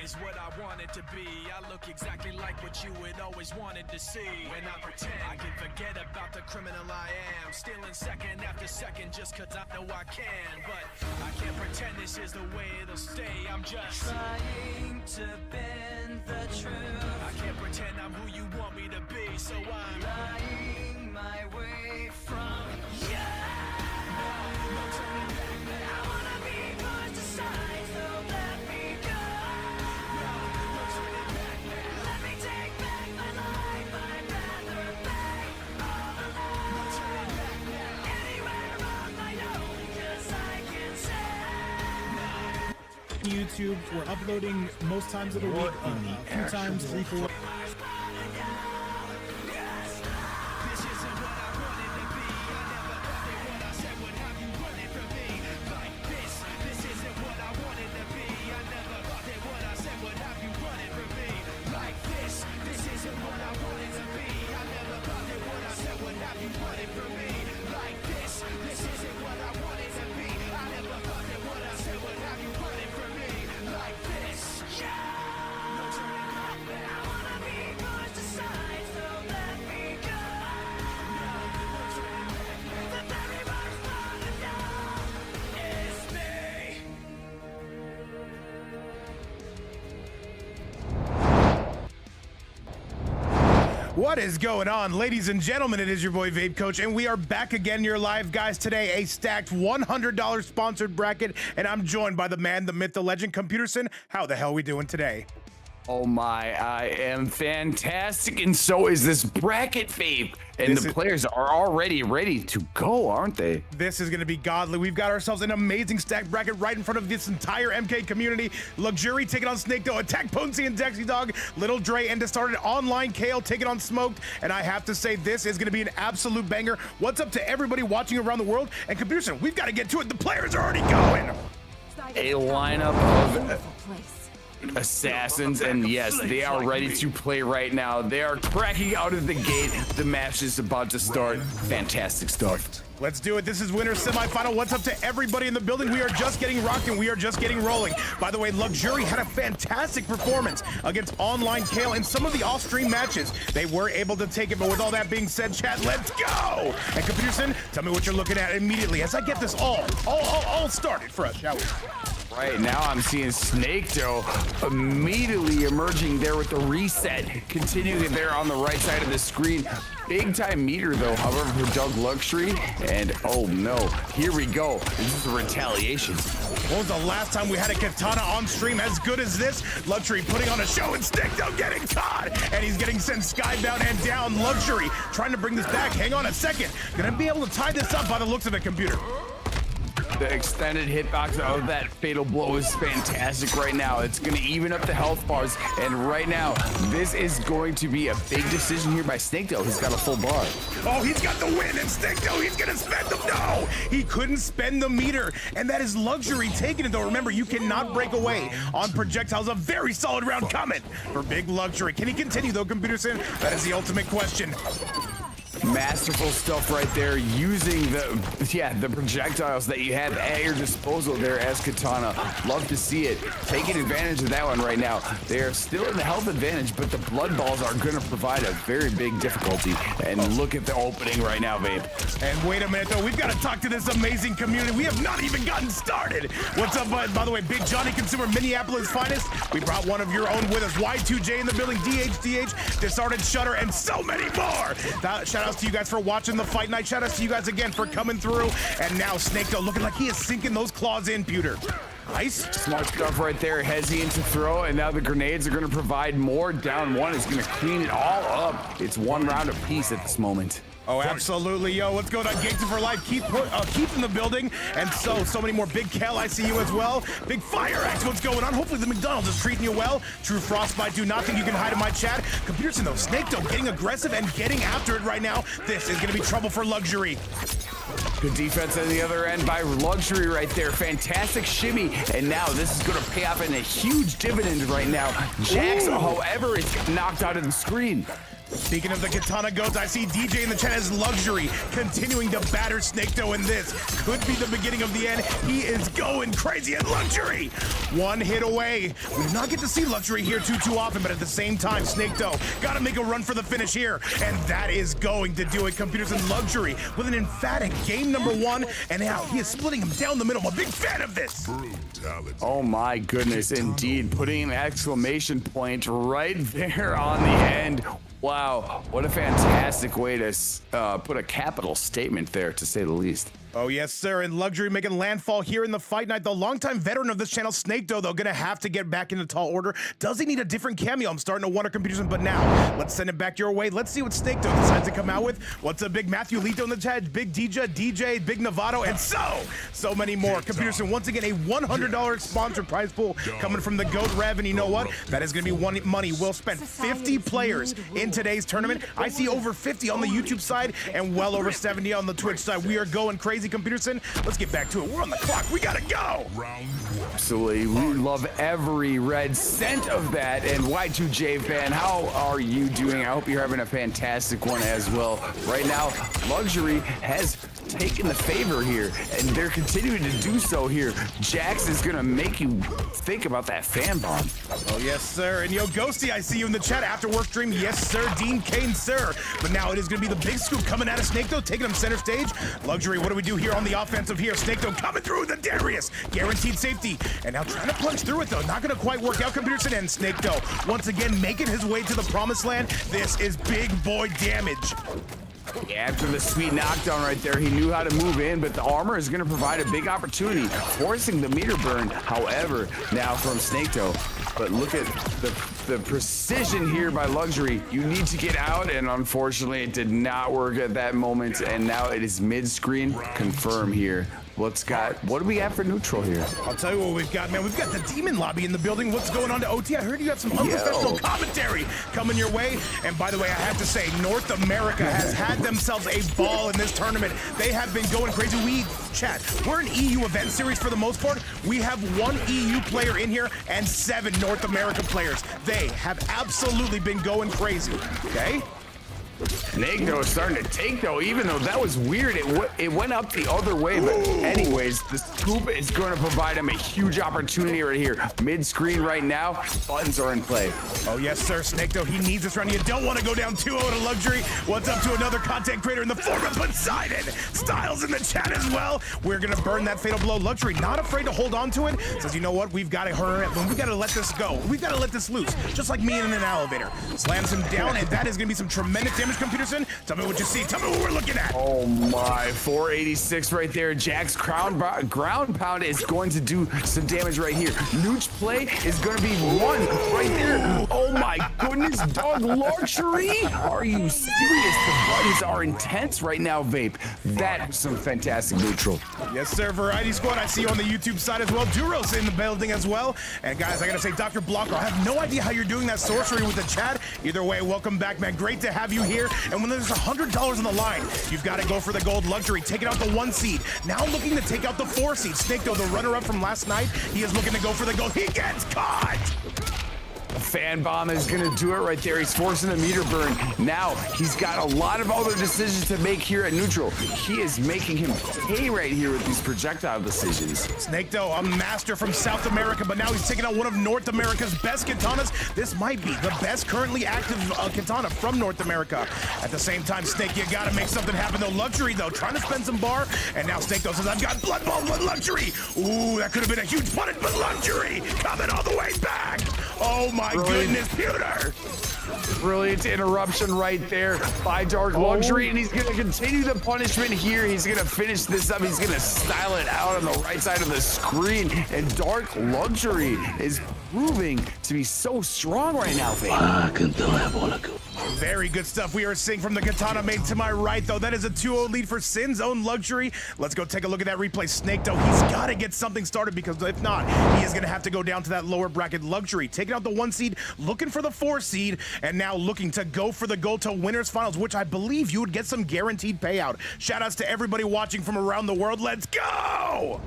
is what I wanted to be. I look exactly like what you had always wanted to see. When I pretend I can forget about the criminal I am, stealing second after second just cause I know I can. But I can't pretend this is the way it'll stay. I'm just trying to bend the truth. I can't pretend I'm who you want me to be, so I'm lying my way from you. No turning back now. I wanna be pushed aside, so let me go. No turning back now. Let me take back my life. I'd rather pay all the life. No turning back now. Anywhere on my own, 'cause I can say YouTube. We're uploading most times of the week, a few times, 3-4. What is going on, ladies and gentlemen? It is your boy Vape Coach, and we are back again here live, guys. Today, a stacked $100 sponsored bracket, and I'm joined by the man, the myth, the legend, Computerson. How the hell are we doing today? Oh my, I am fantastic, and so is this bracket, Vape. And the players are already ready to go, aren't they? This is going to be godly. We've got ourselves an amazing stacked bracket right in front of this entire MK community. Luxury taking on Snake Doe, Attack Potency and Dexy Dog, Little Dre, and to start it, Online Kale taking on Smoked. And I have to say, this is going to be an absolute banger. What's up to everybody watching around the world? And Computerson, we've got to get to it. The players are already going. A lineup of assassins, and yes, they are ready to play right now. They are cracking out of the gate. The match is about to start. Fantastic stuff. Let's do it. This is winner semifinal. What's up to everybody in the building? We are just getting rocked and we are just getting rolling. By the way, Luxury had a fantastic performance against Online Kale in some of the off-stream matches. They were able to take it, but with all that being said, chat, let's go! And Computerson, tell me what you're looking at immediately as I get this all started for us, shall we? Right now, I'm seeing Snake Doe immediately emerging there with the reset, continuing there on the right side of the screen. Big time meter though, however, for Doug Luxury. And oh no, here we go. This is a retaliation. When was the last time we had a katana on stream as good as this? Luxury putting on a show and Snake Doe getting caught. And he's getting sent skybound and down. Luxury trying to bring this back. Hang on a second. Gonna be able to tie this up by the looks of it, Computer. The extended hitbox of that fatal blow is fantastic right now. It's going to even up the health bars. And right now, this is going to be a big decision here by Snake Doe. He's got a full bar. Oh, he's got the win, and Snake Doe, he's going to spend them. No, he couldn't spend the meter. And that is Luxury taking it, though. Remember, you cannot break away on projectiles. A very solid round coming for Big Luxury. Can he continue, though, Computerson? That is the ultimate question. Masterful stuff right there, using the projectiles that you have at your disposal there as Katana. Love to see it. Taking advantage of that one right now. They are still in the health advantage, but the blood balls are going to provide a very big difficulty. And look at the opening right now, Vape. And wait a minute, though. We've got to talk to this amazing community. We have not even gotten started. What's up, bud? By the way, Big Johnny Consumer, Minneapolis finest. We brought one of your own with us. Y2J in the building, DHDH, Disarted Shutter, and so many more. Shout out to you guys for watching the fight night. Shout out to you guys again for coming through. And now Snake Doe looking like he is sinking those claws in, Pewter. Nice. Smart stuff right there. Hesitant to throw, and now the grenades are going to provide more. Down one is going to clean it all up. It's one round apiece at this moment. Oh, absolutely. Yo, what's going on? Gangster for life. Keep in the building. And so many more. Big Kel, I see you as well. Big Fire X, what's going on? Hopefully the McDonald's is treating you well. True Frostbite, do not think you can hide in my chat. Computerson, though, Snake Doe getting aggressive and getting after it right now. This is going to be trouble for Luxury. Good defense on the other end by Luxury right there. Fantastic shimmy. And now this is going to pay off in a huge dividend right now. Jax, however, is knocked out of the screen. Speaking of the Katana goats, I see DJ in the chat as Luxury, continuing to batter SnakeDough in this. Could be the beginning of the end. He is going crazy at Luxury. One hit away. We do not get to see Luxury here too often, but at the same time, SnakeDough got to make a run for the finish here, and that is going to do it. Computers and Luxury with an emphatic game number 1, and now he is splitting him down the middle. I'm a big fan of this. Oh my goodness, indeed. Putting an exclamation point right there on the end. Wow, what a fantastic way to put a capital statement there, to say the least. Oh, yes, sir. And Luxury making landfall here in the fight night. The longtime veteran of this channel, SnakeDough, though, gonna have to get back into tall order. Does he need a different cameo? I'm starting to wonder, Computers, but now let's send it back your way. Let's see what SnakeDough decides to come out with. What's up, Big Matthew Lito in the chat, Big DJ, Big Novato, and so many more. Computers, and once again, a $100 sponsored prize pool coming from the GOAT Rev. And you know what? That is gonna be money well spent. 50 players in today's tournament. I see over 50 on the YouTube side and well over 70 on the Twitch side. We are going crazy, Computerson. Let's get back to it. We're on the clock. We gotta go. Absolutely. We love every red cent of that. And Y2J fan, how are you doing? I hope you're having a fantastic one as well. Right now, Luxury has taken the favor here, and they're continuing to do so here. Jax is gonna make you think about that fan bomb. Oh, yes, sir. And yo, Ghosty, I see you in the chat. After work stream, yes, sir. Dean Kane, sir. But now it is gonna be the big scoop coming out of SnakeDough, taking him center stage. Luxury, what do we do here on the offensive here? SnakeDough coming through the Darius. Guaranteed safety. And now trying to punch through it, though. Not gonna quite work out, Computerson, and SnakeDough once again making his way to the promised land. This is big boy damage. After the sweet knockdown right there, he knew how to move in, but the armor is going to provide a big opportunity, forcing the meter burn, however, now from SnakeDough. But look at the precision here by Luxury. You need to get out, and unfortunately, it did not work at that moment, and now it is mid-screen. Confirm here. What do we have for neutral here? I'll tell you what we've got, man. We've got the Demon Lobby in the building. What's going on to OT? I heard you got some unprofessional commentary coming your way. And by the way, I have to say, North America has had themselves a ball in this tournament. They have been going crazy. We're an EU event series for the most part. We have 1 EU player in here and 7 North American players. They have absolutely been going crazy, okay? SnakeDough is starting to take, though, even though that was weird. It went up the other way, but anyways, the scoop is going to provide him a huge opportunity right here. Mid-screen right now, buttons are in play. Oh, yes, sir. SnakeDough, he needs this round. You don't want to go down 2-0 to Luxury. What's up to another content creator in the form of Poseidon? Styles in the chat as well. We're going to burn that fatal blow. Luxury, not afraid to hold on to it. Says, you know what? We've got to hurry up. We've got to let this go. We've got to let this loose. Just like me in an elevator. Slams him down, and that is going to be some tremendous damage, Computerson. Tell me what you see. Tell me what we're looking at. Oh my, 486 right there. Jack's ground pound is going to do some damage right here. Nooch play is going to be 1 right there. Oh my goodness, dog. Luxury? Are you serious? The buttons are intense right now, Vape. That's some fantastic neutral. Yes, sir. Variety Squad, I see you on the YouTube side as well. Duros in the building as well. And guys, I gotta say, Dr. Blocker, I have no idea how you're doing that sorcery with the chat. Either way, welcome back, man. Great to have you here. And when there's $100 on the line, you've got to go for the gold. Luxury, taking out the 1 seed. Now looking to take out the 4 seed. SnakeDough, the runner-up from last night, he is looking to go for the gold. He gets caught! A fan bomb is going to do it right there. He's forcing the meter burn. Now he's got a lot of other decisions to make here at neutral. He is making him pay right here with these projectile decisions. SnakeDough, a master from South America, but now he's taking out one of North America's best katanas. This might be the best currently active katana from North America. At the same time, Snake, you got to make something happen though. Luxury though, trying to spend some bar, and now SnakeDough says, I've got blood ball with Luxury. Ooh, that could have been a huge punish, but Luxury coming all the way back. Oh my goodness, Pewter! Brilliant interruption right there by Dark Luxury, and he's going to continue the punishment here. He's going to finish this up. He's going to style it out on the right side of the screen, and Dark Luxury is proving to be so strong right now, Very good stuff we are seeing from the katana made to my right, though. That is a 2-0 lead for Sin's own Luxury. Let's go take a look at that replay. SnakeDough, he's got to get something started, because if not, he is going to have to go down to that lower bracket. Luxury taking out the 1 seed, looking for the 4 seed, and now looking to go for the gold to winners finals, which I believe you would get some guaranteed payout. Shout outs to everybody watching from around the world. Let's go!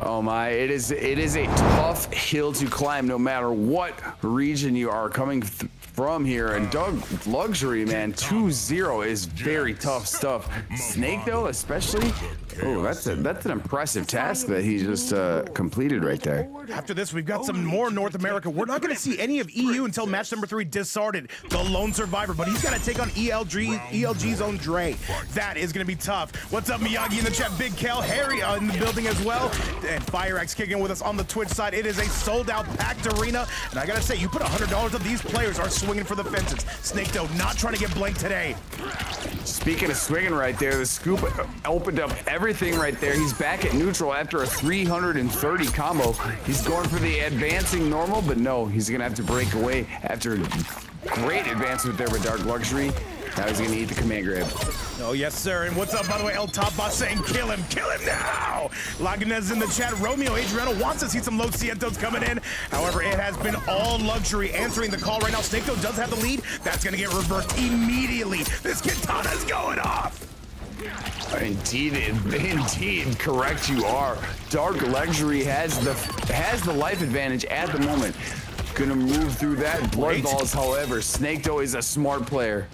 Oh my, it is a tough hill to climb no matter what region you are coming from here. And Doug Luxury, man, 2-0 is very tough stuff. Snake though, especially, oh, that's an impressive task that he just completed right there. After this, we've got some more North America. We're not going to see any of EU until match number 3, Disarded, the lone survivor, but he's got to take on ELG's own Dre. That is going to be tough. What's up, Miyagi in the chat? Big Kel, Harry in the building as well, and FireX kicking with us on the Twitch side. It is a sold-out packed arena, and I got to say, you put $100 of these players are swinging for the fences. Snake though, not trying to get blanked today. Speaking of swinging right there, the scoop opened up everything right there. He's back at neutral after a 330 combo. He's going for the advancing normal, but no, he's gonna have to break away after a great advancement there with Dark Luxury. Now he's gonna eat the command grab. Oh, yes, sir. And what's up, by the way? El Top Boss saying, kill him now. Laganez in the chat. Romeo Adriano wants to see some Los Cientos coming in. However, it has been all Luxury answering the call right now. Snake though does have the lead. That's going to get reversed immediately. This katana's going off. Indeed, correct you are. Dark Luxury has the life advantage at the moment. Gonna move through that blood balls, however. Snake though is a smart player.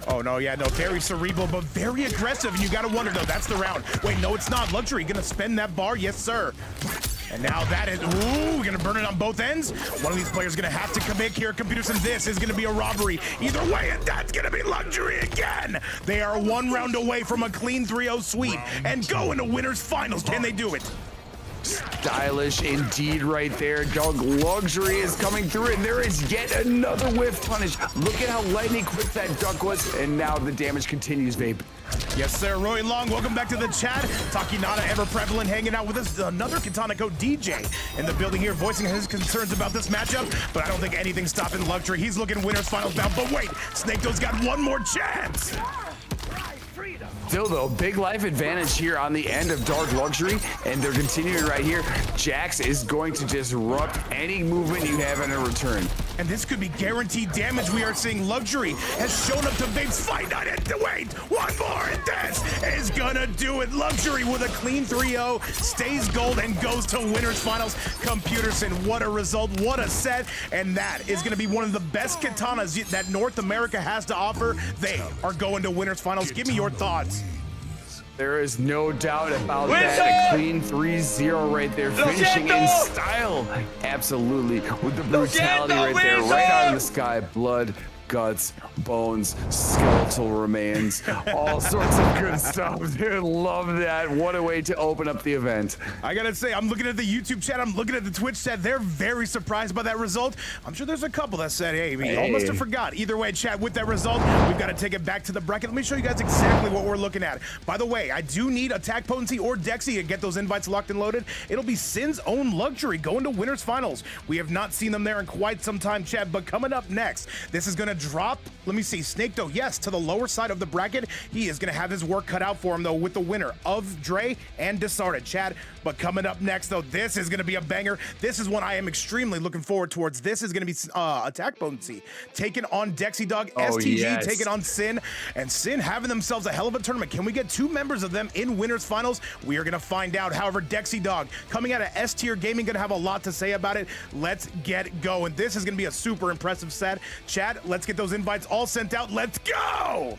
Oh, no, yeah, no, very cerebral, but very aggressive. And you got to wonder, though, that's the round. Wait, no, it's not. Luxury going to spend that bar? Yes, sir. And now that is, ooh, going to burn it on both ends. One of these players going to have to commit here. Computers, and this is going to be a robbery. Either way, and that's going to be Luxury again. They are one round away from a clean 3-0 sweep and go into winners finals. Can they do it? Stylish indeed right there. Doug Luxury is coming through, and there is yet another whiff punish. Look at how lightning quick that duck was, and now the damage continues, Vape. Yes, sir. Roy Long, welcome back to the chat. Takinata, ever prevalent, hanging out with us. Another Katana Code DJ in the building here, voicing his concerns about this matchup, but I don't think anything's stopping Luxury. He's looking winners finals bound, but wait, Snake Doe's got one more chance. Still though, big life advantage here on the end of Dark Luxury, and they're continuing right here. Jax is going to disrupt any movement you have in a return. And this could be guaranteed damage. We are seeing Luxury has shown up to Vape's fight. Not it. Wait, one more, and this is gonna do it. Luxury with a clean 3-0, stays gold and goes to winners finals. Computerson, what a result, what a set. And that is gonna be one of the best katanas that North America has to offer. They are going to winners finals. Give me your thoughts. There is no doubt about that. A clean 3-0 right there, finishing in style. Absolutely, with the brutality right there, right out of the sky. Blood, guts, bones, skeletal remains, all sorts of good stuff. Dude, love that. What a way to open up the event. I gotta say, I'm looking at the YouTube chat, I'm looking at the Twitch chat. They're very surprised by that result. I'm sure there's a couple that said, hey, we almost have forgot. Either way, chat, with that result, we've got to take it back to the bracket. Let me show you guys exactly what we're looking at. By the way, I do need Attack Potency or Dexy to get those invites locked and loaded. It'll be Sin's own Luxury going to winners finals. We have not seen them there in quite some time, chat, but coming up next, this is gonna drop, let me see, Snake though, yes, to the lower side of the bracket. He is gonna have his work cut out for him though with the winner of Dre and Disarded, Chad. But coming up next though, this is gonna be a banger. This is one I am extremely looking forward towards. This is gonna be Attack Potency taking on Dexy Dog, STG taking on Sin, and Sin having themselves a hell of a tournament. Can we get two members of them in winners finals? We are gonna find out. However, Dexy Dog coming out of S tier gaming, gonna have a lot to say about it. Let's get going. This is gonna be a super impressive set. Chad, let's get those invites all sent out. Let's go.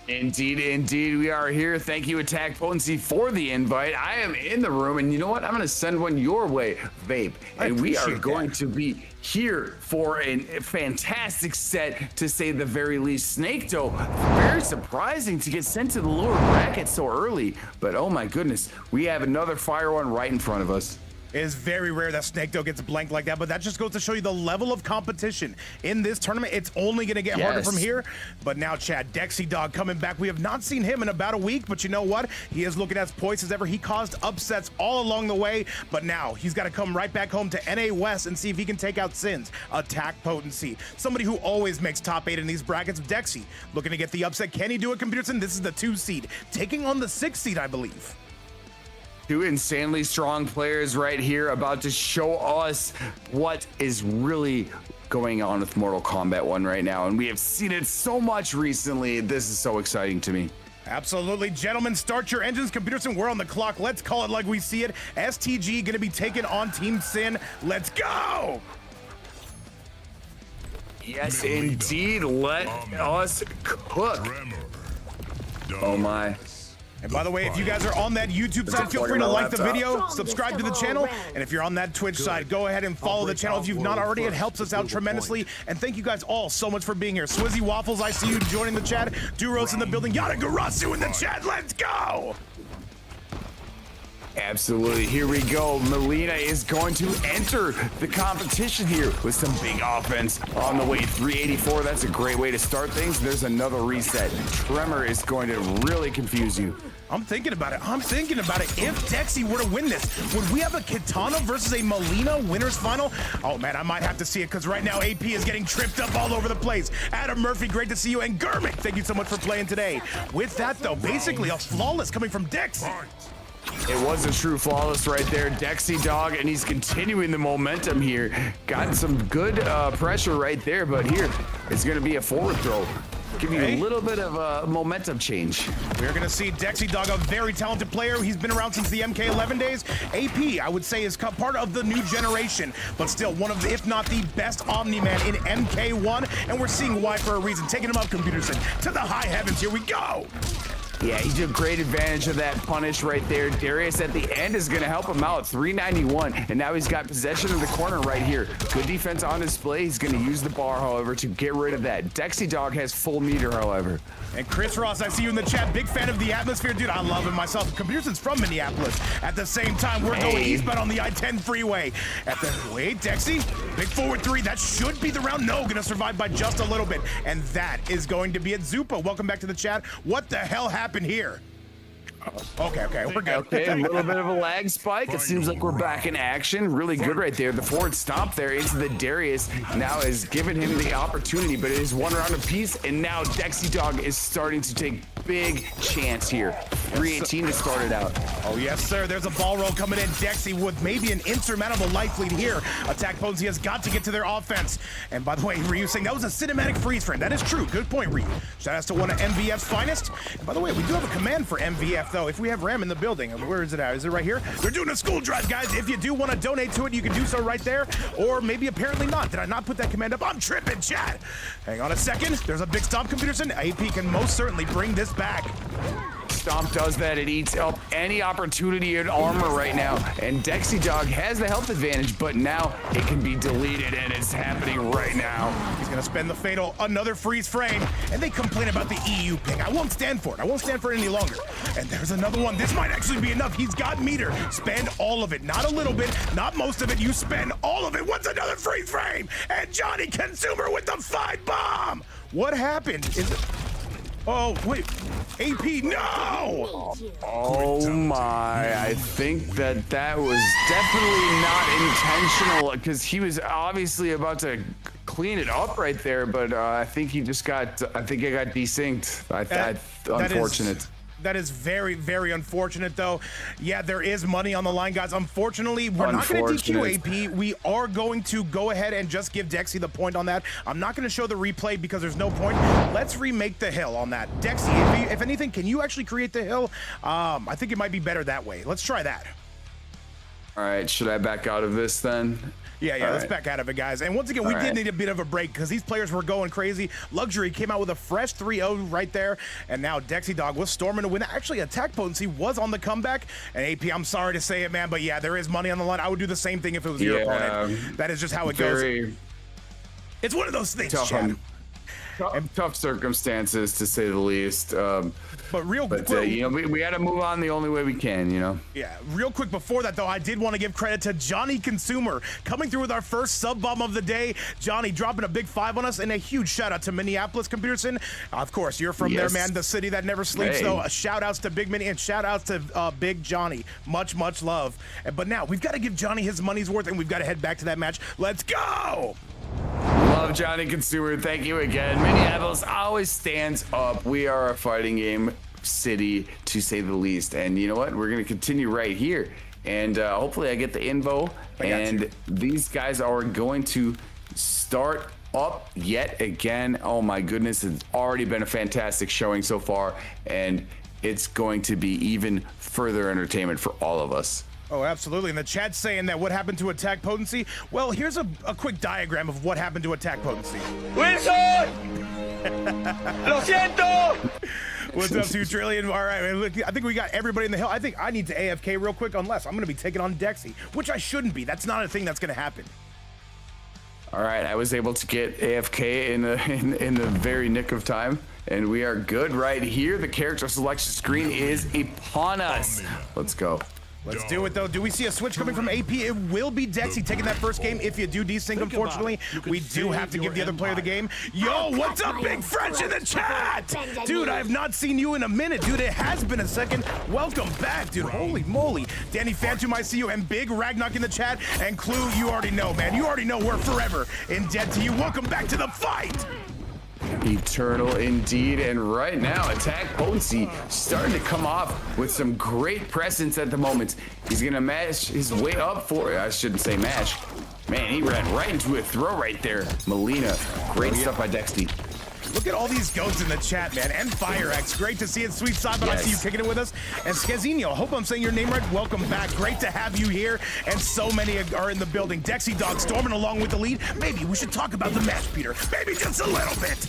Indeed, we are here. Thank you, Attack Potency, for the invite. I am in the room, and you know what? I'm going to send one your way, Vape. And we are going to be here for a fantastic set, to say the very least. Snake though, very surprising to get sent to the lower bracket so early. But oh my goodness, we have another fire one right in front of us. It is very rare that Snake though gets blanked like that, but that just goes to show you the level of competition in this tournament. It's only going to get harder from here. But now, Chad, Dexy Dog coming back. We have not seen him in about a week, but you know what? He is looking as poised as ever. He caused upsets all along the way, but now he's got to come right back home to NA West and see if he can take out Sin's Attack Potency. Somebody who always makes top 8 in these brackets. Dexy looking to get the upset. Can he do it, Computerson? This is the 2 seed, taking on the 6 seed, I believe. Two insanely strong players right here, about to show us what is really going on with Mortal Kombat 1 right now. And we have seen it so much recently. This is so exciting to me. Absolutely, gentlemen, start your engines. Computers, and we're on the clock. Let's call it like we see it. STG gonna be taking on Team Sin. Let's go! Yes, indeed. Let us cook. Oh my. And by the way, if you guys are on that YouTube side, feel free to like the video, subscribe to the channel, and if you're on that Twitch side, go ahead and follow the channel if you've not already. It helps us out tremendously. And thank you guys all so much for being here. Swizzy Waffles, I see you joining the chat. Duros in the building. Yada Garasu in the chat. Let's go! Absolutely. Here we go. Melina is going to enter the competition here with some big offense on the way. 384. That's a great way to start things. There's another reset. Tremor is going to really confuse you. I'm thinking about it. If Dexy were to win this, would we have a Katana versus a Melina winners final? Oh man, I might have to see it because right now AP is getting tripped up all over the place. Adam Murphy, great to see you. And Gurmik, thank you so much for playing today. With that though, basically a flawless coming from Dexy. It was a true flawless right there. Dexy Dog, and he's continuing the momentum here. Got some good pressure right there, but here it's going to be a forward throw. Give you a little bit of a momentum change. We're going to see Dexy Dog, a very talented player. He's been around since the MK11 days. AP, I would say, is part of the new generation, but still one of the, if not the best Omni-Man in MK1, and we're seeing why for a reason. Taking him up, Computerson, to the high heavens. Here we go. Yeah, he took great advantage of that punish right there. Darius at the end is going to help him out. 391, and now he's got possession of the corner right here. Good defense on display. He's going to use the bar, however, to get rid of that. Dexy Dog has full meter, however. And Chris Ross, I see you in the chat. Big fan of the atmosphere, dude. I love it myself. Computerson's from Minneapolis. At the same time, we're going eastbound on the I-10 freeway. Wait, Dexy, big forward three. That should be the round. No, gonna survive by just a little bit. And that is going to be it. Zupa, welcome back to the chat. What the hell happened here? Okay, we're good. Okay, a little bit of a lag spike. It seems like we're back in action. Really good right there. The forward stomp there into the Darius now has given him the opportunity, but it is one round apiece, and now Dexy Dog is starting to take big chance here. 318 to start it out. Oh, yes, sir. There's a ball roll coming in. Dexy with maybe an insurmountable life lead here. Attack potency has got to get to their offense. And by the way, Ryu saying that was a cinematic freeze frame. That is true. Good point, Ryu. Shout out to one of MVF's finest. And by the way, we do have a command for MVF, though. If we have Ram in the building, where is it at? Is it right here? They're doing a school drive, guys. If you do want to donate to it, you can do so right there. Or maybe apparently not. Did I not put that command up? I'm tripping, chat. Hang on a second. There's a big stomp, Computerson. AP can most certainly bring this back. Stomp does that. It eats up any opportunity in armor right now. And Dexy Dog has the health advantage, but now it can be deleted, and it's happening right now. He's going to spend the fatal, another freeze frame, and they complain about the EU ping. I won't stand for it. I won't stand for it any longer. And there's another one. This might actually be enough. He's got meter. Spend all of it. Not a little bit, not most of it. You spend all of it. What's another freeze frame? And Johnny Consumer with the 5 bomb. What happened? Is it... Oh, wait. AP, no! Oh my, I think that was definitely not intentional, because he was obviously about to clean it up right there, but I think he just got, I think it got desynced. Unfortunate. That is very, very unfortunate, though. Yeah, there is money on the line, guys. Unfortunately, we're not going to DQ AP. We are going to go ahead and just give Dexy the point on that. I'm not going to show the replay because there's no point. Let's remake the hill on that. Dexy, if anything, can you actually create the hill? I think it might be better that way. Let's try that. All right, should I back out of this then? Yeah, let's back out of it, guys. And once again, we did need a bit of a break because these players were going crazy. Luxury came out with a fresh 3-0 right there. And now Dexy Dog was storming to win. Actually, attack potency was on the comeback. And AP, I'm sorry to say it, man, but yeah, there is money on the line. I would do the same thing if it was your opponent. That is just how it goes. It's one of those things, Chad. Tough circumstances, to say the least. But real quick, you know, we had to move on the only way we can, you know. Yeah, real quick before that, though, I did want to give credit to Johnny Consumer coming through with our first sub bomb of the day. Johnny dropping a big 5 on us, and a huge shout out to Minneapolis, Computerson. Of course, you're from there, man. The city that never sleeps. Though, shout outs to Big Minnie and shout outs to Big Johnny. Much love. But now we've got to give Johnny his money's worth, and we've got to head back to that match. Let's go. Love Johnny Consumer. Thank you again. Minneapolis always stands up. We are a fighting game city, to say the least. And you know what? We're going to continue right here. And hopefully I get the info. And these guys are going to start up yet again. Oh my goodness. It's already been a fantastic showing so far. And it's going to be even further entertainment for all of us. Oh, absolutely. And the chat's saying that what happened to attack potency? Well, here's a quick diagram of what happened to attack potency. ¡Wilson! ¡Lo siento! What's up, 2 trillion? All right, look, I think we got everybody in the hill. I think I need to AFK real quick, unless I'm going to be taking on Dexy, which I shouldn't be. That's not a thing that's going to happen. All right, I was able to get AFK in the very nick of time, and we are good right here. The character selection screen is upon us. Let's go. Let's do it, though. Do we see a switch coming from AP? It will be Dexy taking that first game. If you do desync, unfortunately, we do have to give the other player the game. Yo, what's up, Big French in the chat? Dude, I have not seen you in a minute. Dude, it has been a second. Welcome back, dude. Holy moly. Danny Phantom, I see you. And Big Ragnock in the chat. And Clue, you already know, man. You already know we're forever in debt to you. Welcome back to the fight. Eternal indeed, and right now attack potency starting to come off with some great presence at the moment. He's gonna mash his way up for it. I shouldn't say mash. Man, he ran right into a throw right there. Melina, great stuff by Dexty. Look at all these goats in the chat, man. And FireX, great to see it. Sweet Side, but Yes. I see you kicking it with us. And Skezinho, hope I'm saying your name right. Welcome back. Great to have you here. And so many are in the building. Dexy Dog storming along with the lead. Maybe we should talk about the match, Peter. Maybe just a little bit.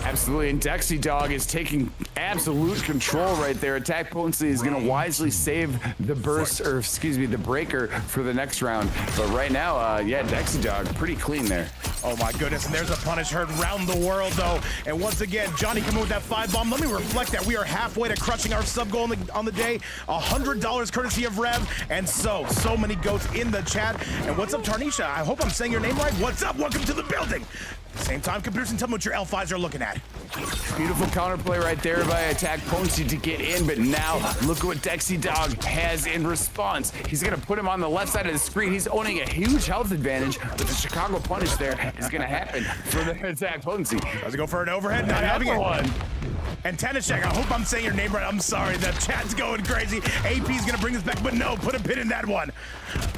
Absolutely, and Dexy Dog is taking absolute control right there. Attack potency is going to wisely save the burst, or excuse me, the breaker for the next round. But right now, yeah, Dexy Dog pretty clean there. Oh my goodness, and there's a punish heard round the world though. And once again, Johnny coming with that 5 bomb. Let me reflect that we are halfway to crushing our sub goal on the day. $100 courtesy of Rev, and so many goats in the chat. And what's up, Tarnisha? I hope I'm saying your name right. What's up? Welcome to the building. Same time, computers, and tell me what your L5s are looking at. Beautiful counterplay right there by attack potency to get in, but now look at what Dexy Dog has in response. He's gonna put him on the left side of the screen. He's owning a huge health advantage, but the Chicago punish there is gonna happen for the attack potency. Does it go for an overhead? Not having it. One. And Tanishek, I hope I'm saying your name right. I'm sorry, the chat's going crazy. AP's gonna bring us back, but no, put a pin in that one.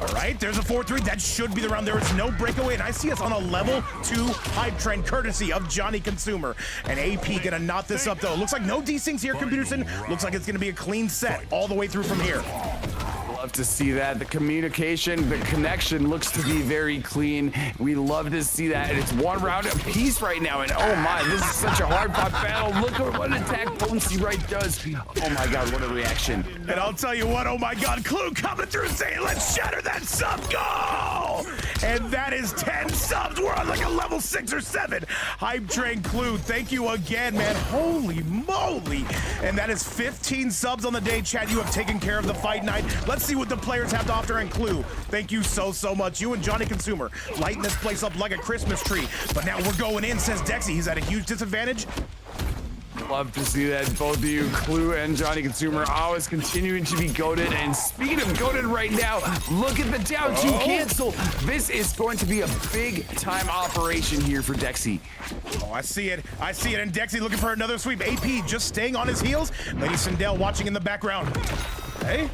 All right, there's a 4-3. That should be the round. There is no breakaway, and I see us on a level 2 hype train, courtesy of Johnny Consumer. And AP gonna knot this up, though. Looks like no desyncs here, Computerson. Looks like it's gonna be a clean set all the way through from here. Love to see that. The communication, the connection looks to be very clean. We love to see that. And it's one round apiece right now. And oh my, this is such a hard fought battle. Look at what attack potency right does. Oh my God, what a reaction. And I'll tell you what, oh my God, Clue coming through saying, let's shatter that sub goal! And that is 10 subs. We're on like a level 6 or 7. Hype Train Clue, thank you again, man. Holy moly. And that is 15 subs on the day, Chad. You have taken care of the fight night. Let's see what the players have to offer. And Clue, thank you so much. You and Johnny Consumer lighting this place up like a Christmas tree. But now we're going in, says Dexy. He's at a huge disadvantage. Love to see that. Both of you, Clue and Johnny Consumer, always continuing to be goated. And speaking of goated right now, look at the down 2 cancel. This is going to be a big time operation here for Dexy. Oh, I see it. I see it. And Dexy looking for another sweep. AP just staying on his heels. Lady Sindel watching in the background. Hey.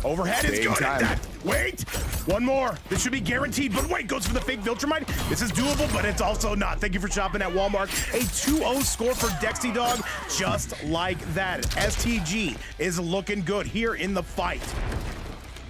Overhead is good at that. Wait, one more. This should be guaranteed, but wait, goes for the fake Viltrumite. This is doable, but it's also not. Thank you for shopping at Walmart. A 2-0 score for Dexy Dog, just like that. STG is looking good here in the fight.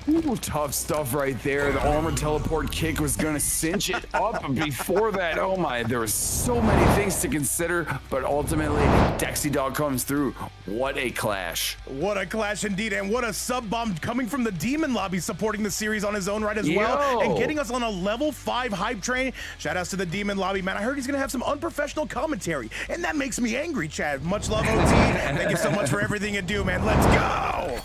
Ooh, tough stuff right there. The armor teleport kick was gonna cinch it up. And before that, oh my, there were so many things to consider, but ultimately, Dexy Dog comes through. What a clash. What a clash indeed, and what a sub bomb coming from the Demon Lobby, supporting the series on his own right as well, and getting us on a level 5 hype train. Shout outs to the Demon Lobby, man. I heard he's gonna have some unprofessional commentary, and that makes me angry, Chad. Much love, OT. Thank you so much for everything you do, man. Let's go.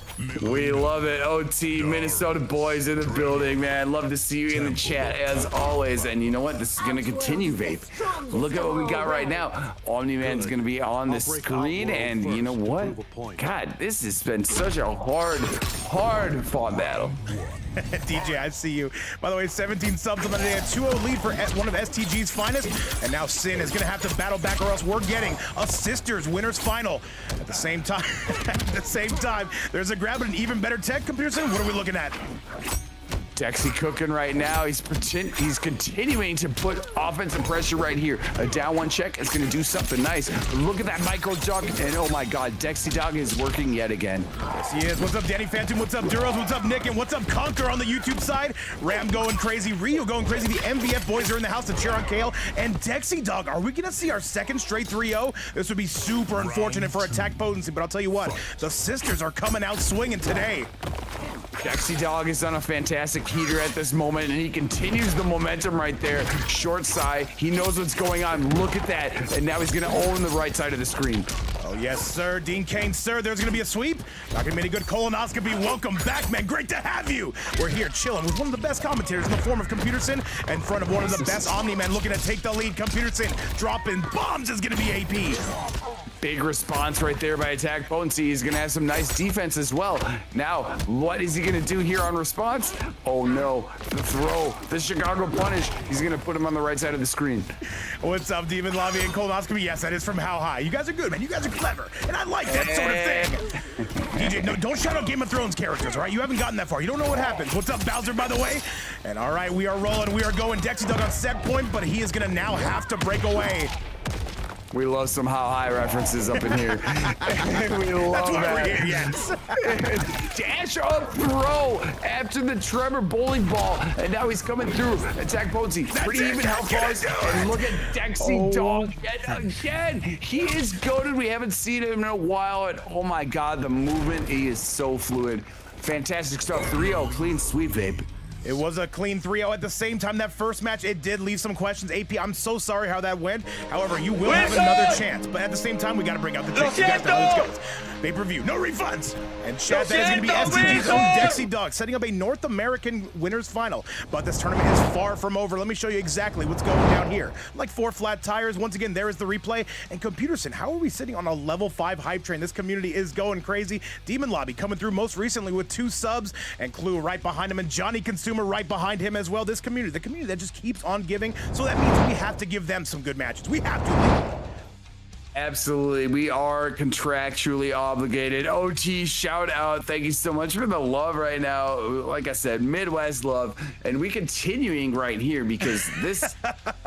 We love it, OT. Minnesota boys in the building, man. Love to see you in the chat as always. And you know what? This is gonna continue, Vape. Look at what we got right now. Omni-Man's gonna be on the screen, and you know what? God, this has been such a hard fought battle. DJ, I see you. By the way, 17 subs on the day, a 2-0 lead for one of STG's finest. And now Sin is going to have to battle back, or else we're getting a Sisters winners final. At the same time, there's a grab and an even better tech, Computerson. What are we looking at? Dexy cooking right now. He's continuing to put offensive pressure right here. A down one check is going to do something nice. Look at that micro duck, and oh my God, Dexy Dog is working yet again. Yes, he is. What's up, Danny Phantom? What's up, Duros? What's up, Nick? And what's up, Conquer on the YouTube side? Ram going crazy. Rio going crazy. The MVF boys are in the house to cheer on Kale. And Dexy Dog, are we going to see our second straight 3-0? This would be super unfortunate for attack potency, but I'll tell you what, the sisters are coming out swinging today. Dexy Dog is on a fantastic heater at this moment, and he continues the momentum right there. Short side, he knows what's going on. Look at that, and now he's gonna own the right side of the screen. Oh yes, sir. Dean Kane, sir, there's gonna be a sweep. Not gonna be any good colonoscopy. Welcome back, man. Great to have you. We're here chilling with one of the best commentators in the form of Computerson, in front of one of the best Omni-Men looking to take the lead. Computerson dropping bombs is gonna be AP. Big response right there by attack potency. He's gonna have some nice defense as well. Now, what is he gonna do here on response? Oh no, the throw, the Chicago punish. He's gonna put him on the right side of the screen. What's up, Demon Lobby and colonoscopy? Yes, that is from How High. You guys are good, man. You guys are clever, and I like that sort of thing. DJ, no, don't shout out Game of Thrones characters, all right? You haven't gotten that far. You don't know what happens. What's up, Bowser, by the way? And all right, we are rolling. We are going. Dexy Dog on set point, but he is gonna now have to break away. We love some How High references up in here. We love That's why that. we're here, yes. Dash up throw after the Trevor bowling ball, and now he's coming through. Attack potency, pretty even health bars. And look at Dexy Dog yet again. He is goated. We haven't seen him in a while. And oh my God, the movement, he is so fluid. Fantastic stuff. 3-0, clean sweep, babe. It was a clean 3-0. At the same time, that first match, it did leave some questions. AP, I'm so sorry how that went. However, you will have another chance. But at the same time, we got to bring out the tricks. You guys know how this goes. Pay-per-view, no refunds. And chat, that is going to be STG's own Dexy Dog setting up a North American winners final. But this tournament is far from over. Let me show you exactly what's going down here. Like 4 flat tires. Once again, there is the replay. And Computerson, how are we sitting on a level 5 hype train? This community is going crazy. Demon Lobby coming through most recently with 2 subs. And Clue right behind him. And Johnny Consumer right behind him as well. This community, the community that just keeps on giving. So that means we have to give them some good matches. We have to. Absolutely, we are contractually obligated. OT, shout out. Thank you so much for the love right now. Like I said, Midwest love, and we continuing right here because this.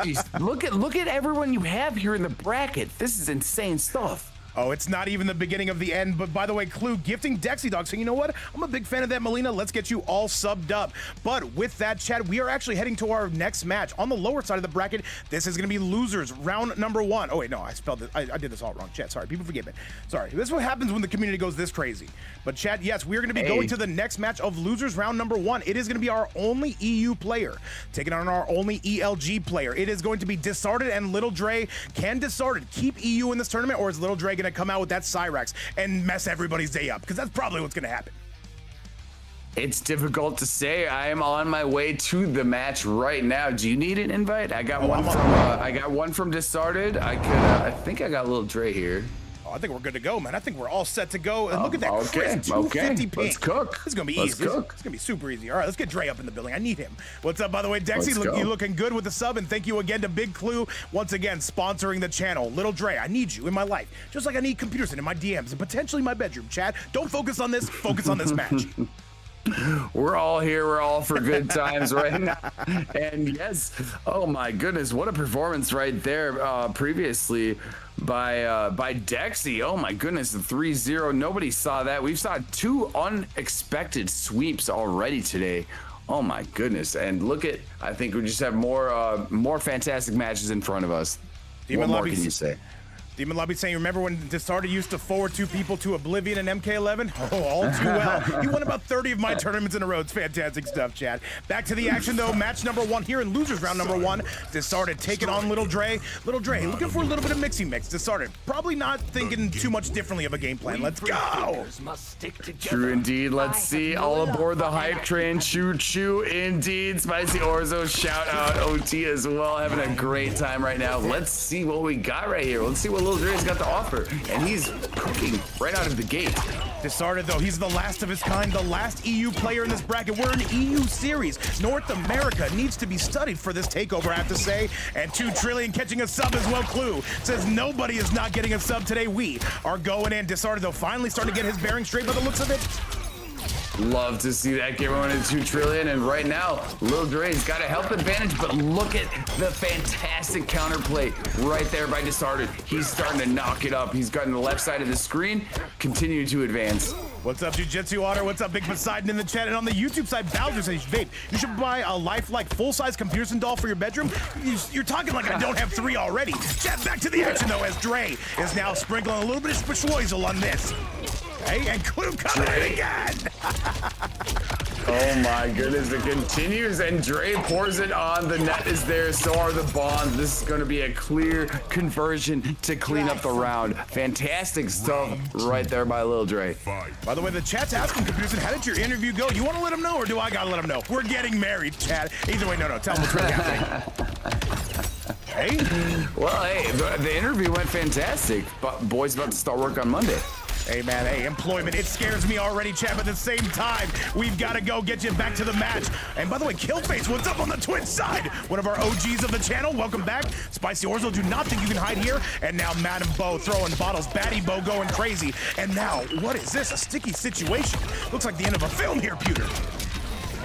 Geez, look at everyone you have here in the bracket. This is insane stuff. Oh, it's not even the beginning of the end. But by the way, Clue gifting Dexy Dog saying, you know what? I'm a big fan of that, Melina. Let's get you all subbed up. But with that, chat, we are actually heading to our next match. On the lower side of the bracket, this is going to be losers, round number 1. Oh, wait, no, I spelled it. I did this all wrong. Chat, sorry. People forgive me. Sorry. This is what happens when the community goes this crazy. But chat, yes, we're going to be going to the next match of losers, round number 1. It is going to be our only EU player taking on our only ELG player. It is going to be Disarded and Little Dre. Can Disarded keep EU in this tournament, or is Little Dre going to come out with that Cyrax and mess everybody's day up? Because that's probably what's going to happen. It's difficult to say. I am on my way to the match right now. Do you need an invite? I got one from Disarded. I think I got a Little Dre here. I think we're good to go, man. I think we're all set to go. And look at that crisp 250 ping. Let's cook. This is going to be easy. It's going to be super easy. All right, let's get Dre up in the building. I need him. What's up, by the way, Dexy? You looking good with the sub, and thank you again to Big Clue, once again, sponsoring the channel. Little Dre, I need you in my life, just like I need Computerson in my DMs and potentially my bedroom, chat. Don't focus on this. Focus on this match. We're all here. We're all for good times right now. And yes, oh my goodness, what a performance right there previously by Dexy. Oh my goodness, the 3-0. Nobody saw that. We've saw 2 unexpected sweeps already today. Oh my goodness. And look at, I think we just have more fantastic matches in front of us. What more can you say? Demon Lobby saying, remember when Disarded used to forward 2 people to Oblivion and MK11? Oh, all too well. He won about 30 of my tournaments in a row. It's fantastic stuff, Chad. Back to the action, though. Match number 1 here in losers round number 1. Disarded taking on Little Dre. Little Dre looking for a little bit of mixy mix. Disarded probably not thinking too much differently of a game plan. Let's go. True indeed. Let's see. All aboard the hype train. Choo choo indeed. Spicy Orzo, shout out. OT as well. Having a great time right now. Let's see what we got right here. Let's see what Little Dre's got to offer, and he's cooking right out of the gate. Disarded, though, he's the last of his kind, the last EU player in this bracket. We're an EU series. North America needs to be studied for this takeover, I have to say. And 2 Trillion catching a sub as well. Clue says nobody is not getting a sub today. We are going in. Disarded, though, finally starting to get his bearing straight by the looks of it. Love to see that get going into 2 trillion. And right now, Lil Dre's got a health advantage, but look at the fantastic counterplay right there by Disarted. He's starting to knock it up. He's gotten the left side of the screen, continue to advance. What's up, Jiu-Jitsu Otter? What's up, Big Poseidon in the chat? And on the YouTube side, Bowser says, Vape, you should buy a lifelike full-size comparison doll for your bedroom. You're talking like I don't have 3 already. Chat, back to the action, though, as Dre is now sprinkling a little bit of schmoizel on this. Hey, and Clue coming in again. Oh my goodness, it continues, and Dre pours it on. The net is there, so are the bombs. This is going to be a clear conversion to clean up the round. Fantastic stuff right there by Lil Dre. By the way, the chat's asking, Computerson, how did your interview go? You want to let them know, or do I got to let them know? We're getting married, chat. Either way, no, tell them what's really happening. Hey? Well, hey, the interview went fantastic, but boys about to start work on Monday. Hey, man, hey, employment, it scares me already, champ. At the same time, we've got to go get you back to the match. And by the way, Killface, what's up on the Twitch side? One of our OGs of the channel, welcome back. Spicy Orzo, do not think you can hide here. And now Madam Bo throwing bottles, Batty Bo going crazy. And now, what is this? A sticky situation. Looks like the end of a film here, Pewter.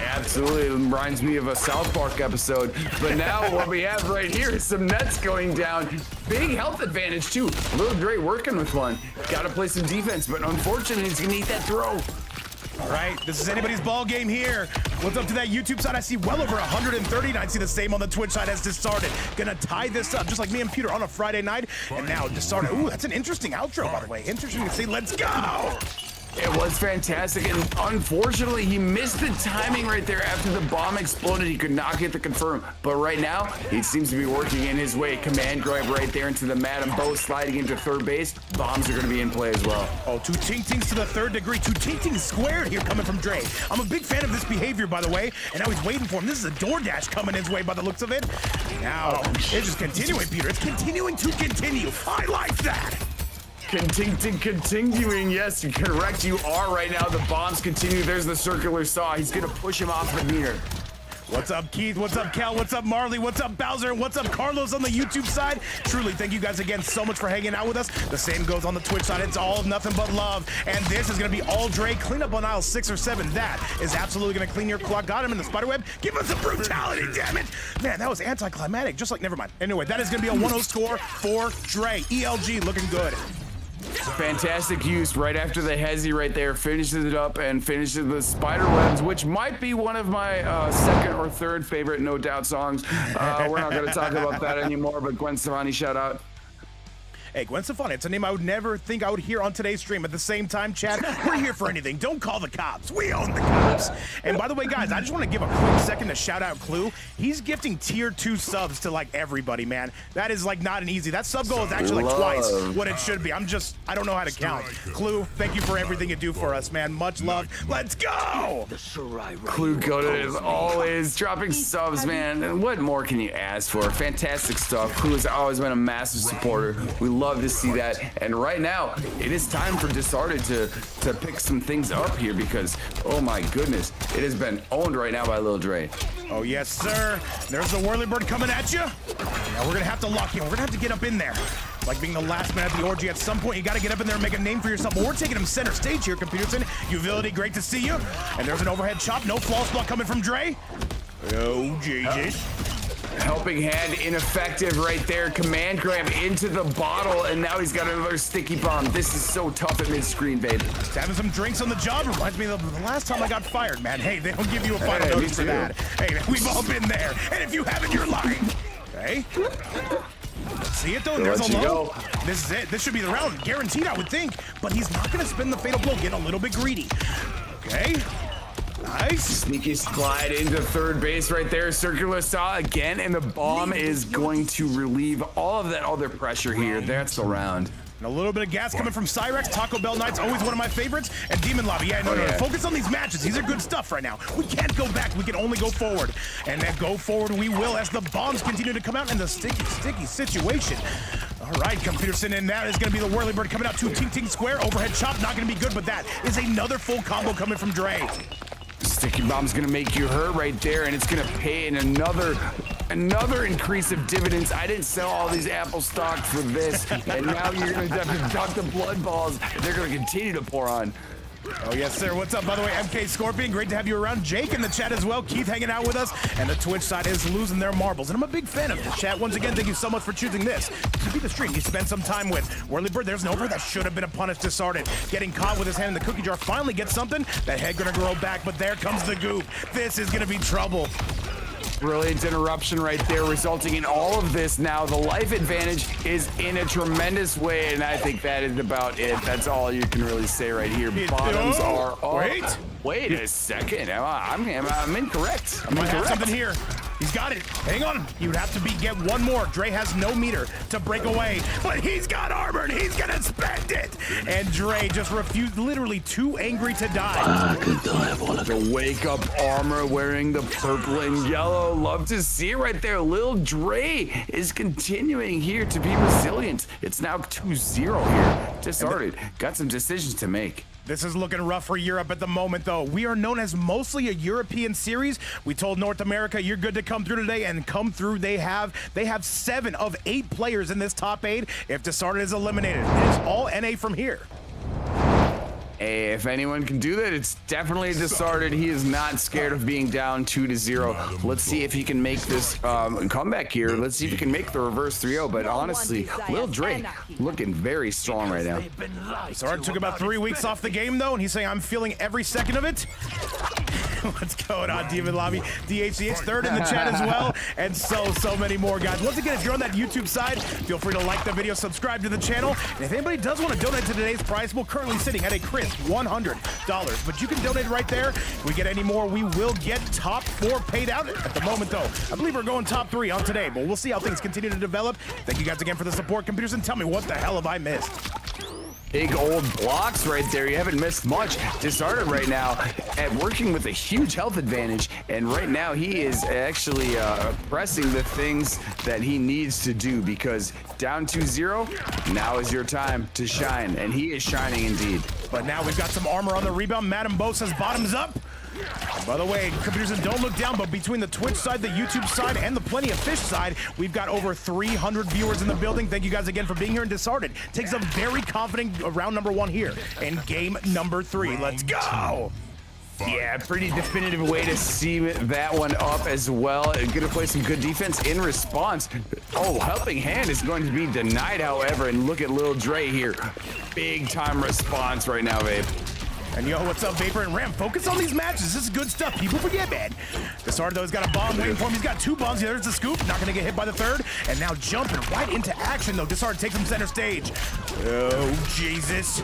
Absolutely, it reminds me of a South Park episode. But now what we have right here is some nets going down. Big health advantage too. Lil Dre working with one. Got to play some defense, but unfortunately he's gonna eat that throw. All right, this is anybody's ball game here. What's up to that YouTube side? I see well over 130, and I see the same on the Twitch side as Disarted. Gonna tie this up, just like me and Peter on a Friday night. And now Disarted, ooh, that's an interesting outro, by the way. Interesting to see, let's go! It was fantastic, and unfortunately, he missed the timing right there after the bomb exploded. He could not get the confirm, but right now, he seems to be working in his way. Command grab right there into the Madam Bo, sliding into third base. Bombs are going to be in play as well. Oh, 2 ting-tings to the 3rd degree. 2 ting-tings squared here coming from Dre. I'm a big fan of this behavior, by the way, and now he's waiting for him. This is a DoorDash coming his way by the looks of it. Now, it's just continuing, Peter. It's continuing to continue. I like that. Continuing, yes, you're correct, you are right now. The bombs continue. There's the circular saw. He's gonna push him off the meter. What's up, Keith? What's up, Cal? What's up, Marley? What's up, Bowser? What's up, Carlos on the YouTube side? Truly, thank you guys again so much for hanging out with us. The same goes on the Twitch side. It's all nothing but love. And this is going to be all Dre. Clean up on aisle 6 or 7. That is absolutely going to clean your clock. Got him in the spiderweb. Give us some brutality, damn it. Man, that was anticlimactic. Just like, never mind. Anyway, that is going to be a 1-0 score for Dre. ELG looking good. Fantastic use right after the hezzy right there, finishes it up and finishes the spider webs, which might be one of my 2nd or 3rd favorite No Doubt songs. We're not going to talk about that anymore, but Gwen Stefani, shout out. Hey, Gwen Stefani, it's a name I would never think I would hear on today's stream. At the same time, Chad, we're here for anything. Don't call the cops. We own the cops. And by the way, guys, I just want to give a quick second to shout out Clue. He's gifting tier 2 subs to like everybody, man. That is like not an easy. That sub goal is actually like twice what it should be. I don't know how to count. Clue, thank you for everything you do for us, man. Much love. Let's go. Clue goated as always, dropping subs, man. And what more can you ask for? Fantastic stuff. Clue has always been a massive supporter. We love to see that. And right now, it is time for Disarted to pick some things up here because, oh my goodness, it has been owned right now by Lil Dre. Oh, yes, sir. There's the Whirlybird coming at you. Now we're going to have to lock in. We're going to have to get up in there. Like being the last man at the orgy, at some point, you got to get up in there and make a name for yourself. But we're taking him center stage here, Computerson. Uvility, great to see you. And there's an overhead chop. No false block coming from Dre. Oh, Jesus. Helping hand ineffective right there. Command grab into the bottle, and now he's got another sticky bomb. This is so tough at mid-screen, babe. Just having some drinks on the job reminds me of the last time I got fired, man. Hey, they don't give you a final notice for that. Hey, man, we've all been there. And if you haven't, you're lying. Okay? See it, though? There's a low. This is it. This should be the round. Guaranteed, I would think. But he's not going to spin the fatal blow. Getting a little bit greedy. Okay? Nice. Sneaky slide into third base right there. Circular saw again, and the bomb is going to relieve all of that other pressure here. That's the round. And a little bit of gas coming from Cyrex. Taco Bell Knight's always one of my favorites. And Demon Lava. Yeah, no. Focus on these matches. These are good stuff right now. We can't go back. We can only go forward. And then go forward we will as the bombs continue to come out in the sticky situation. All right, Computerson, and that is going to be the Whirlybird coming out to Ting Square. Overhead chop, not going to be good, but that is another full combo coming from Dre. Sticky bomb's gonna make you hurt right there, and it's gonna pay in another increase of dividends. I didn't sell all these Apple stock for this, and now you're gonna have to duck the blood balls. They're gonna continue to pour on. Oh, yes, sir. What's up, by the way, MK Scorpion? Great to have you around. Jake in the chat as well. Keith hanging out with us. And the Twitch side is losing their marbles. And I'm a big fan of this chat. Once again, thank you so much for choosing this to be the stream you spend some time with. Whirly Bird, there's an over that should have been a punish discarded. Getting caught with his hand in the cookie jar. Finally gets something. That head gonna grow back, but there comes the goop. This is gonna be trouble. Brilliant interruption right there, resulting in all of this. Now the life advantage is in a tremendous way, and I think that is about it. That's all you can really say right here. Bottoms are up. Wait a second. I'm incorrect. I might have something here. He's got it. Hang on. He would have to get one more. Dre has no meter to break away, but he's got armor and he's gonna spend it. And Dre just refused, literally too angry to die. The wake up armor wearing the purple and yellow. Love to see it right there. Lil Dre is continuing here to be resilient. It's now 2-0 here. Discarded. Got some decisions to make. This is looking rough for Europe at the moment, though. We are known as mostly a European series. We told North America, you're good to come through today, and come through they have. They have 7 of 8 players in this top 8. If Discarded is eliminated, it is all NA from here. Hey, if anyone can do that, it's definitely Discarded. He is not scared of being down 2-0. Let's see if he can make this comeback here. Let's see if he can make the reverse 3-0. But honestly, Lil Drake looking very strong right now. Discarded took about 3 weeks off the game, though, and he's saying, I'm feeling every second of it. What's going on, Demon Lobby? DHCH third in the chat as well, and so many more, guys. Once again, if you're on that YouTube side, feel free to like the video, subscribe to the channel, and if anybody does want to donate to today's prize, we're currently sitting at a crisp $100, but you can donate right there. If we get any more, we will get top 4 paid out. At the moment, though, I believe we're going top 3 on today, but we'll see how things continue to develop. Thank you guys again for the support, computers, and tell me what the hell have I missed? Big old blocks right there. You haven't missed much. Discarded right now at working with a huge health advantage. And right now he is actually pressing the things that he needs to do, because down 2-0, now is your time to shine. And he is shining indeed. But now we've got some armor on the rebound. Madam Bo says bottoms up. By the way, computers, and don't look down, but between the Twitch side, the YouTube side, and the Plenty of Fish side, we've got over 300 viewers in the building. Thank you guys again for being here. And Discarded takes a very confident round number 1 here in game number 3. Let's go! Yeah, pretty definitive way to see that one up as well. Gonna play some good defense in response. Oh, helping hand is going to be denied, however, and look at Lil Dre here. Big time response right now, babe. And yo, what's up, Vapor and Ram? Focus on these matches. This is good stuff. People forget, man. Discarded, though, has got a bomb waiting for him. He's got 2 bombs. There's the scoop. Not going to get hit by the 3rd. And now jumping right into action, though. Discarded takes him center stage. Oh, Jesus.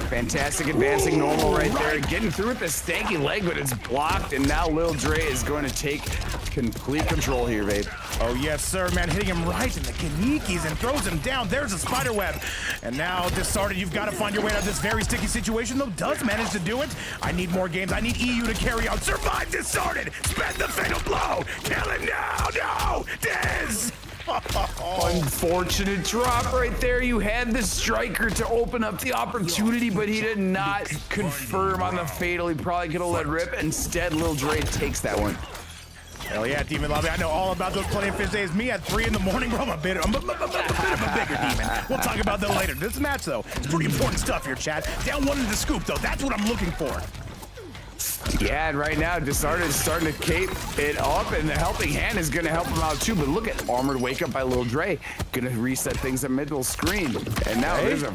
Fantastic advancing normal right there. Getting through with the stanky leg, but it's blocked. And now Lil Dre is going to take complete control here, babe. Oh, yes, sir, man. Hitting him right in the kanikis and throws him down. There's a spider web. And now, Discarded, you've got to find your way out of this very sticky situation, though. Does manage to do it. I need more games. I need EU to carry out. Survive, Discarded. Spend the fatal blow. Kill him now. No. Diz. Unfortunate drop right there. You had the striker to open up the opportunity, but he did not confirm on the fatal. He probably could have let rip. Instead, Lil Dre takes that one. Hell yeah, Demon Lobby. I know all about those Plenty of Fish days. Me at 3 in the morning, bro. I'm a bit of a bigger demon. We'll talk about that later. This match, though, it's pretty important stuff here, chat. Down 1 in the scoop, though. That's what I'm looking for. Yeah, and right now, Discarded is starting to cape it up, and the helping hand is going to help him out too. But look at Armored Wake Up by Lil Dre. Going to reset things at middle screen. And now there's a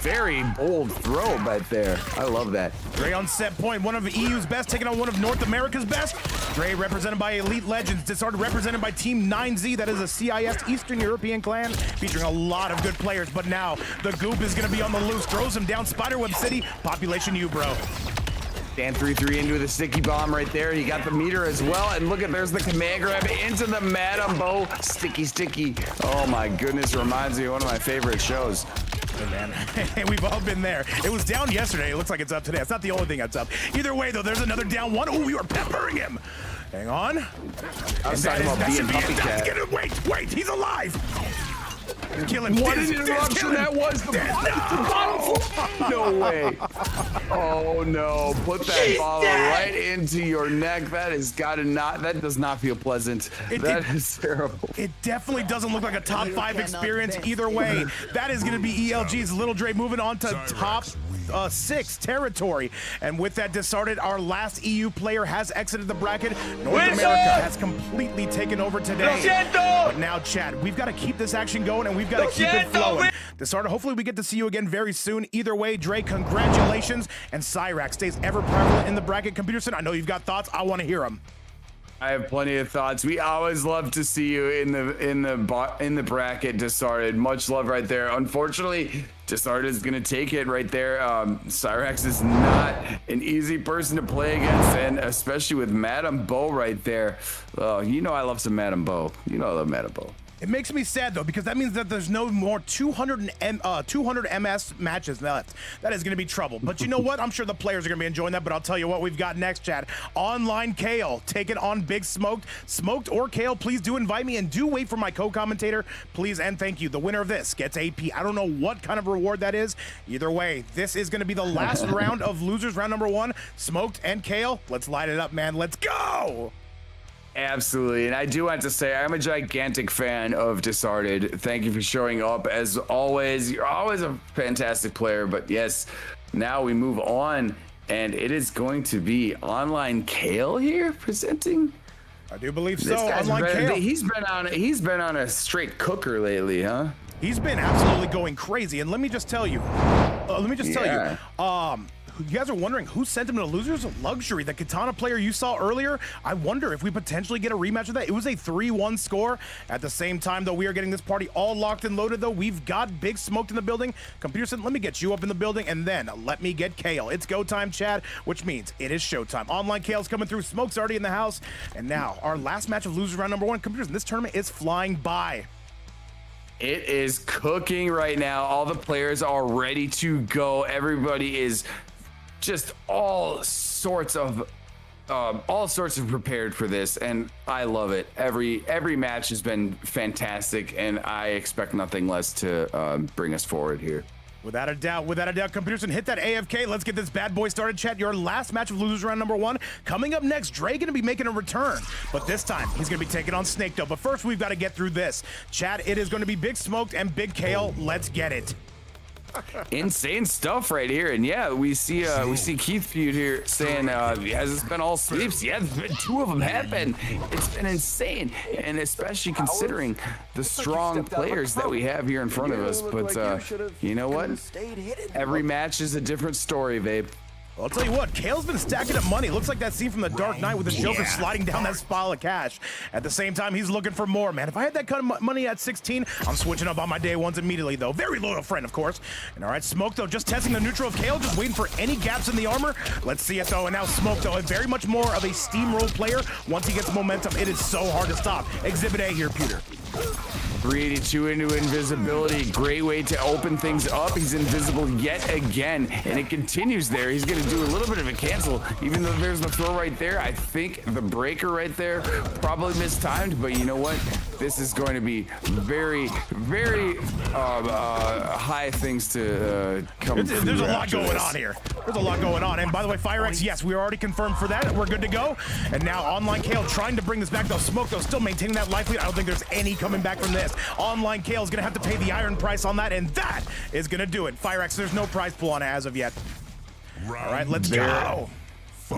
very bold throw right there. I love that. Dre on set point, one of EU's best, taking on one of North America's best. Dre represented by Elite Legends. Discarded represented by Team 9Z. That is a CIS Eastern European clan featuring a lot of good players. But now the goop is going to be on the loose. Throws him down Spiderweb City. Population U, bro. Dan 3-3 into the sticky bomb right there. He got the meter as well. And look at, there's the command grab into the Madam Bo. Sticky. Oh my goodness, reminds me of one of my favorite shows. Hey, man. We've all been there. It was down yesterday. It looks like it's up today. It's not the only thing that's up. Either way, though, there's another down 1. Oh, we were peppering him. Hang on. I was talking about being puppy cat. Wait, he's alive. Kill him. What an interruption that was. No way. Oh no. Put that bottle right into your neck. That has got to not, that does not feel pleasant. That is terrible. It definitely doesn't look like a top 5 experience either way. That is going to be ELG's Lil Dre moving on to top 6 territory. And with that discarded, our last EU player has exited the bracket. North America has completely taken over today. But now, Chad, we've got to keep this action going, and we've got to keep it flowing. Disarded, hopefully we get to see you again very soon. Either way, Dre, congratulations. And Cyrax stays ever prevalent in the bracket. Computerson, I know you've got thoughts. I want to hear them. I have plenty of thoughts. We always love to see you in the bracket, Disarded. Much love right there. Unfortunately, Disarded is gonna take it right there. Cyrax is not an easy person to play against, and especially with Madam Bo right there. You know I love some Madam Bo. You know I love Madam Bo. It makes me sad, though, because that means that there's no more 200 MS matches left. That is going to be trouble. But you know what? I'm sure the players are going to be enjoying that, but I'll tell you what we've got next, Chad. Online Kale, taking on Big Smoked. Smoked or Kale, please do invite me, and do wait for my co-commentator, please and thank you. The winner of this gets AP. I don't know what kind of reward that is. Either way, this is going to be the last round of losers, round number 1. Smoked and Kale, let's light it up, man. Let's go! Absolutely, and I do want to say I'm a gigantic fan of Disarded. Thank you for showing up as always. You're always a fantastic player, but yes, now we move on, and it is going to be Online Kale here presenting. I do believe so. This guy's Online Kale. He's been on a straight cooker lately, huh? He's been absolutely going crazy, and let me just tell you, you guys are wondering who sent him to losers? Luxury, the Katana player you saw earlier. I wonder if we potentially get a rematch of that. It was a 3-1 score. At the same time, though, we are getting this party all locked and loaded, though. We've got Big Smoked in the building. Computer said, let me get you up in the building, and then let me get Kale. It's go time, Chad, which means it is showtime. Online Kale's coming through. Smoke's already in the house. And now, our last match of losers round number 1. Computers, this tournament is flying by. It is cooking right now. All the players are ready to go. Everybody is just all sorts of prepared for this, and I love it. Every match has been fantastic, and I expect nothing less to bring us forward here. Without a doubt, Computerson, hit that AFK. Let's get this bad boy started, chat. Your last match of losers round number 1. Coming up next, Dre gonna be making a return, but this time he's gonna be taking on Snake though. But first, we've got to get through this. Chat, it is gonna be Big Smoked and Big Kale. Let's get it. Insane stuff right here, and yeah, we see Keith Feud here saying, has this been all sleeps? Yeah, there's been 2 of them happen. It's been insane, and especially considering the strong players that we have here in front of us. But you know what? Every match is a different story, babe. Well, I'll tell you what, Kale's been stacking up money. Looks like that scene from The Dark Knight with the Joker sliding down that pile of cash. At the same time, he's looking for more, man. If I had that kind of money at 16, I'm switching up on my day ones immediately, though. Very loyal friend, of course. And all right, Smoke, though, just testing the neutral of Kale, just waiting for any gaps in the armor. Let's see it, though. And now Smoke, though, very much more of a steamroll player. Once he gets momentum, it is so hard to stop. Exhibit A here, Pewter. 382 into invisibility. Great way to open things up. He's invisible yet again, and it continues there. He's going to do a little bit of a cancel, even though there's the throw right there. I think the breaker right there probably mistimed, but you know what? This is going to be very, very high things to come through. There's a lot going on here. There's a lot going on. And by the way, FireX, yes, we are already confirmed for that. We're good to go. And now Online Kale trying to bring this back, though. Smoke, though, still maintaining that life lead. I don't think there's any coming back from this. Online Kale is going to have to pay the iron price on that, and that is going to do it. FireX, there's no prize pool on it as of yet. All right, let's go.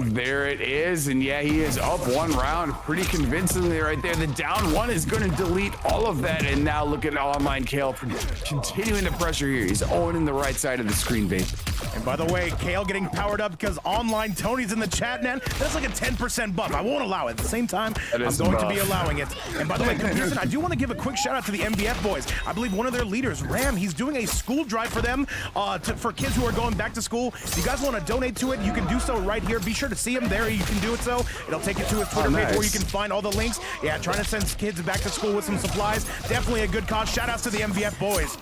There it is, and yeah, he is up 1 round pretty convincingly right there. The down 1 is going to delete all of that, and now look at Online Kale continuing the pressure here. He's owning the right side of the screen, babe. And by the way, Kale getting powered up because Online Tony's in the chat, man. That's like a 10% buff. I won't allow it. At the same time, I'm going to be allowing it. And by the way, Comparison, I do want to give a quick shout out to the MVF boys. I believe one of their leaders, Ram, he's doing a school drive for them, for kids who are going back to school. If you guys want to donate to it, you can do so right here. Be sure to see him there. You can do it so. It'll take you to his Twitter page where you can find all the links. Yeah, trying to send kids back to school with some supplies. Definitely a good cause. Shout outs to the MVF boys.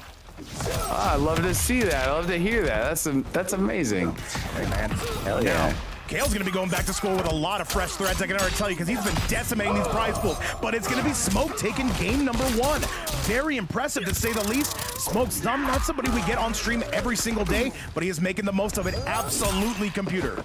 I love to see that. I love to hear that. That's amazing. Hey, man. Hell yeah. Kale's going to be going back to school with a lot of fresh threads, I can already tell you, because he's been decimating these prize pools. But it's going to be Smoke taking game number 1. Very impressive, to say the least. Smoke's not somebody we get on stream every single day, but he is making the most of it. Absolutely, Computer.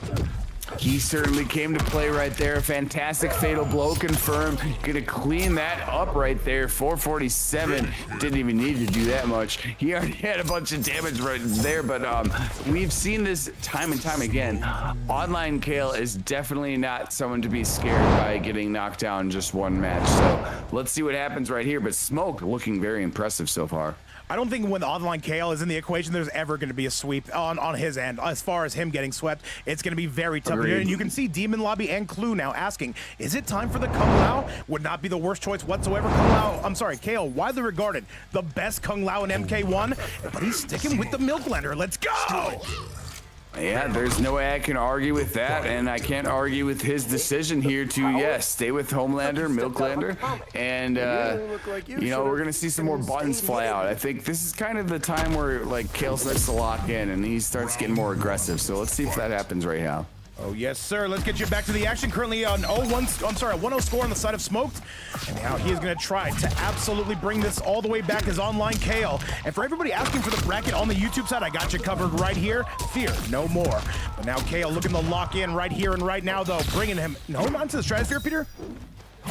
He certainly came to play right there. Fantastic fatal blow confirmed. Gonna clean that up right there. 447. Didn't even need to do that much. He already had a bunch of damage right there, but we've seen this time and time again. Online Kale is definitely not someone to be scared by getting knocked down just one match. So let's see what happens right here. But Smoke looking very impressive so far. I don't think when online Kale is in the equation, there's ever going to be a sweep on his end. As far as him getting swept, it's going to be very tough. Agreed. And you can see Demon Lobby and Clue now asking, is it time for the Kung Lao? Would not be the worst choice whatsoever. Kale, widely regarded the best Kung Lao in MK1, but he's sticking with the Milklander. Let's go! Yeah, there's no way I can argue with that, and I can't argue with his decision here to, yes, stay with Homelander, Milklander, and, you know, we're going to see some more buttons fly out. I think this is kind of the time where, like, Kale starts to lock in, and he starts getting more aggressive, so let's see if that happens right now. Oh, yes, sir. Let's get you back to the action. Currently on 1-0 score on the side of Smoked. And now he is going to try to absolutely bring this all the way back as online Kale. And for everybody asking for the bracket on the YouTube side, I got you covered right here. Fear no more. But now Kale looking to lock in right here and right now, though. Bringing him, no, not to the stratosphere, Peter.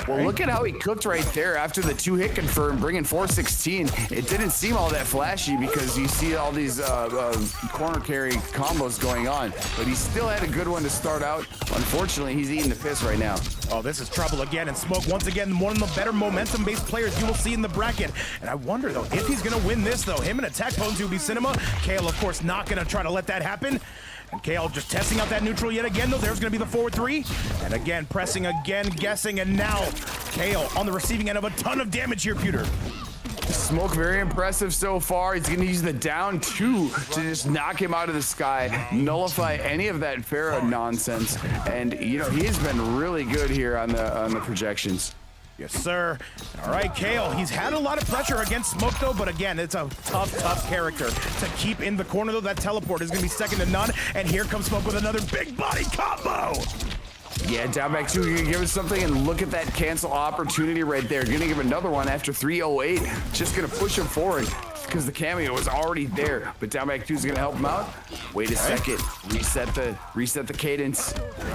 Well, look at how he cooked right there after the 2-hit confirm, bringing 416. It didn't seem all that flashy because you see all these corner carry combos going on, but he still had a good one to start out. Unfortunately, he's eating the piss right now. Oh, this is trouble again, and Smoke, once again, one of the better momentum-based players you will see in the bracket. And I wonder, though, if he's going to win this, though. Him and Attack Bones will be Cinema. Kale, of course, not going to try to let that happen. And Kale just testing out that neutral yet again, though. There's going to be the forward 3. And again, pressing again, guessing, and now Kale on the receiving end of a ton of damage here, Pewter. Smoke very impressive so far. He's going to use the down 2 to just knock him out of the sky, nullify any of that Pharaoh nonsense. And, you know, he has been really good here on the projections. Yes, sir. All right, Kale, he's had a lot of pressure against Smoke, though, but again, it's a tough character to keep in the corner, though. That teleport is going to be second to none, and here comes Smoke with another big body combo. Yeah, down back 2, you're gonna give us something, and look at that cancel opportunity right there. Gonna give another one after 308. Just gonna push him forward because the cameo was already there. But down back 2 is gonna help him out. Wait a second, reset the cadence.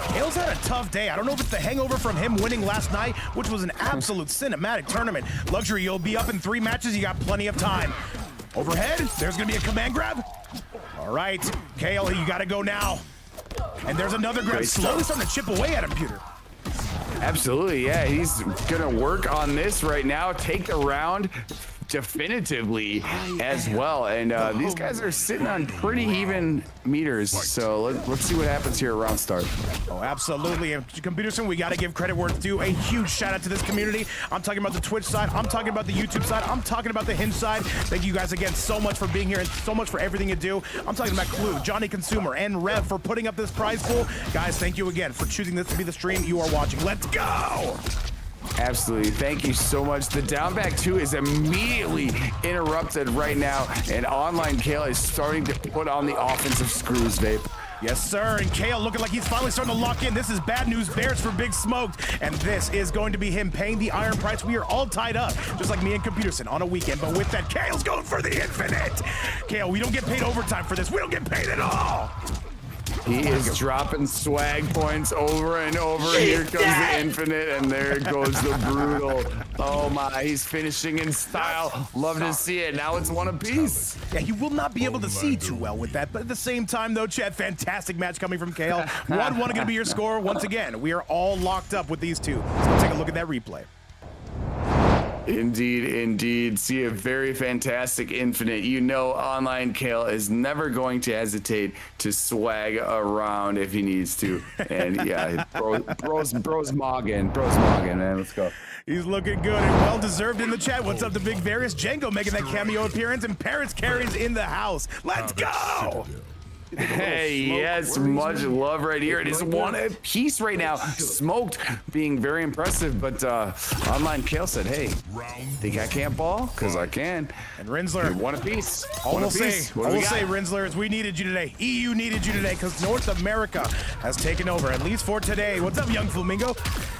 Kale's had a tough day. I don't know if it's the hangover from him winning last night, which was an absolute cinematic tournament. Luxury, you'll be up in 3 matches. You got plenty of time. Overhead, there's gonna be a command grab. All right, Kale, you gotta go now. And there's another grab, slowly starting to chip away at him, Pewter. Absolutely, yeah. He's gonna work on this right now, take the round definitively as well. And these guys are sitting on pretty even meters. So let's see what happens here at round start. Oh, absolutely. And Computerson, we got to give credit where it's due. A huge shout out to this community. I'm talking about the Twitch side. I'm talking about the YouTube side. I'm talking about the Hinge side. Thank you guys again so much for being here and so much for everything you do. I'm talking about Clue, Johnny Consumer, and Rev for putting up this prize pool. Guys, thank you again for choosing this to be the stream you are watching. Let's go! Absolutely. Thank you so much. The down back 2 is immediately interrupted right now, and online Kale is starting to put on the offensive screws, Vape. Yes, sir. And Kale looking like he's finally starting to lock in. This is bad news bears for Big Smoke. And this is going to be him paying the iron price. We are all tied up, just like me and Computerson on a weekend. But with that, Kale's going for the infinite. Kale, we don't get paid overtime for this. We don't get paid at all. He is dropping swag points over and over. Here comes the infinite, and there goes the brutal. Oh my, he's finishing in style. Love to see it. Now it's one apiece. Yeah, he will not be able to see too well with that. But at the same time, though, Chad, fantastic match coming from Kale. 1-1 going to be your score. Once again, we are all locked up with these two. So take a look at that replay. Indeed, indeed. See a very fantastic infinite. You know, online Kale is never going to hesitate to swag around if he needs to. And yeah, bro's mogging, man. Let's go. He's looking good and well-deserved in the chat. What's up to Big Various? Django making that cameo appearance, and Paris carries in the house. Let's go! Hey, yes, much love right here. It is one apiece right now. Smoked being very impressive, but online Kale said, hey, think I can't ball? Because I can. And Rinsler. One apiece. All we'll say, Rinsler, is we needed you today. EU needed you today because North America has taken over, at least for today. What's up, Young Flamingo?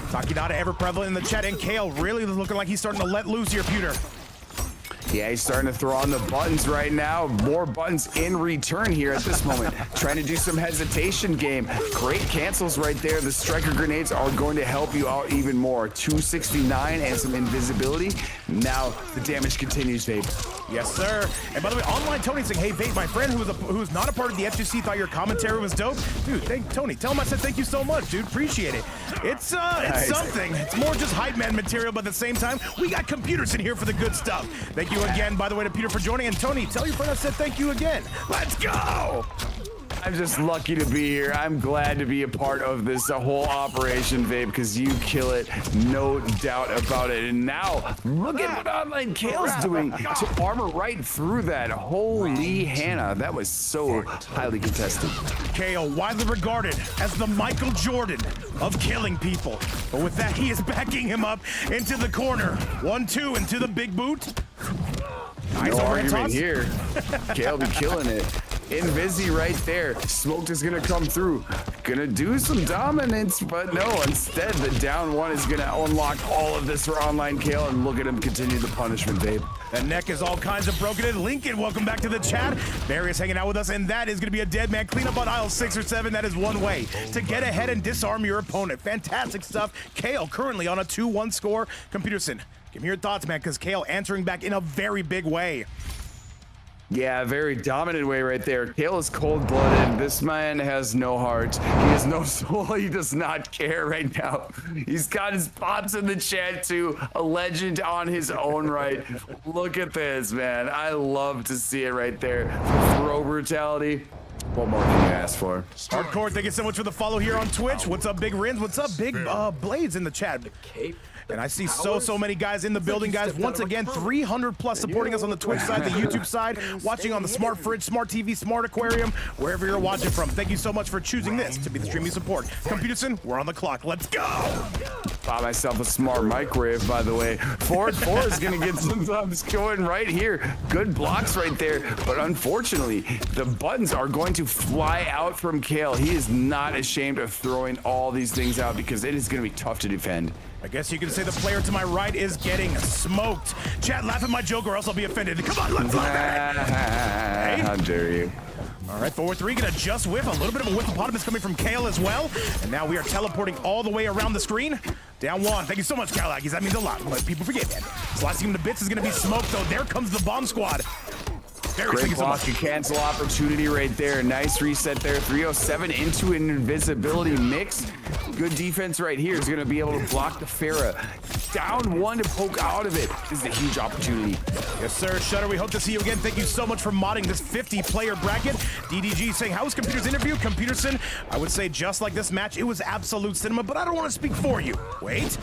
Takinada ever prevalent in the chat, and Kale really looking like he's starting to let loose here, Pewter. Yeah, he's starting to throw on the buttons right now. More buttons in return here at this moment. Trying to do some hesitation game. Great cancels right there. The striker grenades are going to help you out even more. 269 and some invisibility. Now the damage continues, Vape. Yes, sir. And by the way, online Tony saying, hey, Vape, my friend who's not a part of the FGC thought your commentary was dope. Dude, Tony, tell him I said thank you so much, dude. Appreciate it. It's Nice. something. It's more just hype man material, but at the same time, we got computers in here for the good stuff. Thank you again, by the way, to Peter for joining. And Tony, tell your friend I said thank you again. Let's go! I'm just lucky to be here. I'm glad to be a part of this whole operation, Vape, because you kill it, no doubt about it. And now, look at what Online Kale's doing to armor right through that. Holy Hannah, that was so highly contested. Kale, widely regarded as the Michael Jordan of killing people. But with that, he is backing him up into the corner. 1-2 into the big boot. Nice No overhead argument toss. here. Kale be killing it. Invisi right there. Smoked is gonna come through. Gonna do some dominance, but no, instead the down one is gonna unlock all of this for Online Kale, and look at him continue the punishment, Vape. The neck is all kinds of broken in. Lincoln, welcome back to the chat. Barry is hanging out with us, and that is going to be a dead man cleanup on aisle 6 or 7. That is one way to get ahead and disarm your opponent. Fantastic stuff. Kale currently on a 2-1 score. Computerson, give me your thoughts, man, because Kale answering back in a very big way. Yeah, very dominant way right there. Kale is cold-blooded. This man has no heart. He has no soul. He does not care right now. He's got his pops in the chat too. A legend on his own right. Look at this, man. I love to see it right there. Throw brutality. What more can you ask for? Hardcore, thank you so much for the follow here on Twitch. What's up, Big Rins? What's up, Big Blades in the chat? And I see so many guys in the building, guys. Once again, 300 plus supporting us on the Twitch side, the YouTube side, watching on the Smart Fridge, Smart TV, Smart Aquarium, wherever you're watching from. Thank you so much for choosing this to be the stream you support. Computerson, we're on the clock. Let's go! Bought myself a smart microwave, by the way. 4-4 is going to get some thumbs going right here. Good blocks right there. But unfortunately, the buttons are going to fly out from Kale. He is not ashamed of throwing all these things out because it is going to be tough to defend. I guess you can say the player to my right is getting smoked. Chat, laugh at my joke or else I'll be offended. Come on, let's fly back. Hey. How dare you? All right, 4-3, gonna just whiff. A little bit of a whiff-opotamus coming from Kale as well. And now we are teleporting all the way around the screen. Down one. Thank you so much, Kalakis. That means a lot. Let people forget that. Slicing him to bits is gonna be smoked, though. There comes the bomb squad. Great block and cancel opportunity right there. Nice reset there. 307 into an invisibility mix. Good defense right here is going to be able to block the Farah. Down one to poke out of it. This is a huge opportunity. Yes, sir. Shutter, we hope to see you again. Thank you so much for modding this 50-player bracket. DDG saying, how was Computer's interview? Computerson, I would say just like this match, it was absolute cinema, but I don't want to speak for you. Wait.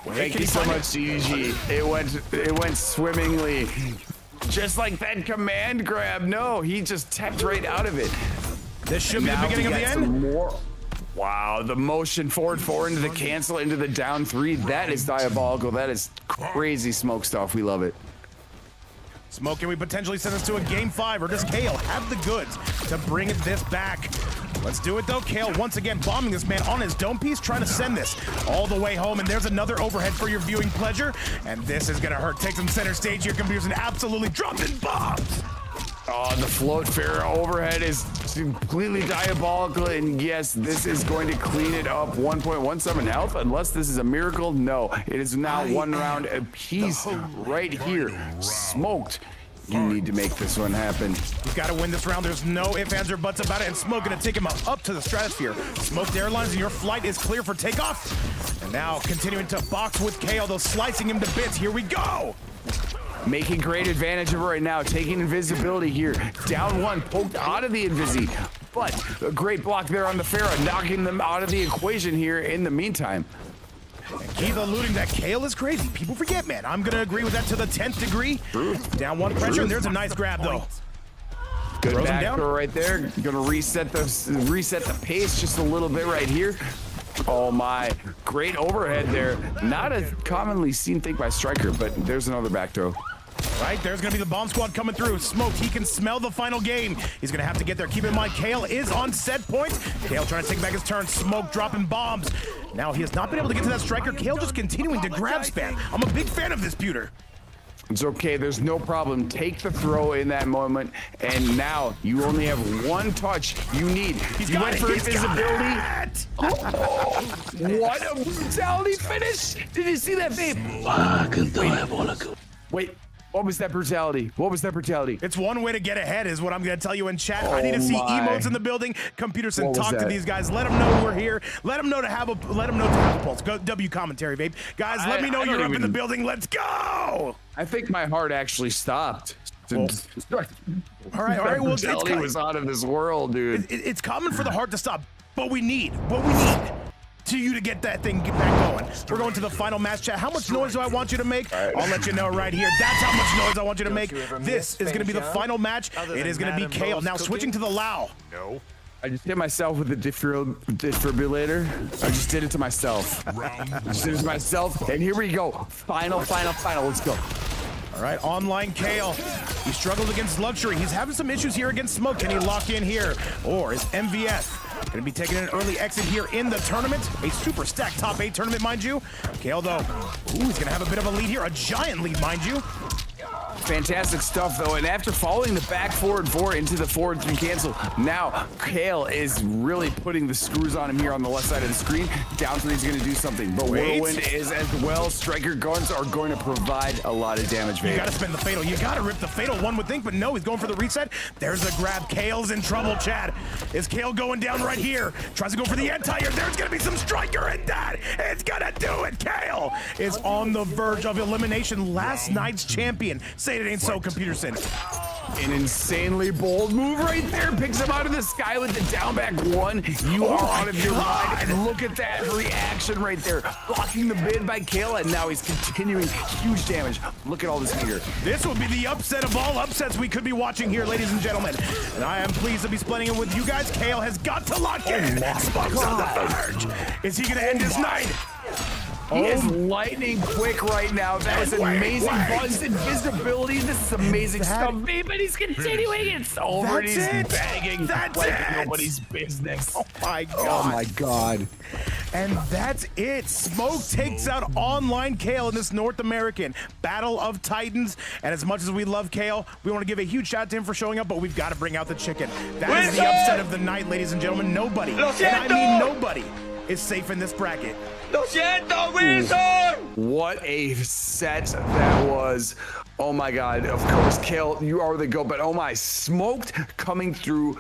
Thank you so much, DDG. It went swimmingly. Just like that command grab. No, he just teched right out of it. This should be the beginning of the end. More. Wow, the motion forward into the cancel, into the down 3. That is diabolical. That is crazy smoke stuff. We love it. Smoke, can we potentially send us to a game 5, or does Kale have the goods to bring this back? Let's do it though. Kale once again bombing this man on his dome piece, trying to send this all the way home. And there's another overhead for your viewing pleasure. And this is gonna hurt. Takes him center stage here. Computers and absolutely dropping bombs. Oh, the float fair overhead is completely diabolical, and yes, this is going to clean it up. 1.17 health, unless this is a miracle. No, it is now 1 round apiece right here. Smoked. You need to make this one happen. He's got to win this round. There's no ifs, ands, or buts about it. And Smoke gonna take him up to the stratosphere. Smoked Airlines, and your flight is clear for takeoff. And now continuing to box with Kale, though slicing him to bits. Here we go. Making great advantage of it right now, taking invisibility here. Down one, poked out of the invisi, but a great block there on the Farah, knocking them out of the equation here in the meantime. And Keith alluding that Kale is crazy. People forget, man. I'm gonna agree with that to the 10th degree. Down one pressure, and there's a nice grab though. Good back throw right there. Gonna reset the pace just a little bit right here. Oh my, great overhead there. Not a commonly seen thing by Striker, but there's another back throw. Right, there's gonna be the bomb squad coming through. Smoked, he can smell the final game. He's gonna have to get there. Keep in mind, Kale is on set point. Kale trying to take back his turn. Smoke dropping bombs. Now he has not been able to get to that Striker. Kale just continuing to grab spam. I'm a big fan of this pewter. It's okay. There's no problem. Take the throw in that moment, and now you only have one touch you need. You went for invisibility. What a brutality finish! Did you see that, babe? Wait. What was that brutality? What was that brutality? It's one way to get ahead is what I'm going to tell you in chat. I need to see emotes in the building. Computerson, talk to these guys. Let them know we're here. Let them know to have a pulse. Go W commentary, babe. Guys, let me know you're up in the building. Let's go. I think my heart actually stopped. All right. Well, brutality was out of this world, dude. It's common for the heart to stop, but we need to you to get that thing back going. We're going to the final match, chat. How much noise do I want you to make? I'll let you know right here. That's how much noise I want you to make. This is going to be the final match. It is going to be Kale. Now switching to the Lao. No. I just hit myself with a defibrillator. I just did it to myself. And here we go. Final. Let's go. All right, online Kale. He struggled against Luxury. He's having some issues here against Smoke. Can he lock in here? Or is MVS going to be taking an early exit here in the tournament? A super stacked top 8 tournament, mind you. Kale, though, he's going to have a bit of a lead here. A giant lead, mind you. Fantastic stuff, though, and after following the back forward 4 into the forward 3 cancel, now Kale is really putting the screws on him here on the left side of the screen. Down 3 is going to do something, but Whirlwind is as well. Striker guns are going to provide a lot of damage, baby. You got to spend the fatal. You got to rip the fatal, one would think, but no, he's going for the reset. There's a grab. Kale's in trouble, Chad. Is Kale going down right here? Tries to go for the entire. There's going to be some Striker in that. It's going to do it. Kale is on the verge of elimination. Last night's champion. Say it ain't so, Computerson. An insanely bold move right there. Picks him out of the sky with the down back 1. You are out of your mind. Look at that reaction right there. Blocking the bid by Kale, and now he's continuing huge damage. Look at all this here. This will be the upset of all upsets we could be watching here, ladies and gentlemen. And I am pleased to be splitting it with you guys. Kale has got to lock in. Smoke's on the verge. Is he going to end his night? He is lightning quick right now. That is amazing. Buzzed invisibility. This is amazing stuff. But he's continuing. It's over. He's banging like nobody's business. Oh my god. Oh my god. And that's it. Smoke takes out online Kale in this North American Battle of Titans. And as much as we love Kale, we want to give a huge shout out to him for showing up, but we've got to bring out the chicken. That is the upset of the night, ladies and gentlemen. Nobody, and I mean nobody, is safe in this bracket. What a set that was. Oh my god. Of course, Kale, you are the GOAT, but oh my, Smoked coming through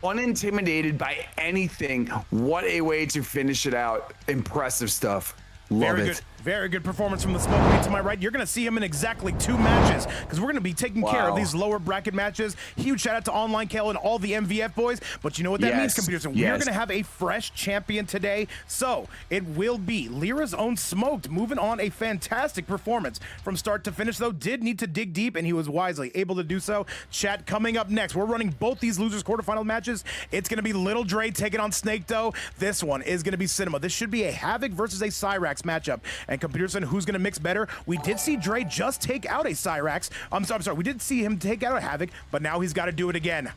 unintimidated by anything. What a way to finish it out. Impressive stuff. Love it. Very good performance from the Smoke mate to my right. You're going to see him in exactly 2 matches because we're going to be taking care of these lower bracket matches. Huge shout out to Online Kale and all the MVF boys. But you know what that means, Computers? We're going to have a fresh champion today. So it will be Lyra's own Smoked moving on a fantastic performance from start to finish, though. Did need to dig deep, and he was wisely able to do so. Chat, coming up next, we're running both these losers quarterfinal matches. It's going to be Little Dre taking on Snake, though. This one is going to be Cinema. This should be a Havoc versus a Cyrax matchup. And Computerson, who's going to mix better? We did see Dre just take out a Cyrax. I'm sorry. We did see him take out a Havoc, but now he's got to do it again.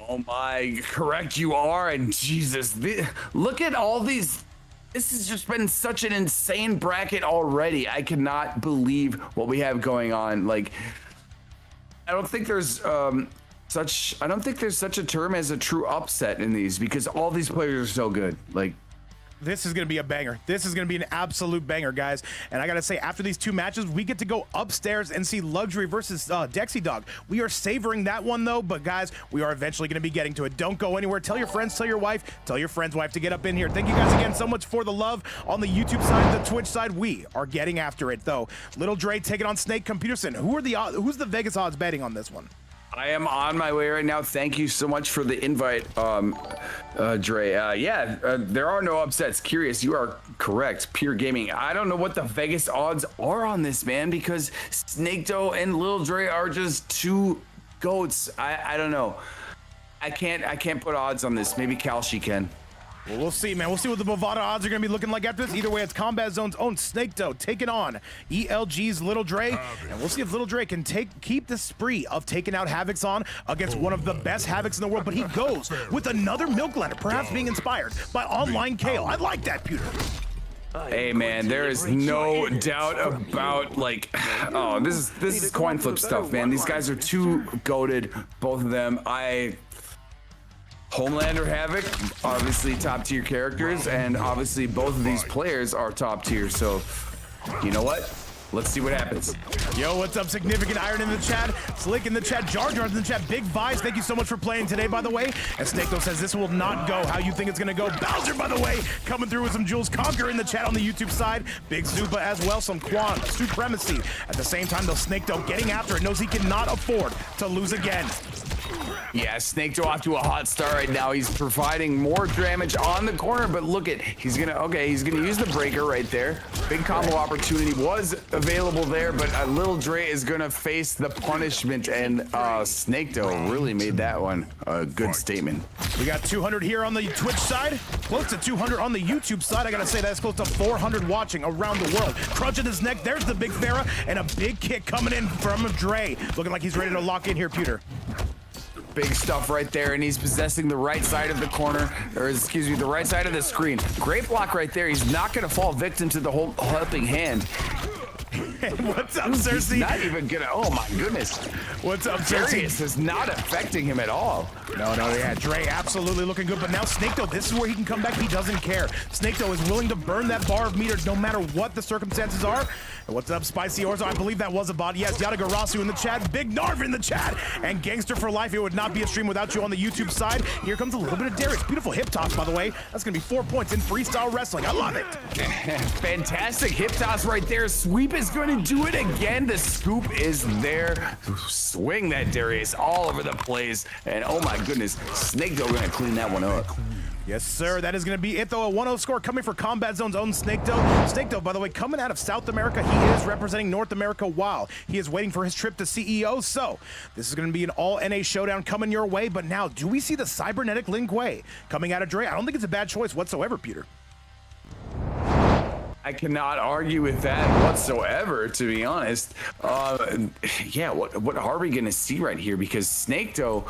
Oh my, correct you are. And Jesus, look at all these. This has just been such an insane bracket already. I cannot believe what we have going on. Like, I don't think there's such a term as a true upset in these because all these players are so good. Like, this is going to be a banger. This is going to be an absolute banger, guys. And I got to say, after these 2 matches, we get to go upstairs and see Luxury versus Dexy Dog. We are savoring that one, though. But, guys, we are eventually going to be getting to it. Don't go anywhere. Tell your friends, tell your wife, tell your friend's wife to get up in here. Thank you guys again so much for the love on the YouTube side, the Twitch side. We are getting after it, though. Little Dre taking on Snake. Computerson, who's the Vegas odds betting on this one? I am on my way right now. Thank you so much for the invite, Dre. There are no upsets. Curious, you are correct. Pure Gaming. I don't know what the Vegas odds are on this, man, because Snake Doe and Lil Dre are just 2 goats. I don't know. I can't put odds on this. Maybe Kalshi can. Well, we'll see, man. We'll see what the Bovada odds are going to be looking like after this. Either way, it's Combat Zone's own Snake Doe taking on ELG's Little Dre. And we'll see if Little Dre can keep the spree of taking out Havocs on against one of the best Havocs in the world. But he goes with another Milk Ladder, perhaps being inspired by Online Kale. I like that, Pewter. Hey man, there is no doubt about like, oh, this is coin flip stuff, man. These guys are too goated, both of them. Homelander, Havoc, obviously top tier characters, and obviously both of these players are top tier. So, you know what? Let's see what happens. Yo, what's up? Significant Iron in the chat. Slick in the chat. Jar Jar's in the chat. Big Vice, thank you so much for playing today, by the way. And Snakeo says this will not go how you think it's going to go. Bowser, by the way, coming through with some Jules Conquer in the chat on the YouTube side. Big Zupa as well. Some Quan Supremacy. At the same time, though, Snakeo getting after it. Knows he cannot afford to lose again. Yeah, Snakeo off to a hot start right now. He's providing more damage on the corner, but look at, he's gonna use the breaker right there. Big combo opportunity was available there, but Lil Dre is gonna face the punishment, and Snakeo really made that one a good statement. We got 200 here on the Twitch side, close to 200 on the YouTube side. I gotta say that's close to 400 watching around the world. Crunch in his neck, there's the big Farah, and a big kick coming in from Dre. Looking like he's ready to lock in here, Pewter. Big stuff right there, and he's possessing the right side of the corner, or excuse me, the right side of the screen. Great block right there. He's not going to fall victim to the whole helping hand. What's up, Cersei? He's not even gonna, oh my goodness. What's up, Cersei? Darius is not affecting him at all. No, yeah, Dre absolutely looking good, but now Snakeo, this is where he can come back. He doesn't care. Snakeo is willing to burn that bar of meter no matter what the circumstances are. And what's up, Spicy Orzo? I believe that was a bot. Yes, Yadagarasu in the chat. Big Narv in the chat. And Gangster for Life. It would not be a stream without you on the YouTube side. Here comes a little bit of Darius. Beautiful hip toss, by the way. That's going to be 4 points in freestyle wrestling. I love it. Fantastic hip toss right there. Sweep is going to do it again. The scoop is there. Swing that Darius all over the place. And oh my goodness, Snakeo going to clean that one up. Yes, sir. That is going to be it, though. A 1-0 score coming for Combat Zone's own Snakeo. Snakeo, by the way, coming out of South America. He is representing North America while he is waiting for his trip to CEO. So this is going to be an all-NA showdown coming your way. But now, do we see the cybernetic Lin Kuei coming out of Dre? I don't think it's a bad choice whatsoever, Peter. I cannot argue with that whatsoever, to be honest. Yeah, what are we gonna see right here? Because Snakeo,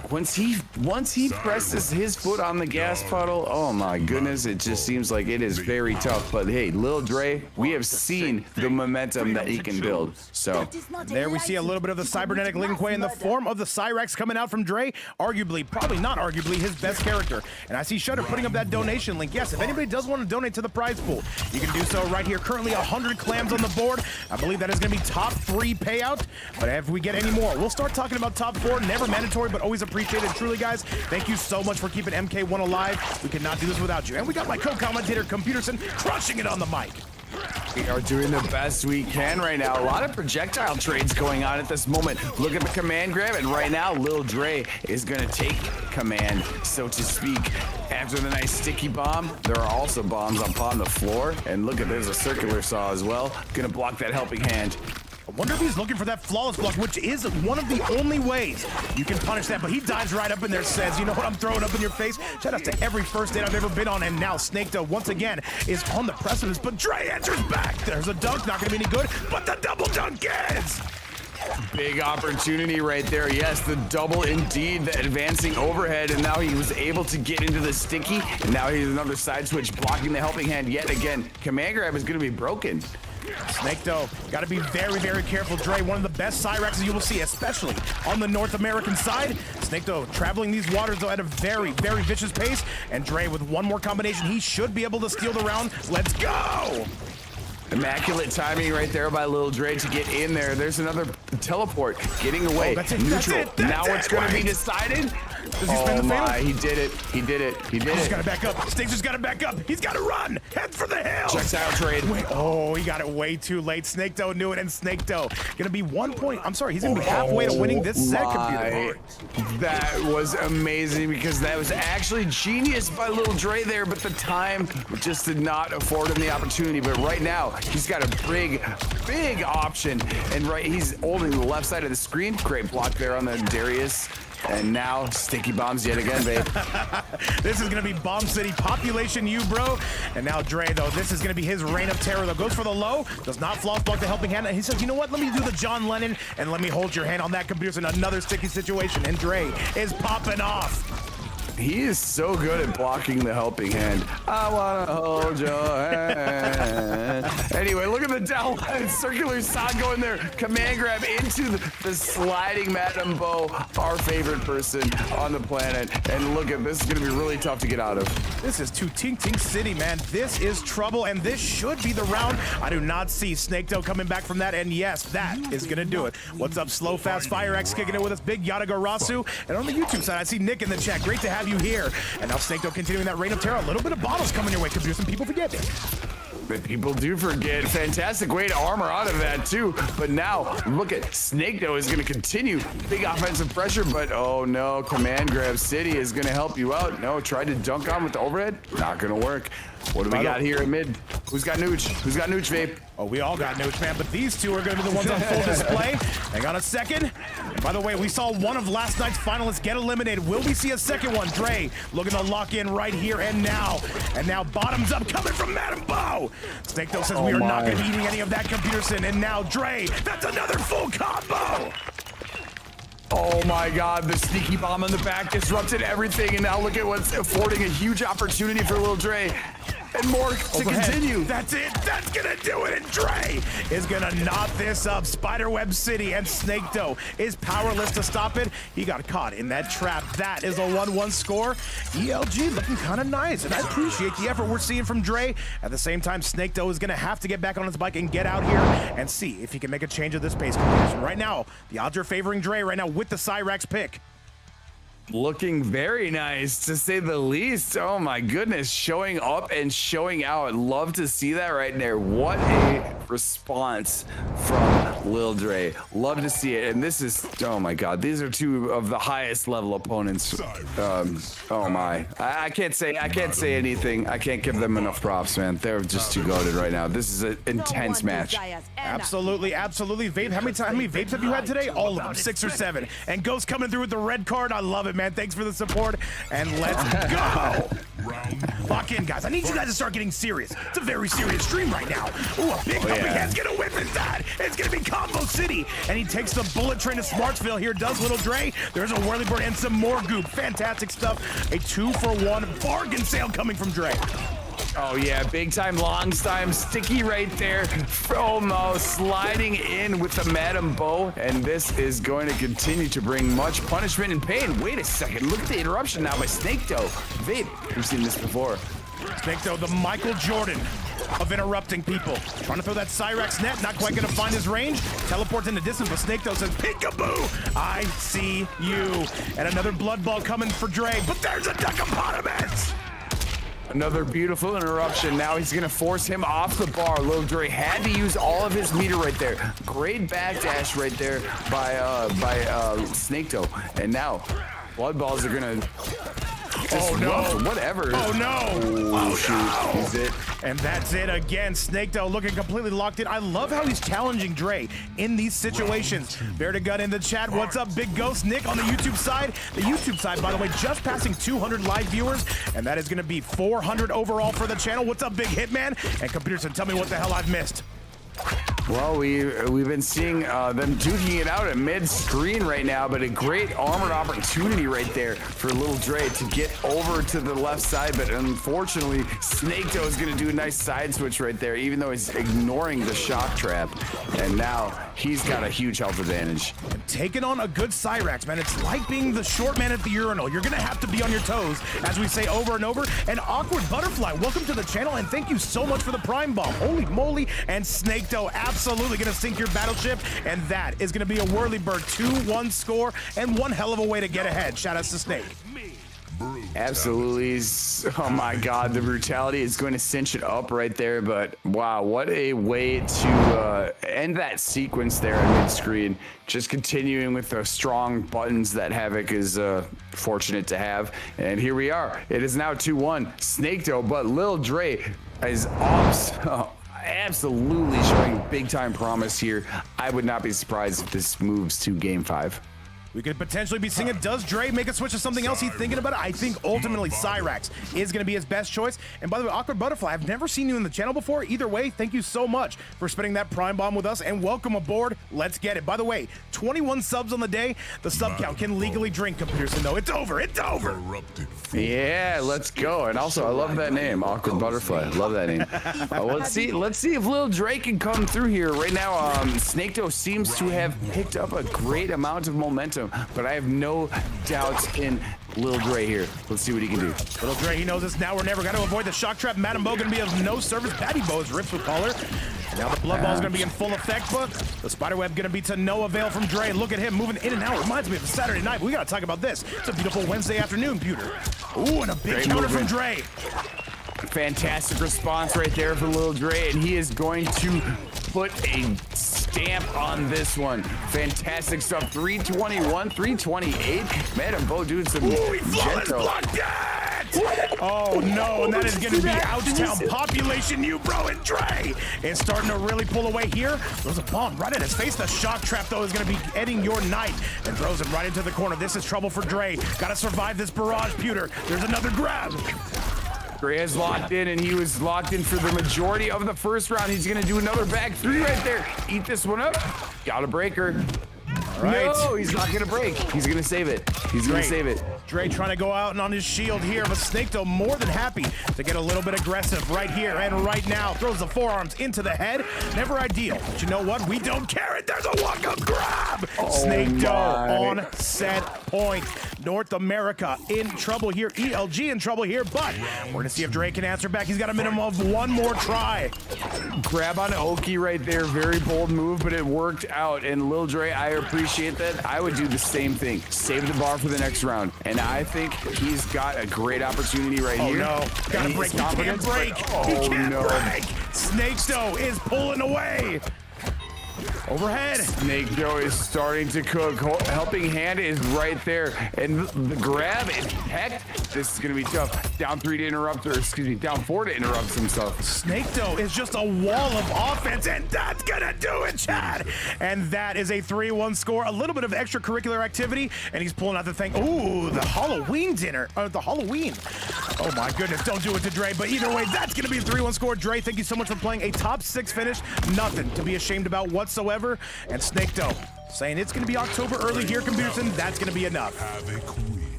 once he presses his foot on the gas pedal, oh my goodness, it just seems like it is very tough. But hey, Lil Dre, we have seen the momentum that he can build. So there we see a little bit of the cybernetic Lin Kuei in the form of the Cyrex coming out from Dre. Arguably, probably not arguably, his best character. And I see Shudder putting up that donation link. Yes, if anybody does want to donate to the prize pool, you can do so right here. Currently 100 clams on the board. I believe that is going to be top 3 payout. But if we get any more, we'll start talking about top 4. Never mandatory, but always appreciated. Truly, guys, thank you so much for keeping MK1 alive. We could not do this without you. And we got my co-commentator, Computerson, crushing it on the mic. We are doing the best we can right now. A lot of projectile trades going on at this moment. Look at the command grab, and right now, Lil Dre is gonna take command, so to speak. After the nice sticky bomb, there are also bombs upon the floor. And look at, there's a circular saw as well. Gonna block that helping hand. I wonder if he's looking for that flawless block, which is one of the only ways you can punish that. But he dives right up in there, says, you know what, I'm throwing up in your face. Shout out to every first date I've ever been on. And now Snakeo, once again, is on the precipice. But Dre answers back. There's a dunk, not going to be any good, but the double dunk is. Big opportunity right there. Yes, the double indeed, the advancing overhead, and now he was able to get into the sticky, and now he's another side switch blocking the helping hand yet again. Command grab is going to be broken. Snakeo, got to be very, very careful. Dre, one of the best Cyrexes you will see, especially on the North American side. Snakeo traveling these waters, though, at a very, very vicious pace. And Dre, with one more combination, he should be able to steal the round. Let's go! Immaculate timing right there by Lil Dre to get in there. There's another teleport getting away. Oh, that's it, neutral. that's now it's going to be decided. Does he spin the fatal? He did it. He did it. He did He's it. got to back up. Snakes just got to back up. He's got to run. Head for the hill. Projectile trade. Wait, oh, he got it way too late. Snakeo knew it, and Snakeo going to be 1 point. I'm sorry, he's going to be halfway to winning this set, Computer. That was amazing because that was actually genius by Lil Dre there, but the time just did not afford him the opportunity. But right now, he's got a big option, and he's holding the left side of the screen. Great block there on the Darius. And now, sticky bombs yet again, babe. This is going to be Bomb City Population U, bro. And now Dre, though, this is going to be his reign of terror, though. Goes for the low, does not floss block the helping hand. And he says, you know what, let me do the John Lennon, and let me hold your hand on that, Computer in another sticky situation. And Dre is popping off. He is so good at blocking the helping hand. I wanna hold your hand. Anyway, look at the downline circular side going there. Command grab into the sliding Madame Bo, our favorite person on the planet. And look at this, is gonna be really tough to get out of. This is to Tink Tink City, man. This is trouble, and this should be the round. I do not see Snaketoe coming back from that, and yes, that is gonna do it. What's up, Slow Fast Fire X kicking it with us, Big Yadagarasu. And on the YouTube side, I see Nick in the chat. Great to have you here. And now Snaketoe continuing that reign of terror. A little bit of bottles coming your way. Could do some people forget it. But people do forget. Fantastic way to armor out of that too. But now look at Snaketoe is going to continue big offensive pressure. But oh no, Command Grab City is going to help you out. No, tried to dunk on with the overhead. Not going to work. What do we got here in mid? Who's got Nooch? Who's got Nooch, Vape? Oh, we all got Nooch, man, but these two are going to be the ones on full display. Hang on a second. And by the way, we saw one of last night's finalists get eliminated. Will we see a second one? Dre looking to lock in right here and now. And now bottoms up coming from Madame Bo. Snaketoe says we are not going to be eating any of that, Computerson. And now Dre, that's another full combo. Oh my God, the sneaky bomb on the back disrupted everything, and now look at what's affording a huge opportunity for Lil Dre. And more to continue. That's it. That's gonna do it. And Dre is gonna knot this up. Spiderweb City and Snaketoe is powerless to stop it. He got caught in that trap. That is a 1-1 score. ELG looking kind of nice, and I appreciate the effort we're seeing from Dre. At the same time, Snaketoe is gonna have to get back on his bike and get out here and see if he can make a change of this pace competition. Right now, the odds are favoring Dre right now with the Cyrax pick. Looking very nice, to say the least. Oh my goodness, showing up and showing out. Love to see that right there. What a response from Lil Dre. Love to see it. And this is, oh my God, these are two of the highest level opponents. Oh my, I can't say anything. I can't give them enough props, man. They're just too goated right now. This is an intense match. Absolutely, absolutely. Vape, how many vapes have you had today? All of them, 6 or 7. And Ghost coming through with the red card. I love it, man. Thanks for the support, and let's go. Lock in, guys. I need you guys to start getting serious. It's a very serious stream right now. Ooh, a big puppy head's gonna whip inside. It's gonna be Combo City, and he takes the bullet train to Smartsville here. Does Little Dre. There's a whirly bird and some more goop. Fantastic stuff. A 2-for-1 bargain sale coming from Dre. Oh yeah, big time, long time, sticky right there. Promo sliding in with the Madame Bo, and this is going to continue to bring much punishment and pain. Wait a second, look at the interruption now by Snaketoe. Vape, we've seen this before. Snaketoe, the Michael Jordan of interrupting people. Trying to throw that Cyrax net, not quite gonna find his range. Teleports into distance, but Snaketoe says, peekaboo, I see you. And another blood ball coming for Dre, but there's a Duckopotamus. Another beautiful interruption. Now he's gonna force him off the bar. Lil Dre had to use all of his meter right there. Great backdash right there by Snaketoe. And now blood balls are gonna disrupt whatever. Oh no! Oh shoot! Is it? And that's it again. Snaketoe looking completely locked in. I love how he's challenging Dre in these situations. Bear to Gut in the chat. What's up, Big Ghost? Nick on the YouTube side. The YouTube side, by the way, just passing 200 live viewers, and that is going to be 400 overall for the channel. What's up, Big Hitman? And Computerson, tell me what the hell I've missed. Well, we've been seeing them duking it out at mid-screen right now, but a great armored opportunity right there for Lil Dre to get over to the left side, but unfortunately, Snaketoe is going to do a nice side switch right there, even though he's ignoring the shock trap, and now he's got a huge health advantage. And taking on a good Cyrax, man. It's like being the short man at the urinal. You're going to have to be on your toes, as we say over and over. And Awkward Butterfly, welcome to the channel, and thank you so much for the Prime Bomb. Holy moly, and Snaketoe absolutely going to sink your battleship, and that is going to be a Whirlybird 2-1 score, and one hell of a way to get ahead. Shout outs to Snake. Absolutely. Oh my God, the brutality is going to cinch it up right there, but wow, what a way to end that sequence there at mid-screen. Just continuing with the strong buttons that Havoc is fortunate to have, and here we are. It is now 2-1 Snaketoe, but Lil Dre is absolutely showing big time promise here. I would not be surprised if this moves to game 5. we could potentially be seeing it. Does Dre make a switch to something else he's thinking about? I think ultimately Cyrax is going to be his best choice. And by the way, Awkward Butterfly, I've never seen you in the channel before. Either way, thank you so much for spending that Prime Bomb with us, and welcome aboard. Let's get it. By the way, 21 subs on the day. The sub count can legally drink, Computerson, though. It's over. It's over. Yeah, let's go. And also, I love that name, Awkward Butterfly. Love that name. Let's see if Lil Dre can come through here. Right now, Snaketoe seems to have picked up a great amount of momentum, but I have no doubts in Lil Dre here. Let's see what he can do. Lil Dre, he knows this now or never. Got to avoid the shock trap. Madam Bo going to be of no service. Patty Bo is rips with collar. Now the blood ball is going to be in full effect, but the spiderweb going to be to no avail from Dre. Look at him moving in and out. Reminds me of a Saturday night. But we got to talk about this. It's a beautiful Wednesday afternoon, Pewter. Ooh, and a big Great counter movement. from Dre. Fantastic response right there for Lil Dre, and he is going to put a stamp on this one. Fantastic stuff. 321, 328. Madam Bo doing some gentle. Oh no, and that is going to be Ouchtown population. You bro, and Dre is starting to really pull away here. Throws a bomb right at his face. The shock trap though is going to be ending your night, and throws him right into the corner. This is trouble for Dre. Got to survive this barrage, Pewter. There's another grab. Dre is locked in, and he was locked in for the majority of the first round. He's going to do another back three right there. Eat this one up. Got a breaker. Right. No, he's not going to break. He's going to save it. He's going to save it. Dre trying to go out and on his shield here, but Snaketoe more than happy to get a little bit aggressive right here and right now. Throws the forearms into the head. Never ideal, but you know what? We don't care. There's a walk-up grab. Snaketoe on set point. North America in trouble here. ELG in trouble here, but we're going to see if Dre can answer back. He's got a minimum of one more try. Grab on Oki right there. Very bold move, but it worked out. And Lil Dre, I appreciate that. I would do the same thing. Save the bar for the next round. And I think he's got a great opportunity right here. Oh no, gotta break, he can't break. He can't break. Snaketoe is pulling away. Overhead. Snaketoe is starting to cook. Helping hand is right there. And the grab is hecked. This is going to be tough. Down three to interrupt, or excuse me, down four to interrupt himself. Snaketoe is just a wall of offense, and that's gonna do it, Chad. And that is a 3-1 score. A little bit of extracurricular activity, and he's pulling out the thing. Ooh, the Halloween dinner, the Halloween. Oh my goodness, don't do it to Dre. But either way, that's gonna be a 3-1 score. Dre, thank you so much for playing a top 6 finish. Nothing to be ashamed about whatsoever. And Snaketoe saying it's gonna be October early here, Computerson. That's gonna be enough.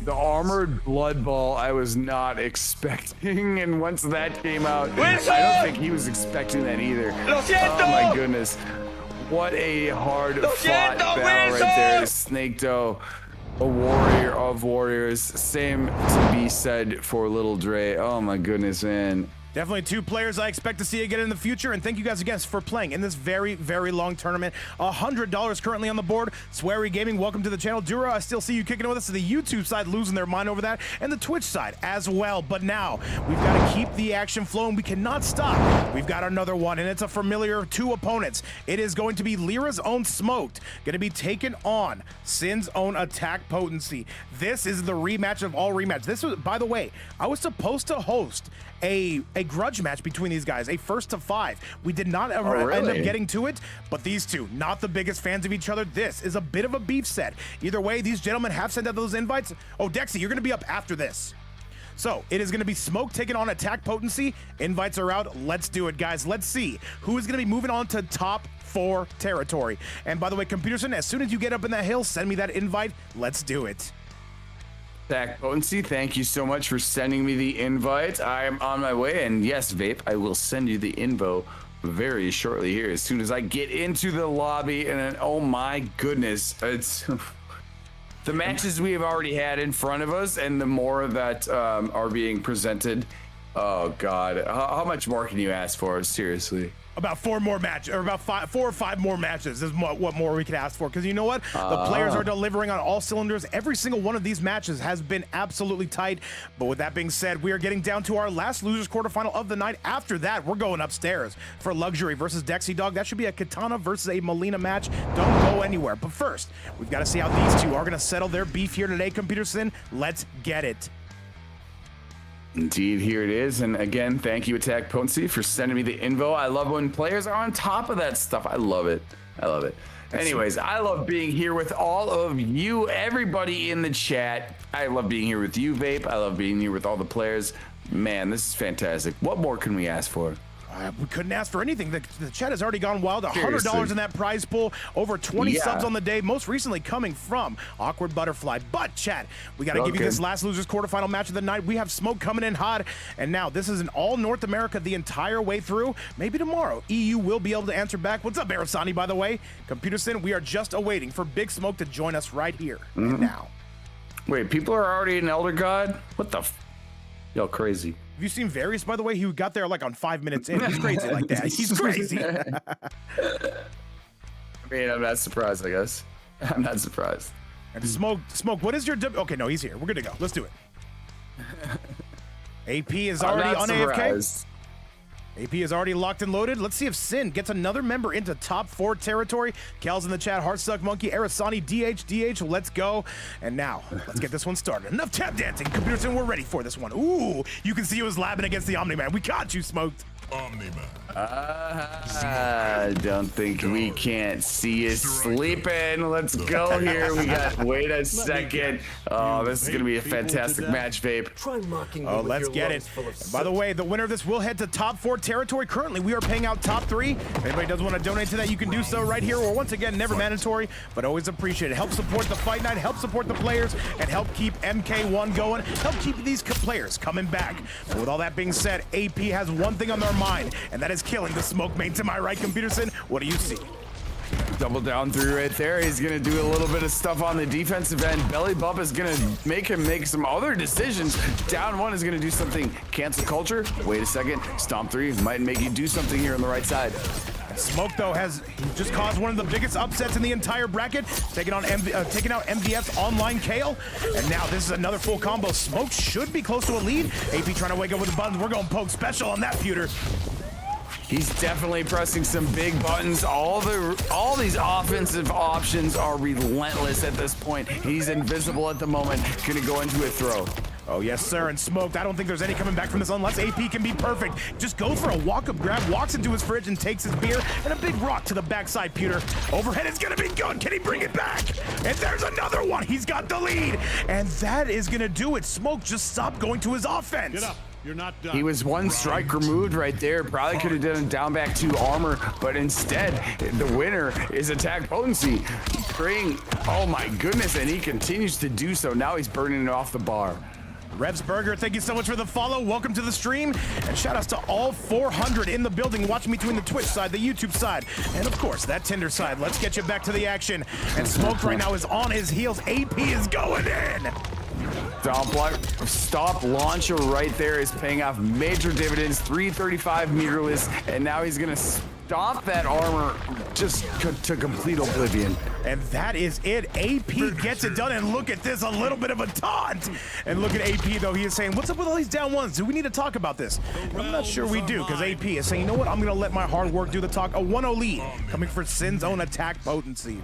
The armored blood ball I was not expecting, and once that came out, Wilson! I don't think he was expecting that either. Lo siento! Oh my goodness. What a hard fought siento, battle right Wilson! there. Snaketoe, a warrior of warriors. Same to be said for Lil Dre. Oh my goodness, man. Definitely 2 players I expect to see again in the future, and thank you guys again for playing in this very, very long tournament. $100 currently on the board. Sweary Gaming, welcome to the channel. Dura, I still see you kicking with us to the YouTube side, losing their mind over that, and the Twitch side as well. But now, we've got to keep the action flowing. We cannot stop. We've got another one, and it's a familiar 2 opponents. It is going to be Lyra's own Smoked, going to be taken on Sin's own Attack Potency. This is the rematch of all rematch. This was, by the way, I was supposed to host a grudge match between these guys, a 1st to 5. We did not ever end up getting to it, but these two, not the biggest fans of each other. This is a bit of a beef set. Either way, these gentlemen have sent out those invites. Oh, Dexy, you're going to be up after this. So it is going to be Smoke taking on Attack Potency. Invites are out. Let's do it, guys. Let's see who is going to be moving on to top 4 territory. And by the way, Computerson, as soon as you get up in that hill, send me that invite. Let's do it. Attack Potency, thank you so much for sending me the invite. I am on my way, and yes, Vape, I will send you the info very shortly here as soon as I get into the lobby. And then, oh my goodness, it's the matches we have already had in front of us, and the more that are being presented. Oh God, how much more can you ask for? Seriously. About 4 more matches, or about 4 or 5 more matches is what more we could ask for. Because you know what? The players are delivering on all cylinders. Every single one of these matches has been absolutely tight. But with that being said, we are getting down to our last losers quarterfinal of the night. After that, we're going upstairs for Luxury versus Dexy Dog. That should be a Katana versus a Melina match. Don't go anywhere. But first, we've got to see how these two are going to settle their beef here today, Computerson. Let's get it. Indeed, here it is. And again, thank you, Attack Potency, for sending me the info. I love when players are on top of that stuff. I love it. I love it. Anyways, I love being here with all of you, everybody in the chat. I love being here with you, Vape. I love being here with all the players. Man, this is fantastic. What more can we ask for? We couldn't ask for anything. The chat has already gone wild. $100 in that prize pool. Over 20 subs on the day. Most recently coming from Awkward Butterfly. But chat, we got to give you this last losers quarterfinal match of the night. We have Smoke coming in hot. And now this is an all North America the entire way through. Maybe tomorrow EU will be able to answer back. What's up, Arasani, by the way? Computerson, we are just awaiting for Big Smoke to join us right here and now. Wait, people are already an Elder God? What the Yo, crazy. Have you seen Various, by the way? He got there like on 5 minutes in. He's crazy like that. He's crazy. I mean, I'm not surprised, I guess. I'm not surprised. And Smoke, what is your... Okay, no, he's here. We're good to go. Let's do it. AP is already on AFK. AP is already locked and loaded. Let's see if Sin gets another member into top 4 territory. Cal's in the chat. Heartstuck Monkey, Arasani, DH. Let's go. And now, let's get this one started. Enough tap dancing. Computers, and we're ready for this one. Ooh, you can see he was labbing against the Omni-Man. We caught you, Smoked. I don't think we can't see you sleeping. Let's go here. We got, wait a second. Oh, this is going to be a fantastic match, Vape. Oh, let's get it. And by the way, the winner of this will head to top 4 territory. Currently, we are paying out top 3. If anybody does want to donate to that, you can do so right here. Or once again, never mandatory, but always appreciated. Help support the fight night, help support the players, and help keep MK1 going. Help keep these players coming back. And with all that being said, AP has one thing on their mind, and that is killing the Smoke main. To my right, Computerson, what do you see? Double down through right there. He's going to do a little bit of stuff on the defensive end. Belly Bump is going to make him make some other decisions. Down 1 is going to do something. Cancel culture. Wait a second. Stomp 3 might make you do something here on the right side. Smoke, though, has just caused one of the biggest upsets in the entire bracket, taking out MVF's online Kale. And now this is another full combo. Smoke should be close to a lead. AP trying to wake up with the buttons. We're going poke special on that pewter. He's definitely pressing some big buttons. All these offensive options are relentless at this point. He's invisible at the moment. Gonna go into a throw. Oh, yes, sir. And Smoked, I don't think there's any coming back from this unless AP can be perfect. Just goes for a walk-up grab, walks into his fridge and takes his beer, and a big rock to the backside pewter. Overhead is going to be good. Can he bring it back? And there's another one. He's got the lead. And that is going to do it. Smoke just stopped going to his offense. Get up. You're not done. He was one strike removed right there. Probably could have done a down back 2 armor, but instead, the winner is attack potency. Praying, oh my goodness, and he continues to do so. Now he's burning it off the bar. Revs Burger, thank you so much for the follow. Welcome to the stream. And shout outs to all 400 in the building watching between the Twitch side, the YouTube side, and of course, that Tinder side. Let's get you back to the action. And Smoked right now is on his heels. AP is going in. Stop launcher right there is paying off major dividends. 335 meterless, and now he's gonna stop that armor just to complete oblivion. And that is it. AP gets it done, and look at this, a little bit of a taunt. And look at AP, though. He is saying, what's up with all these down 1s? Do we need to talk about this? I'm not sure we do, because AP is saying, you know what? I'm going to let my hard work do the talk. A 1-0 lead coming for Sin's own attack potency.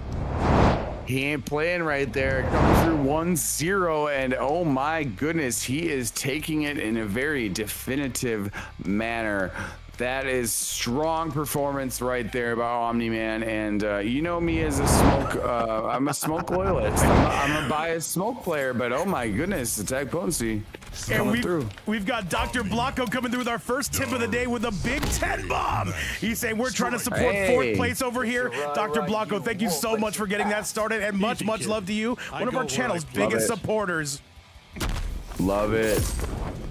He ain't playing right there. Coming through 1-0, and oh my goodness, he is taking it in a very definitive manner. That is strong performance right there by Omni-Man, and you know me as a Smoke, I'm a Smoke loyalist. I'm a biased Smoke player, but oh my goodness, attack potency and we've got Dr. Blocko coming through with our first tip of the day with a Big 10 bomb. He's saying we're trying to support 4th place over here. Dr. Blocko, thank you so much for getting that started, and much love to you. One of our channel's biggest supporters. Love it.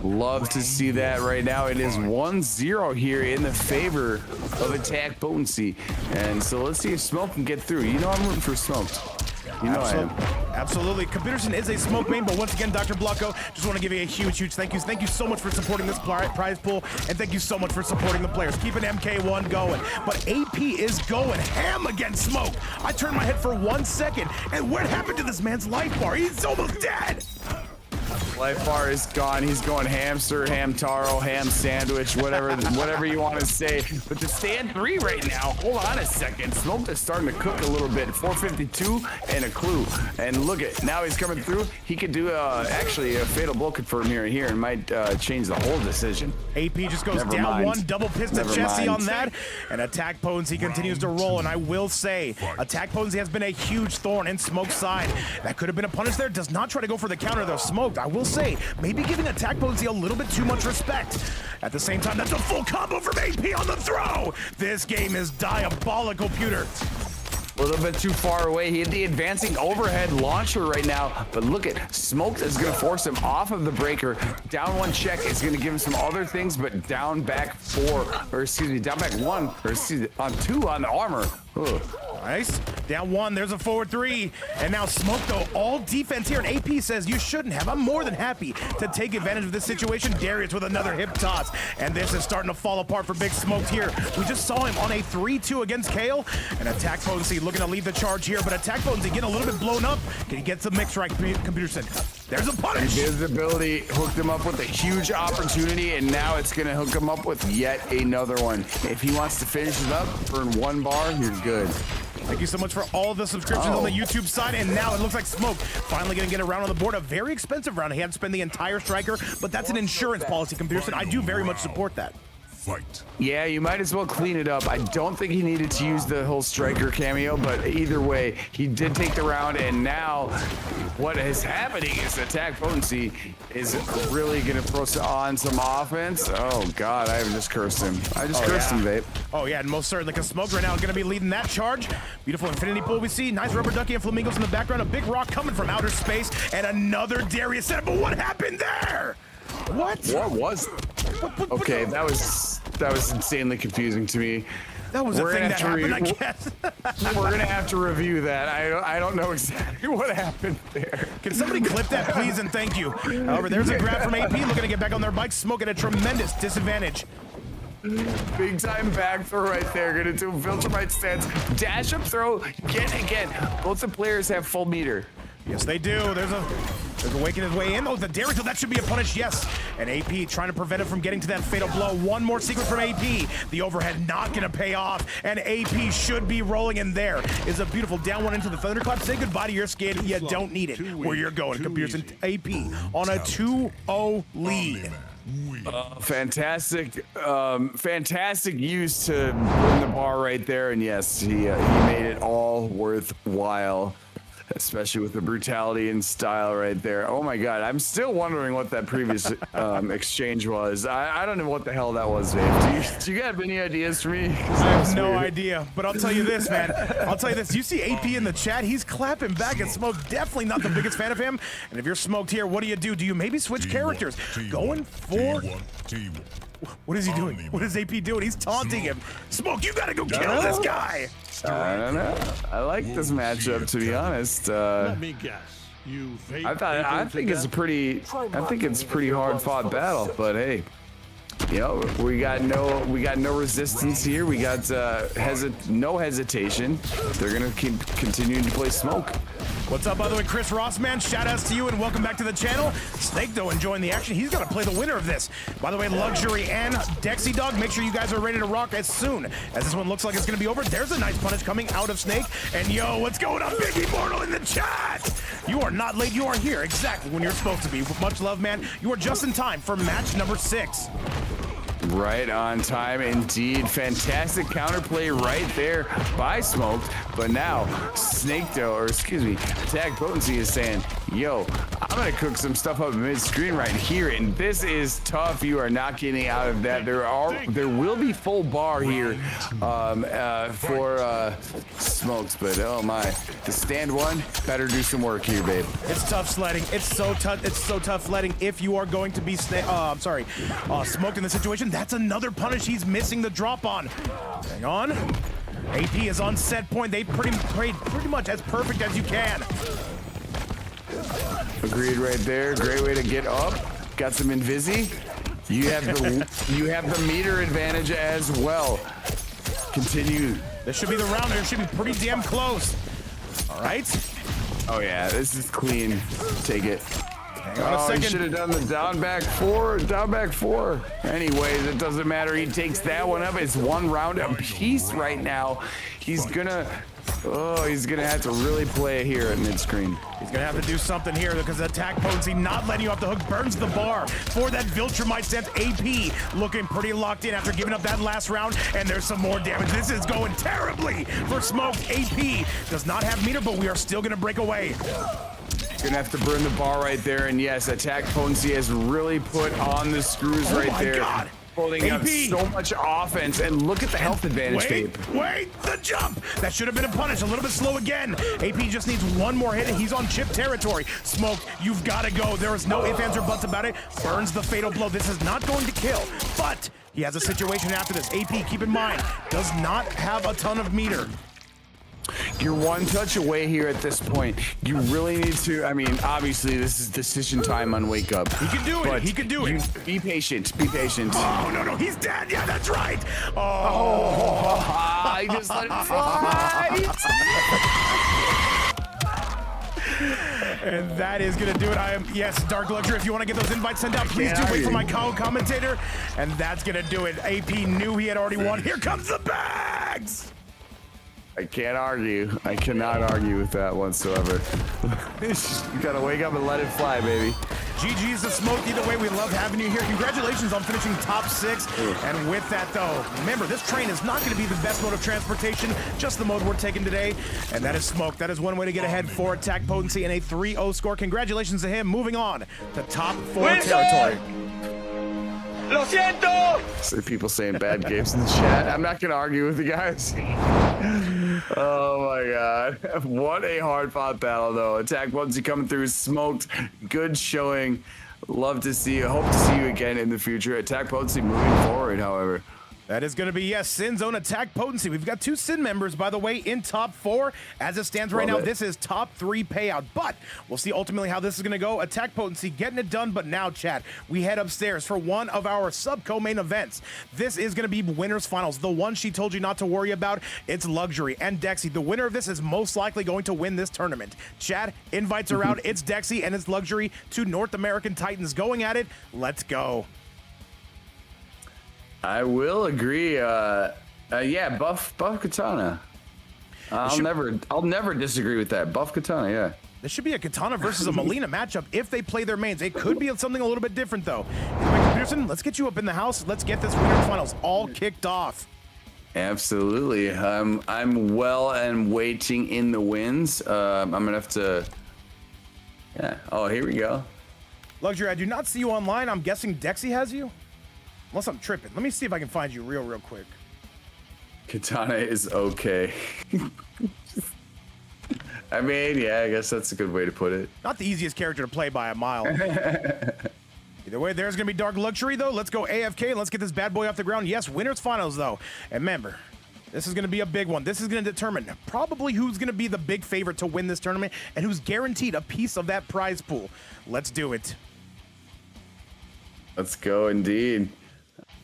Love to see that right now. It is 1-0 here in the favor of attack potency. And so let's see if Smoke can get through. You know I'm rooting for Smoke. You know I am. Absolutely. Computerson is a Smoke main, but once again, Dr. Blocko, just want to give you a huge thank you. Thank you so much for supporting this prize pool, and thank you so much for supporting the players. Keeping MK1 going. But AP is going ham against Smoke. I turned my head for 1 second, and what happened to this man's life bar? He's almost dead. Life bar is gone. He's going hamster, ham taro, ham sandwich, whatever you want to say. But to stand 3 right now, hold on a second. Smoke is starting to cook a little bit. 452 and a clue. And look at, now he's coming through. He could do actually a fatal blow confirm here and might change the whole decision. AP just goes Never down mind. 1, double pistol Never Jesse mind. on that, and attack potency continues to roll. And I will say, attack potency has been a huge thorn in Smoke's side. That could have been a punish there. Does not try to go for the counter though. Smoked, I will say, maybe giving attack potency a little bit too much respect. At the same time, that's a full combo from AP on the throw. This game is diabolical, Pewter. A little bit too far away. He had the advancing overhead launcher right now, but look at Smoked is going to force him off of the breaker. Down 1 check is going to give him some other things, but down back 4, or excuse me, down back 1, or excuse me, on 2 on the armor. Ugh. Nice. Down 1, there's a forward 3. And now Smoke, though, all defense here. And AP says you shouldn't have. I'm more than happy to take advantage of this situation. Darius with another hip toss. And this is starting to fall apart for Big Smoke here. We just saw him on a 3-2 against Kale. And attack potency looking to lead the charge here. But attack potency getting a little bit blown up. Can he get the mix right, Computer Center? There's a punish. Invisibility hooked him up with a huge opportunity, and now it's going to hook him up with yet another one. If he wants to finish it up, burn 1 bar, you're good. Thank you so much for all the subscriptions on the YouTube side. And now it looks like Smoke finally going to get a round on the board. A very expensive round. He had to spend the entire striker, but that's an insurance policy, Computer Center. I do very much support that. Fight. Yeah, you might as well clean it up. I don't think he needed to use the whole striker cameo, but either way, he did take the round, and now what is happening is attack potency is really going to throw on some offense. Oh, God, I just cursed him. I just cursed him, babe. Oh, yeah, and most certainly, because Smoke right now is going to be leading that charge. Beautiful infinity pool we see. Nice rubber ducky and flamingos in the background. A big rock coming from outer space, and another Darius setup. But what happened there? What? What was? Okay, that was insanely confusing to me. That was a thing that happened, I guess. We're gonna have to review that. I don't know exactly what happened there. Can somebody clip that, please, and thank you. However, there's a grab from AP, looking to get back on their bike. Smoke at a tremendous disadvantage. Big time back throw right there. Gonna do Viltrumite stance. Dash up throw. Again. Both the players have full meter. Yes, they do. There's a waking his way in. Oh, the Darius, that should be a punish, yes. And AP trying to prevent him from getting to that fatal blow. One more secret from AP. The overhead not gonna pay off, and AP should be rolling in. There is a beautiful down 1 into the thunderclap. Say goodbye to your skin. You don't need it where you're going. Computers and AP on a 2-0 lead. Fantastic use to win the bar right there, and yes, he made it all worthwhile. Especially with the brutality and style right there. Oh my God, I'm still wondering what that previous exchange was. I don't know what the hell that was, Dave. Do you have any ideas for me? I have no idea, but I'll tell you this, man. I'll tell you this. You see AP in the chat, he's clapping back, and Smoke definitely not the biggest fan of him. And if you're Smoked here, what do you do? Do you maybe switch characters? Going for... What is he doing? What is AP doing? He's taunting him. Smoke, you gotta go kill this guy. I don't know. I like this matchup, to be honest. Let me guess. I think it's a pretty hard fought battle, but hey, you know, we got no resistance here. We got no hesitation. They're gonna keep continuing to play Smoke. What's up, by the way, Chris Ross, man? Shout outs to you and welcome back to the channel. Snake, though, enjoying the action. He's got to play the winner of this. By the way, Luxury and Dexy Dog, make sure you guys are ready to rock as soon as this one looks like it's going to be over. There's a nice punish coming out of Snake. And yo, what's going on, Big Immortal in the chat? You are not late. You are here exactly when you're supposed to be. With much love, man. You are just in time for match number 6. Right on time indeed. Fantastic counterplay right there by Smoked. But now Snake Doe, or excuse me, Attack Potency is saying, yo, I'm gonna cook some stuff up mid-screen right here, and this is tough. You are not getting out of that. There will be full bar here for Smokes, but oh my, the stand 1 better do some work here, babe. It's tough sledding. It's so tough sledding if you are going to be Smoked in the situation. That's another punish he's missing the drop on. Hang on. AP is on set point. They pretty much as perfect as you can. Agreed right there. Great way to get up. Got some invisi. You have the meter advantage as well. Continue. This should be the round. It should be pretty damn close. All right. Oh yeah, this is clean. Take it. Hang on a Oh, he second. should have done the down back four. Anyways, it doesn't matter. He takes that one up. It's one round apiece right now. He's gonna have to really play it here at mid-screen. He's gonna have to do something here because attack potency not letting you off the hook burns the bar for that Viltrumite sense. AP looking pretty locked in after giving up that last round, and there's some more damage. This is going terribly for Smoke. AP does not have meter, but we are still gonna break away. Gonna have to burn the bar right there, and yes, attack potency has really put on the screws right there. God. Holding up AP. so much offense, and look at the health advantage, babe. Wait, the jump! That should have been a punish. A little bit slow again. AP just needs one more hit, and he's on chip territory. Smoke, you've got to go. There is no ifs, ands, or buts about it. Burns the fatal blow. This is not going to kill, but he has a situation after this. AP, keep in mind, does not have a ton of meter. You're one touch away here at this point. You really need to, I mean, obviously this is decision time on Wake Up. He can do it. But He can do it. Be patient. Be patient. Oh, no, he's dead. Yeah, that's right. I just let him fly. And that is going to do it. Yes, Dark Luxury, if you want to get those invites sent out, please do. Wait for my commentator. And that's going to do it. AP knew he had already won. Here comes the bags. I can't argue. I cannot argue with that whatsoever. You gotta wake up and let it fly, baby. GG's the Smoke. Either way, we love having you here. Congratulations on finishing top 6. And with that, though, remember, this train is not going to be the best mode of transportation, just the mode we're taking today. And that is Smoke. That is one way to get ahead for attack potency and a 3-0 score. Congratulations to him. Moving on to top 4 territory. ¡Lo siento! So people saying bad games in the chat. I'm not gonna argue with the guys. Oh my god. What a hard fought battle though. Attack potency coming through, Smoked. Good showing. Love to see you. Hope to see you again in the future. Attack potency moving forward, however. That is going to be, yes, Sin Zone Attack Potency. We've got 2 Sin members, by the way, in top 4. As it stands right now, this is top 3 payout. But we'll see ultimately how this is going to go. Attack Potency getting it done. But now, chat, we head upstairs for one of our sub-co-main events. This is going to be Winners Finals. The one she told you not to worry about, it's Luxury. And Dexy, the winner of this is most likely going to win this tournament. Chat, invites are out. It's Dexy and it's Luxury, 2 North American Titans going at it. Let's go. I will agree. Yeah, buff Katana. I'll never disagree with that. Buff Katana, yeah. This should be a Katana versus a Melina matchup if they play their mains. It could be something a little bit different, though. Anyway, Pearson, let's get you up in the house. Let's get this Winners Finals all kicked off. Absolutely. I'm well and waiting in the wins. I'm gonna have to. Yeah. Oh, here we go. Luxury, I do not see you online. I'm guessing Dexy has you. Unless I'm tripping. Let me see if I can find you real quick. Katana is okay. I mean, yeah, I guess that's a good way to put it. Not the easiest character to play by a mile. Either way, there's going to be Dark Luxury, though. Let's go AFK and let's get this bad boy off the ground. Yes, Winners Finals, though. And remember, this is going to be a big one. This is going to determine probably who's going to be the big favorite to win this tournament and who's guaranteed a piece of that prize pool. Let's do it. Let's go, indeed.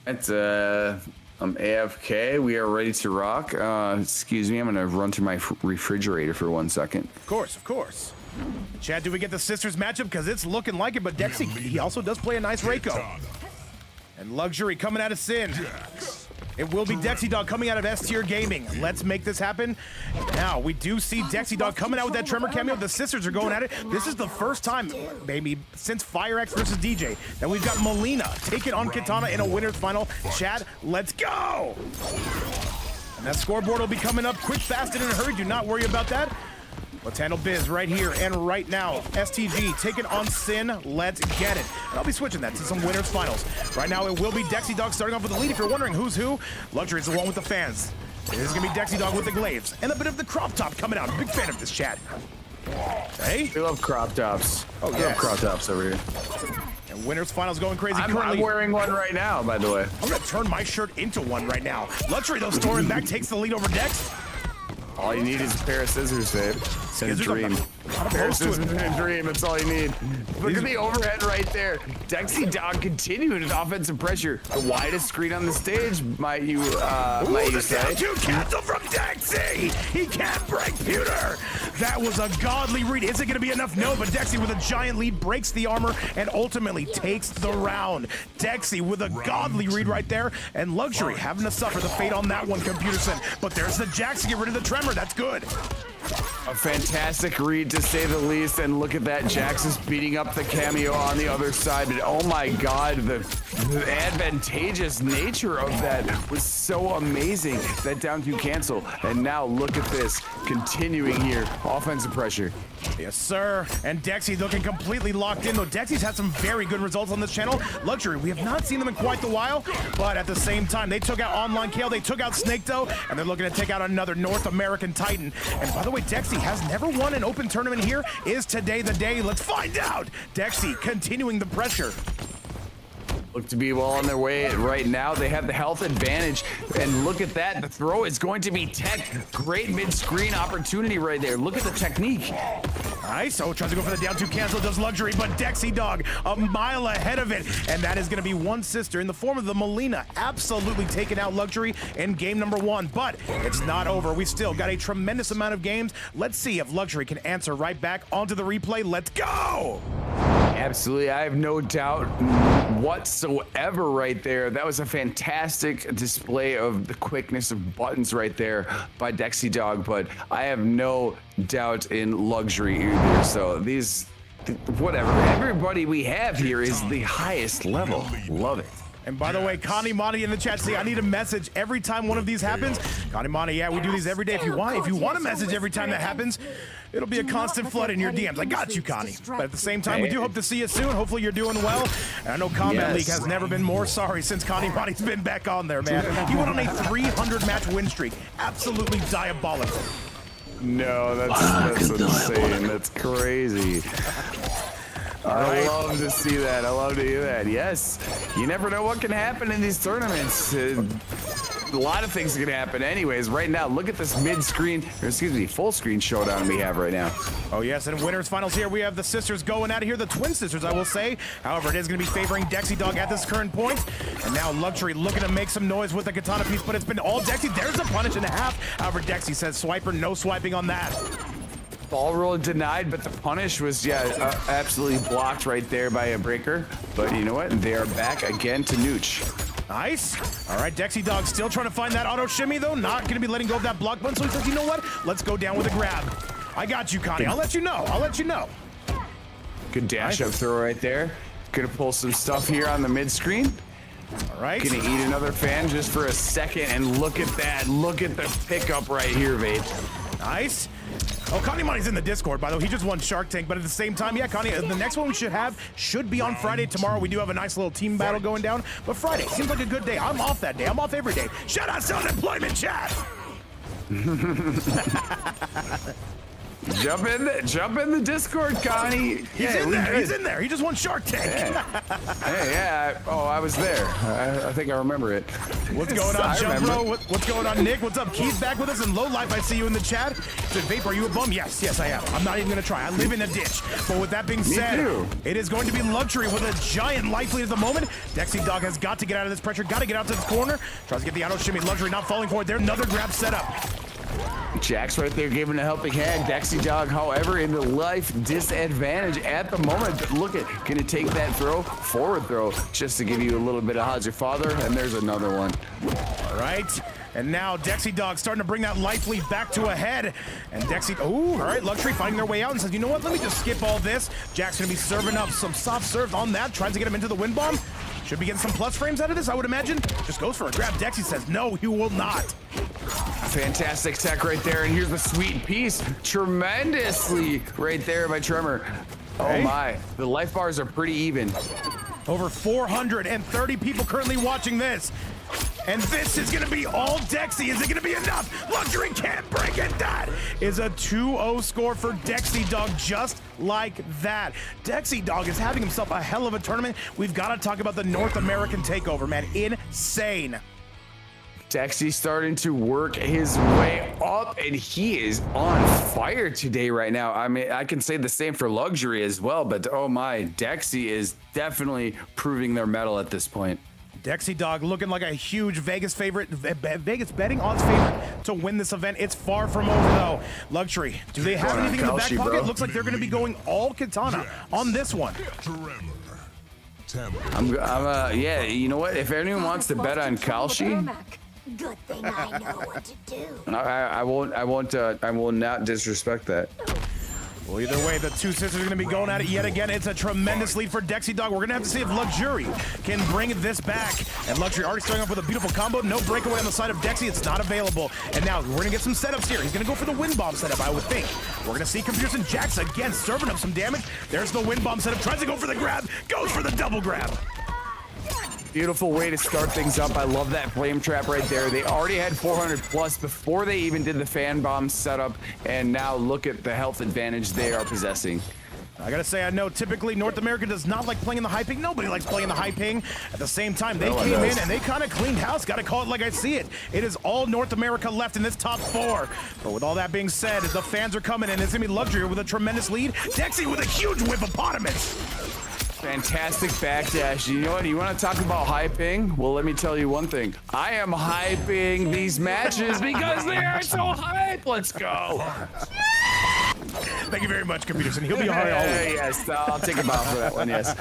It's I'm AFK. We are ready to rock. Excuse me, I'm gonna run to my refrigerator for 1 second. Of course. Chad, do we get the sisters matchup? Because it's looking like it, but Dexy, he also does play a nice Reiko. And Luxury coming out of Sin. It will be Dexy Dog coming out of S Tier Gaming. Let's make this happen. Now, we do see Dexy Dog coming out with that Tremor cameo. The sisters are going at it. This is the first time, maybe, since Fire X versus DJ that we've got Melina taking on Katana in a Winners Final. Chad, let's go! And that scoreboard will be coming up quick, fast, and in a hurry. Do not worry about that. Let's handle Biz right here and right now. STG taking on Sin. Let's get it. And I'll be switching that to some Winners Finals. Right now, it will be Dexy Dog starting off with the lead. If you're wondering who's who, Luxury is the one with the fans. It is going to be Dexy Dog with the glaives and a bit of the crop top coming out. Big fan of this, chat. Hey? We love crop tops. Oh, I love crop tops over here. And Winners Finals going crazy I'm currently. wearing one right now, by the way. I'm going to turn my shirt into one right now. Luxury, though, storing back, takes the lead over Dex. All you need is a pair of scissors, babe. And a dream. A pair of scissors and a dream, that's all you need. Look at the overhead right there. Dexy Dog continuing with offensive pressure. The widest screen on the stage, might you say. Down 2 cancel from Dexy. He can't break Pewter. That was a godly read. Is it going to be enough? No, but Dexy with a giant lead breaks the armor and ultimately takes the round. Dexy with a godly read right there, and Luxury having to suffer the fate on that one, Computerson. But there's the Jax to get rid of the tremor. That's good. A fantastic read, to say the least, and look at that. Jax is beating up the cameo on the other side, but oh my god, the advantageous nature of that was so amazing. That down to cancel, and now look at this, continuing here, offensive pressure. Yes, sir. And Dexy looking completely locked in, though Dexy's had some very good results on this channel. Luxury, we have not seen them in quite a while, but at the same time, they took out Online Kale, they took out Snake Doe, and they're looking to take out another North American Titan. And by the way, Dexy has never won an open tournament here. Is today the day? Let's find out. Dexy continuing the pressure. Look to be well on their way right now. They have the health advantage, and look at that. The throw is going to be tech. Great mid-screen opportunity right there. Look at the technique. Nice. Oh, tries to go for the down two cancel, does Luxury, but Dexy Dog a mile ahead of it. And that is going to be one sister in the form of the Melina, absolutely taking out Luxury in game number 1. But it's not over. We still got a tremendous amount of games. Let's see if Luxury can answer right back onto the replay. Let's go. Absolutely, I have no doubt whatsoever right there. That was a fantastic display of the quickness of buttons right there by Dexy Dog, but I have no doubt in Luxury either. So whatever, everybody we have here is the highest level. Love it. And by the way, Connie Monty in the chat, see, I need a message every time one of these happens. Connie Monty, yeah, we do these every day. If you want a message every time that happens, it'll be a constant flood in your DMs. I got you, Connie. But at the same time, we do hope to see you soon. Hopefully you're doing well. And I know Combat League has never been more sorry since Connie Monty's been back on there, man. He went on a 300 match win streak. Absolutely diabolical. No, that's insane. That's crazy. I love to see that. I love to hear that. Yes, you never know what can happen in these tournaments. A lot of things can happen anyways. Right now, look at this full screen showdown we have right now. Oh yes, and winners finals here. We have the sisters going out of here, the twin sisters, I will say. However, it is going to be favoring Dexy Dog at this current point. And now Luxury looking to make some noise with the katana piece, but it's been all Dexy. There's a punish and a half. However, Dexy says swiper, no swiping on that. Ball roll denied, but the punish was, absolutely blocked right there by a breaker. But you know what? They are back again to Nooch. Nice. All right, Dexy Dog still trying to find that auto shimmy, though. Not going to be letting go of that block button. So he says, you know what? Let's go down with a grab. I got you, Connie. I'll let you know. I'll let you know. Good dash up throw right there. Gonna pull some stuff here on the mid screen. All right. Gonna eat another fan just for a second, and look at that. Look at the pickup right here, Vape. Nice. Oh, Connie Money's in the Discord, by the way. He just won Shark Tank, but at the same time, yeah, Connie, the next one we should be on Friday. Tomorrow we do have a nice little team battle going down, but Friday seems like a good day. I'm off that day. I'm off every day. Shout out to unemployment chat. Jump in the Discord, Connie. He's in there. He's in there. He just won Shark Tank. Yeah. I was there. I think I remember it. What's going on, Jump Bro? What's going on, Nick? What's up? Keith back with us in Low Life. I see you in the chat. Said, Vape, are you a bum? Yes, I am. I'm not even gonna try. I live in a ditch. But with that being said, it is going to be Luxury with a giant life lead at the moment. Dexy Dog has got to get out of this pressure. Got to get out to this corner. Tries to get the auto shimmy. Luxury not falling for it. There's another grab set up. Jax right there giving a helping hand. Dexy Dog, however, in the life disadvantage at the moment. But look at, gonna take that forward throw, just to give you a little bit of how's your father, and there's another one. All right. And now Dexy Dog starting to bring that life lead back to a head. And Dexy, all right, Luxury finding their way out and says, you know what, let me just skip all this. Jack's gonna be serving up some soft serves on that, tries to get him into the wind bomb. Should be getting some plus frames out of this, I would imagine. Just goes for a grab. Dexy says, no, you will not. Fantastic tech right there, and here's the sweet piece. Tremendously right there by Tremor. Oh my, the life bars are pretty even. Over 430 people currently watching this. And this is gonna be all Dexy. Is it gonna be enough? Luxury can't break it. That is a 2-0 score for Dexy Dog, just like that. Dexy Dog is having himself a hell of a tournament. We've gotta talk about the North American takeover, man. Insane. Dexy starting to work his way up, and he is on fire today right now. I mean, I can say the same for Luxury as well, but oh my, Dexy is definitely proving their mettle at this point. Dexy Dog looking like a huge Vegas favorite, Vegas betting odds favorite to win this event. It's far from over though. Luxury, do they have anything in the back pocket? Looks like they're going to be going all katana on this one. Yeah, you know what? If anyone wants to bet on Kalshi, good thing I know what to do. I will not disrespect that. Well, either way, the two sisters are going to be going at it yet again. It's a tremendous lead for Dexy Dog. We're going to have to see if Luxury can bring this back. And Luxury already starting off with a beautiful combo. No breakaway on the side of Dexy. It's not available. And now we're going to get some setups here. He's going to go for the wind bomb setup, I would think. We're going to see Computerson Jax again serving up some damage. There's the wind bomb setup. Tries to go for the grab. Goes for the double grab. Beautiful way to start things up. I love that flame trap right there. They already had 400 plus before they even did the fan bomb setup, and now look at the health advantage they are possessing. I gotta say, I know typically North America does not like playing in the high ping. Nobody likes playing the high ping. At the same time, they came in and they kind of cleaned house. Gotta call it like I see it. It is all North America left in this top 4. But with all that being said, the fans are coming in. It's gonna be Luxury with a tremendous lead. Dexy with a huge whippopotamus. Fantastic backdash. You know what? You want to talk about hyping? Well, let me tell you one thing. I am hyping these matches because they are so hype. Let's go. Thank you very much, Computerson. He'll be all right always. Yes, I'll take a bow for that one, yes.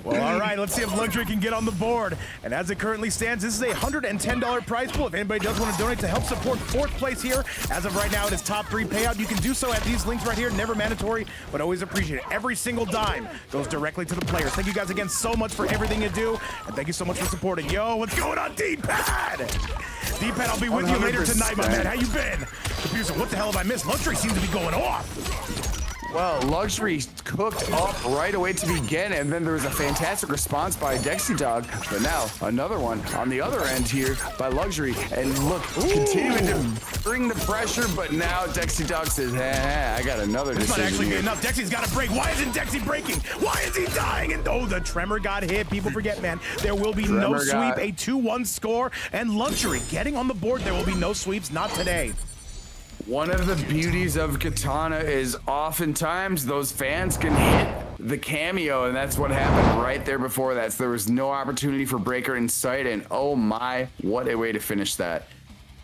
Well, all right, let's see if Luxury can get on the board. And as it currently stands, this is a $110 prize pool. If anybody does want to donate to help support 4th place here, as of right now, it is top 3 payout. You can do so at these links right here. Never mandatory, but always appreciate it. Every single dime goes directly to the players. Thank you guys again so much for everything you do. And thank you so much for supporting. Yo, what's going on, D-Pad? D-Pad, I'll be with you later tonight, my man. How you been? Computer, what the hell have I missed? Luxury seems to be going off. Well, Luxury cooked up right away to begin, and then there was a fantastic response by Dexy Dog. But now, another one on the other end here by Luxury. And look, continuing to bring the pressure, but now Dexy Dog says, I got another decision. This might actually be here. enough. Dexy's got to break. Why isn't Dexy breaking? Why is he dying? And oh, the tremor got hit. People forget, man. There will be no sweep, a 2-1 score, and Luxury getting on the board. There will be no sweeps, not today. One of the beauties of Katana is oftentimes those fans can hit the cameo, and that's what happened right there before that. So there was no opportunity for breaker in sight, and oh my, what a way to finish that.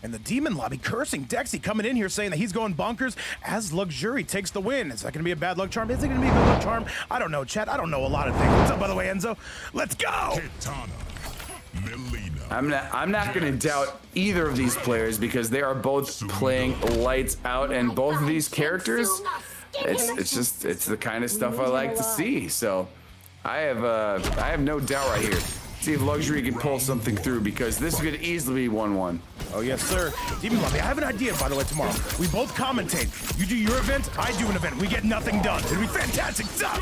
And the Demon Lobby cursing Dexy, coming in here saying that he's going bonkers as Luxury takes the win. Is that going to be a bad luck charm? Is it going to be a good luck charm? I don't know, chat. I don't know a lot of things. What's up, by the way, Enzo? Let's go! I'm not going to doubt either of these players because they are both playing lights out, and both of these characters, it's the kind of stuff I like to see. So I have no doubt right here. See if Luxury can pull something through because this could easily be 1-1. Oh yes, sir. Demon Lobby, I have an idea, by the way, tomorrow. We both commentate. You do your event, I do an event. We get nothing done. It'll be fantastic stuff.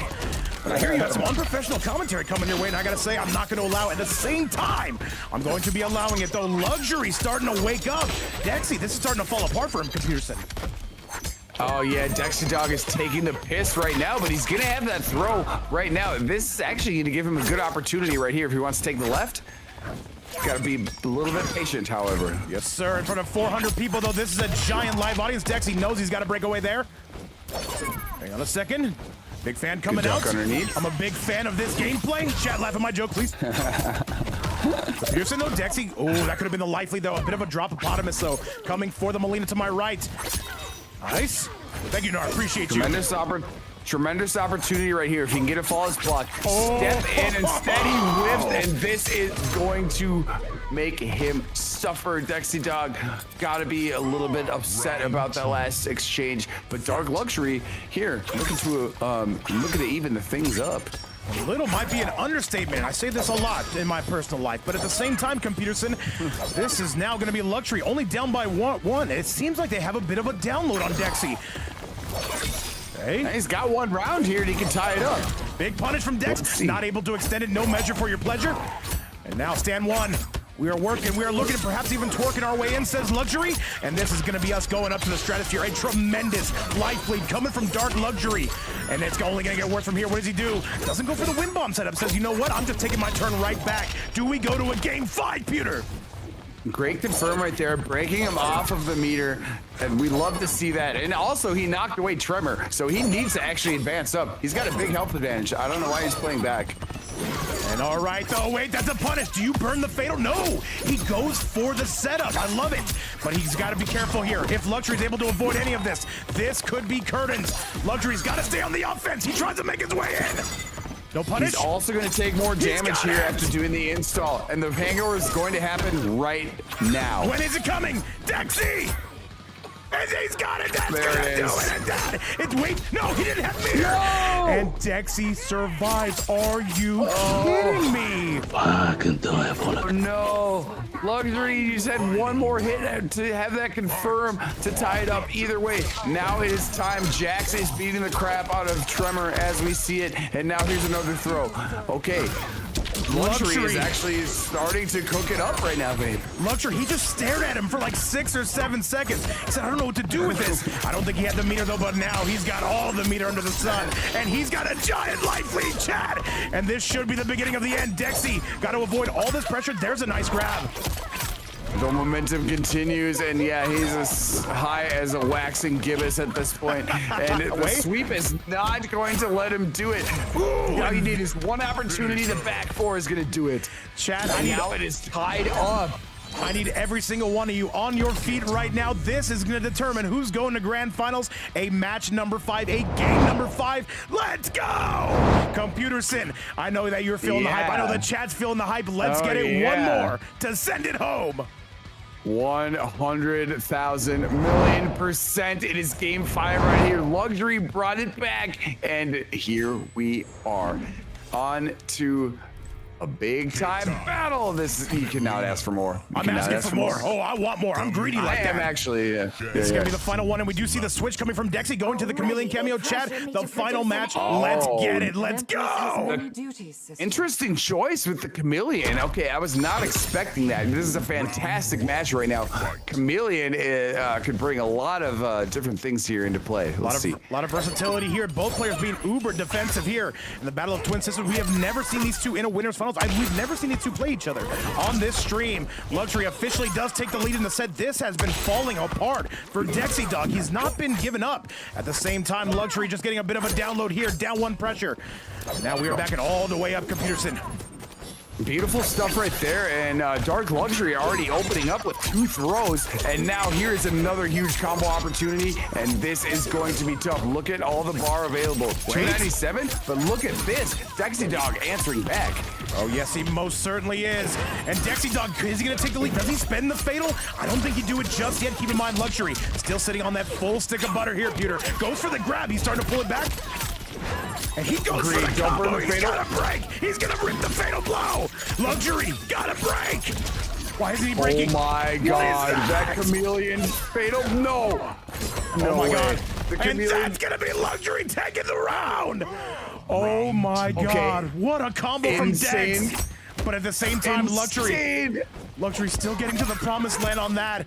But I hear you have some unprofessional commentary coming your way, and I gotta say, I'm not gonna allow it. At the same time, I'm going to be allowing it, though. Luxury starting to wake up. Dexy, this is starting to fall apart for him, Computerson. Oh yeah, Dexy Dog is taking the piss right now, but he's gonna have that throw right now. This is actually gonna give him a good opportunity right here if he wants to take the left. Gotta be a little bit patient, however. Yes, sir. In front of 400 people, though, this is a giant live audience. Dexy knows he's got to break away there. Hang on a second. Big fan coming out. Underneath. I'm a big fan of this gameplay. Chat, laugh at my joke, please. Pearson, though, Dexy. Oh, that could have been the life lead, though. A bit of a drop-opotamus, though. Coming for the Molina to my right. Nice. Thank you, Nar. Appreciate you. Tremendous opportunity right here. If he can get a flawless block, step in, instead he whiffed, and this is going to make him suffer. Dexy Dog gotta be a little bit upset about that last exchange, but Dark Luxury here looking to even the things up. A little might be an understatement. I say this a lot in my personal life, but at the same time, Computerson, this is now going to be Luxury only down by one. It seems like they have a bit of a download on Dexy. Hey. He's got one round here and he can tie it up. Big punish from Dex. Not able to extend it. No measure for your pleasure. And now stand one. We are working. We are looking at perhaps even twerking our way in, says Luxury. And this is going to be us going up to the stratosphere. A tremendous life lead coming from Dark Luxury. And it's only going to get worse from here. What does he do? Doesn't go for the wind bomb setup. Says, you know what? I'm just taking my turn right back. Do we go to a game 5, Peter? Great confirm right there, breaking him off of the meter, and we love to see that. And also, he knocked away Tremor, so he needs to actually advance up. He's got a big health advantage. I don't know why he's playing back. And all right, though, wait, that's a punish. Do you burn the fatal? No, he goes for the setup. I love it, but he's got to be careful here. If Luxury's able to avoid any of this, this could be curtains. Luxury's got to stay on the offense. He tries to make his way in. No punish. He's also going to take more damage here after doing the install, and the hangover is going to happen right now. When is it coming? Dexy! And he's got it. That's There gonna it do is. it. Wait, no, he didn't have meter. No! And Dexy survives. Are you kidding me? Oh, no. Luxury, you just had one more hit to have that confirm to tie it up either way. Now it is time. Jax is beating the crap out of Tremor as we see it. And now here's another throw. Okay. Luxury is actually starting to cook it up right now, babe. Luxury, he just stared at him for like 6 or 7 seconds. He said, I don't know what to do with this. I don't think he had the meter though, but now he's got all the meter under the sun. And he's got a giant life lead, Chad. And this should be the beginning of the end. Dexy got to avoid all this pressure. There's a nice grab. The momentum continues, and yeah, he's as high as a waxing gibbous at this point. And the sweep is not going to let him do it. All you need is one opportunity. The back four is going to do it. Chad, now it is tied up. I need every single one of you on your feet right now. This is going to determine who's going to grand finals. A match number 5, a game number 5. Let's go! Computer Sin, I know that you're feeling the hype. I know that Chad's feeling the hype. Let's get it one more to send it home. 100,000 million %. It is game 5 right here. Luxury brought it back, and here we are on to a big time battle. This, you cannot ask for more. I'm asking for more. Oh, I want more. I'm greedy like that. I am actually. This is going to be the final one, and we do see the switch coming from Dexy going to the Chameleon cameo. Chad, the final match. Let's get it. Let's go. Interesting choice with the Chameleon. Okay, I was not expecting that. This is a fantastic match right now. Chameleon could bring a lot of different things here into play. Let's see. A lot of versatility here. Both players being uber defensive here. In the Battle of Twin Sisters, we have never seen these two in a winner's finals. We've never seen these two play each other on this stream. Luxury officially does take the lead in the set. This has been falling apart for Dexy Dog. He's not been given up. At the same time, Luxury just getting a bit of a download here. Down 1 pressure. Now we are back and all the way up, Computerson. Beautiful stuff right there, and Dark Luxury already opening up with 2 throws, and now here's another huge combo opportunity, and this is going to be tough. Look at all the bar available. 297, but look at this. Dexy Dog answering back. Oh, yes, he most certainly is. And Dexy Dog, is he going to take the lead? Does he spend the fatal? I don't think he'd do it just yet. Keep in mind, Luxury still sitting on that full stick of butter here, Peter. Goes for the grab. He's starting to pull it back. And he goes for the combo. He's got to break. He's going to rip the fatal blow. Luxury, got to break. Why isn't he breaking? Oh my God, that Chameleon fatal, no. No oh my way. God. The Chameleon. And that's going to be Luxury taking the round. Oh my God, what a combo from Dex. But at the same time, Luxury still getting to the promised land on that.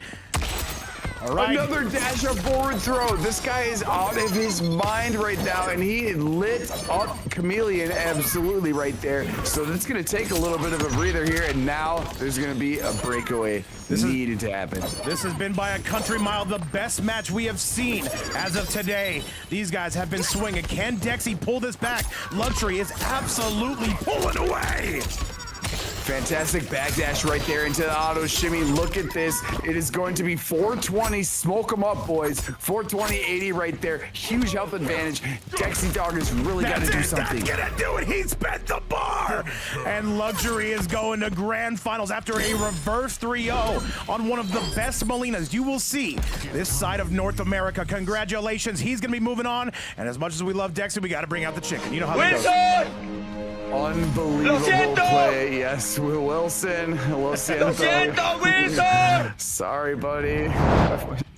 All right. Another dash up forward throw. This guy is out of his mind right now, and he lit up Chameleon absolutely right there. So that's going to take a little bit of a breather here, and now there's going to be a breakaway needed to happen. This has been by a country mile the best match we have seen as of today. These guys have been swinging. Can Dexy pull this back? Luxury is absolutely pulling away. Fantastic backdash right there into the auto shimmy. Look at this. It is going to be 420. Smoke them up, boys. 420-80 right there. Huge health advantage. Dexy Dog has really got to do something. That's gonna do it. He spent the bar. And Luxury is going to grand finals after a reverse 3-0 on one of the best Molinas you will see this side of North America. Congratulations. He's gonna be moving on. And as much as we love Dexy, we got to bring out the chicken. You know how that goes. Unbelievable play. Yes, Wilson. Lo siento, Wilson. Sorry, buddy.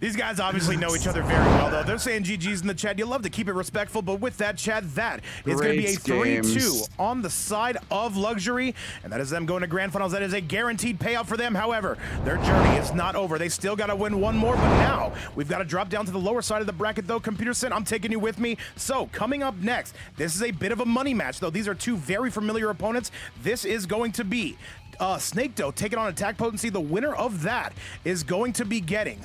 These guys obviously know each other very well, though. They're saying GG's in the chat. You love to keep it respectful, but with that, Chad, that is going to be a 3-2 on the side of Luxury, and that is them going to grand finals. That is a guaranteed payout for them. However, their journey is not over. They still got to win one more, but now we've got to drop down to the lower side of the bracket, though. Computer Sin, I'm taking you with me. So, coming up next, this is a bit of a money match, though. These are two very familiar opponents. This is going to be Snake Dough taking on Attack Potency. The winner of that is going to be getting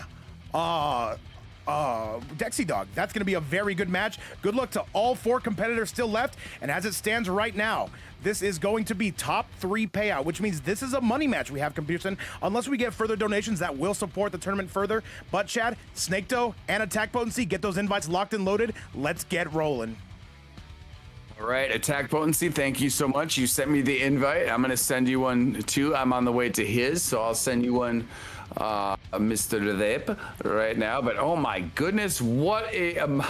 Dexy Dog. That's going to be a very good match. Good luck to all 4 competitors still left. And as it stands right now, this is going to be top 3 payout, which means this is a money match we have, Computerson. Unless we get further donations that will support the tournament further. But Chad, Snake Doe, and Attack Potency, get those invites locked and loaded. Let's get rolling. All right, Attack Potency, thank you so much. You sent me the invite. I'm going to send you one too. I'm on the way to his, so I'll send you one, Mr. Rep right now. But oh my goodness, what a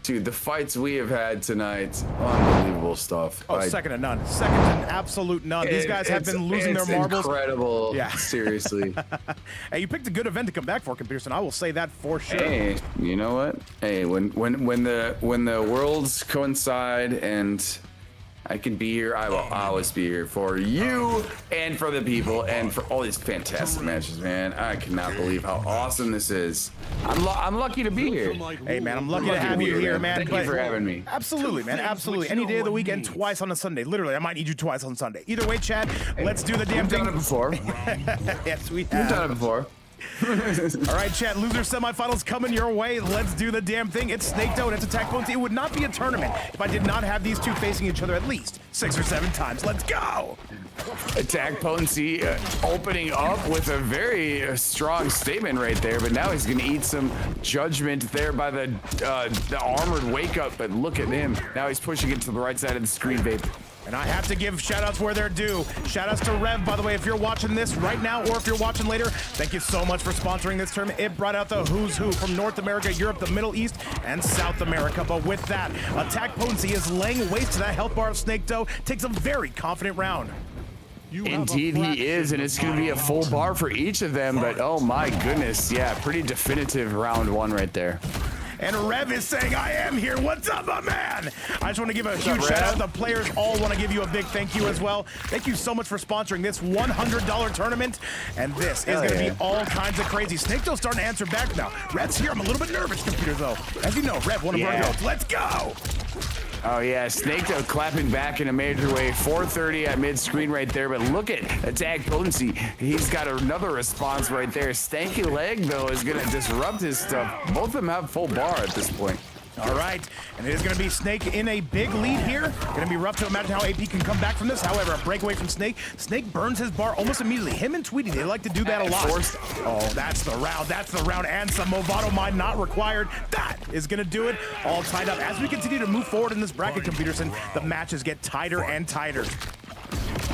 dude, the fights we have had tonight, unbelievable stuff. Oh, second to none. Second to absolute none. These guys have been losing their marbles. Incredible. Yeah. Seriously. Hey, you picked a good event to come back for, Computerson. I will say that for sure. Hey, you know what? Hey, when the worlds coincide and I can be here, I will always be here for you and for the people and for all these fantastic matches, man. I cannot believe how awesome this is. I'm lucky to be here. Hey, man, I'm lucky to have you here, man. Thank you for having me. Absolutely, man, absolutely. Any day of the week and twice on a Sunday. Literally, I might need you twice on Sunday. Either way, Chad, let's do the damn thing. We've done it before. Yes, we have. We've done it before. All right, Chad, loser semifinals coming your way. Let's do the damn thing. It's Snake Doe and it's Attack Potency. It would not be a tournament if I did not have these two facing each other at least 6 or 7 times. Let's go. Attack Potency opening up with a very strong statement right there, but now he's going to eat some judgment there by the armored wake up. But look at him. Now he's pushing it to the right side of the screen, babe. And I have to give shout-outs where they're due. Shout-outs to Rev, by the way, if you're watching this right now or if you're watching later, thank you so much for sponsoring this tournament. It brought out the who's who from North America, Europe, the Middle East, and South America. But with that, Attack Potency is laying waste to that health bar of Snake Doe. Takes a very confident round. Indeed he is, and it's going to be a full bar for each of them, but oh my goodness, yeah, pretty definitive round 1 right there. And Rev is saying, I am here. What's up, my man? I just want to give a huge shout out. The players all want to give you a big thank you as well. Thank you so much for sponsoring this $100 tournament. And this is going to be all kinds of crazy. Snake Doe's starting to answer back now. Rev's here. I'm a little bit nervous, Computer, though. As you know, Rev, one of our girls. Let's go. Oh yeah, Snake Doe clapping back in a major way. 430 at mid-screen right there, but look at Attack Potency. He's got another response right there. Stanky Leg, though, is going to disrupt his stuff. Both of them have full bar at this point. All right, and it is going to be Snake in a big lead here. Going to be rough to imagine how AP can come back from this. However, a breakaway from Snake. Snake burns his bar almost immediately. Him and Tweety, they like to do that a lot. Oh, that's the round. That's the round. And some Movado Mine not required. That is going to do it. All tied up. As we continue to move forward in this bracket, Computerson, the matches get tighter and tighter.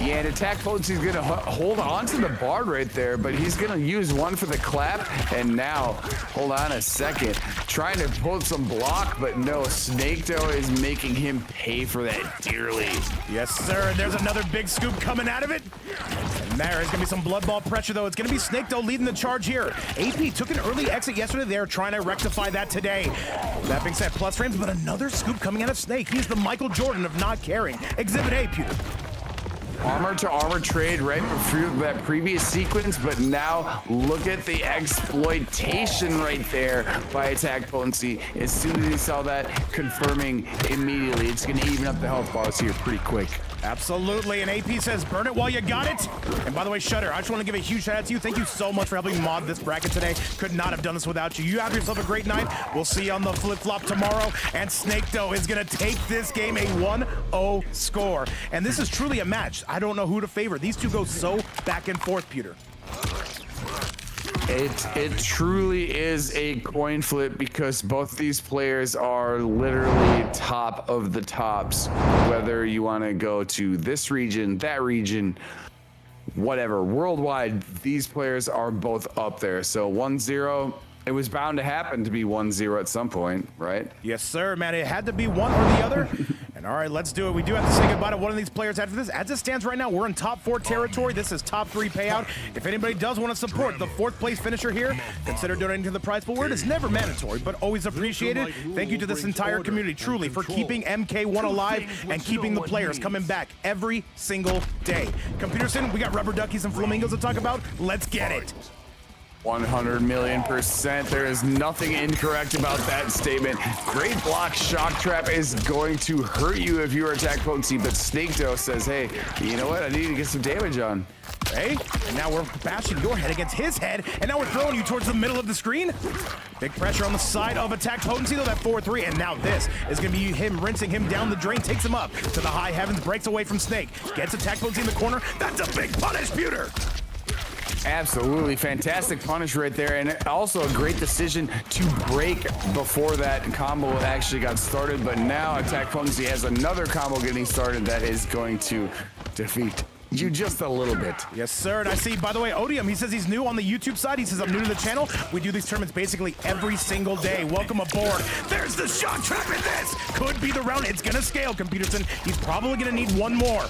Yeah, and Attack Potency is going to hold on to the bar right there, but he's going to use one for the clap. And now, hold on a second, trying to pull some block, but no, Snake Doe is making him pay for that dearly. Yes, sir. There's another big scoop coming out of it. And there is going to be some blood ball pressure, though. It's going to be Snake Doe leading the charge here. AP took an early exit yesterday. They're trying to rectify that today. That being said, plus frames, but another scoop coming out of Snake. He's the Michael Jordan of not caring. Exhibit A, Pewter. Armor to armor trade right through that previous sequence, but now look at the exploitation right there by Attack Potency. As soon as he saw that, confirming immediately. It's going to even up the health bars here pretty quick. Absolutely, and AP says burn it while you got it. And by the way, Shutter, I just want to give a huge shout out to you. Thank you so much for helping mod this bracket today. Could not have done this without you. You have yourself a great night. We'll see you on the flip-flop tomorrow. And Snake Doe is going to take this game a 1-0 score. And this is truly a match. I don't know who to favor. These two go so back and forth, Peter. It truly is a coin flip because both these players are literally top of the tops. Whether you want to go to this region, that region, whatever, worldwide, these players are both up there. So 1-0, it was bound to happen to be 1-0 at some point, right? Yes, sir, man. It had to be one or the other. And all right, let's do it. We do have to say goodbye to one of these players after this. As it stands right now, we're in top 4 territory. This is top 3 payout. If anybody does want to support the 4th place finisher here, consider donating to the prize pool. Word is never mandatory, but always appreciated. Thank you to this entire community, truly, for keeping MK1 alive and keeping the players coming back every single day. Computerson, we got rubber duckies and flamingos to talk about. Let's get it. 100,000,000%. There is nothing incorrect about that statement. Great block. Shock Trap is going to hurt you if you are Attack Potency, but Snake Doe says, hey, you know what? I need to get some damage on. Okay, and now we're bashing your head against his head, and now we're throwing you towards the middle of the screen. Big pressure on the side of attack potency, though, that 4-3, and now this is going to be him rinsing him down the drain, takes him up to the high heavens, breaks away from Snake, gets attack potency in the corner. That's a big punish, Pewter. Absolutely fantastic punish right there, and also a great decision to break before that combo actually got started. But now attack potency has another combo getting started that is going to defeat you just a little bit. Yes, sir. And I see, by the way, Odium, he says he's new on the YouTube side. He says, I'm new to the channel. We do these tournaments basically every single day. Welcome aboard. There's the shock trap in this. Could be the round. It's going to scale, Computerson. He's probably going to need one more.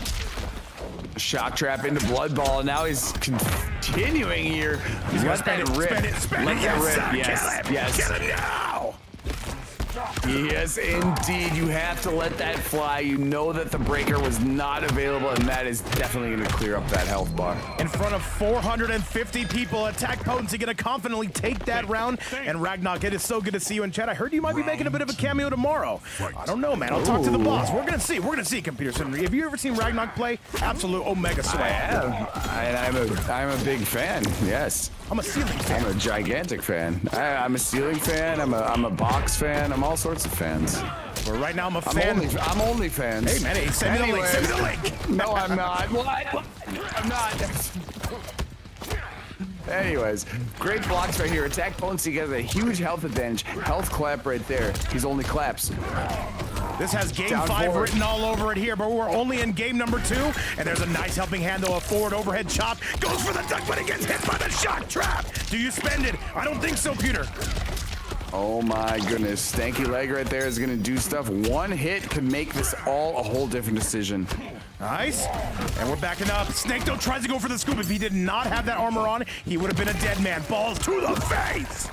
Shock trap into blood ball. Now he's continuing here. He's going to Let that rip. Let that rip. Yes, Kill him. yes. Kill him now. Yes, indeed. You have to let that fly. You know that the breaker was not available, and that is definitely going to clear up that health bar. In front of 450 people, attack potency going to confidently take that round. And Ragnarok, it is so good to see you in chat. I heard you might be making a bit of a cameo tomorrow. I don't know, man. I'll talk to the boss. We're going to see. We're going to see, Computerson. Have you ever seen Ragnarok play? Absolute Omega swag. I have. And I'm a big fan. Yes. I'm a ceiling fan. I'm a gigantic fan. I'm a ceiling fan. I'm a box fan. I'm all sorts of fans. Well, right now I'm a fan. I'm only fans. Hey, man, hey, send me the link. Send me the link. No, I'm not. What? I'm not. Anyways, great blocks right here. Attack potency gets a huge health advantage. Health clap right there. He's only claps. This has game Down 5 forward. written all over it here, but we're only in game number 2. And there's a nice helping hand, though, a forward overhead chop. Goes for the duck, but it gets hit by the shock trap. Do you spend it? I don't think so, Peter. Oh my goodness. Stanky leg right there is going to do stuff. One hit could make this all a whole different decision. Nice. And we're backing up. Snake, though, tries to go for the scoop. If he did not have that armor on, he would have been a dead man. Balls to the face.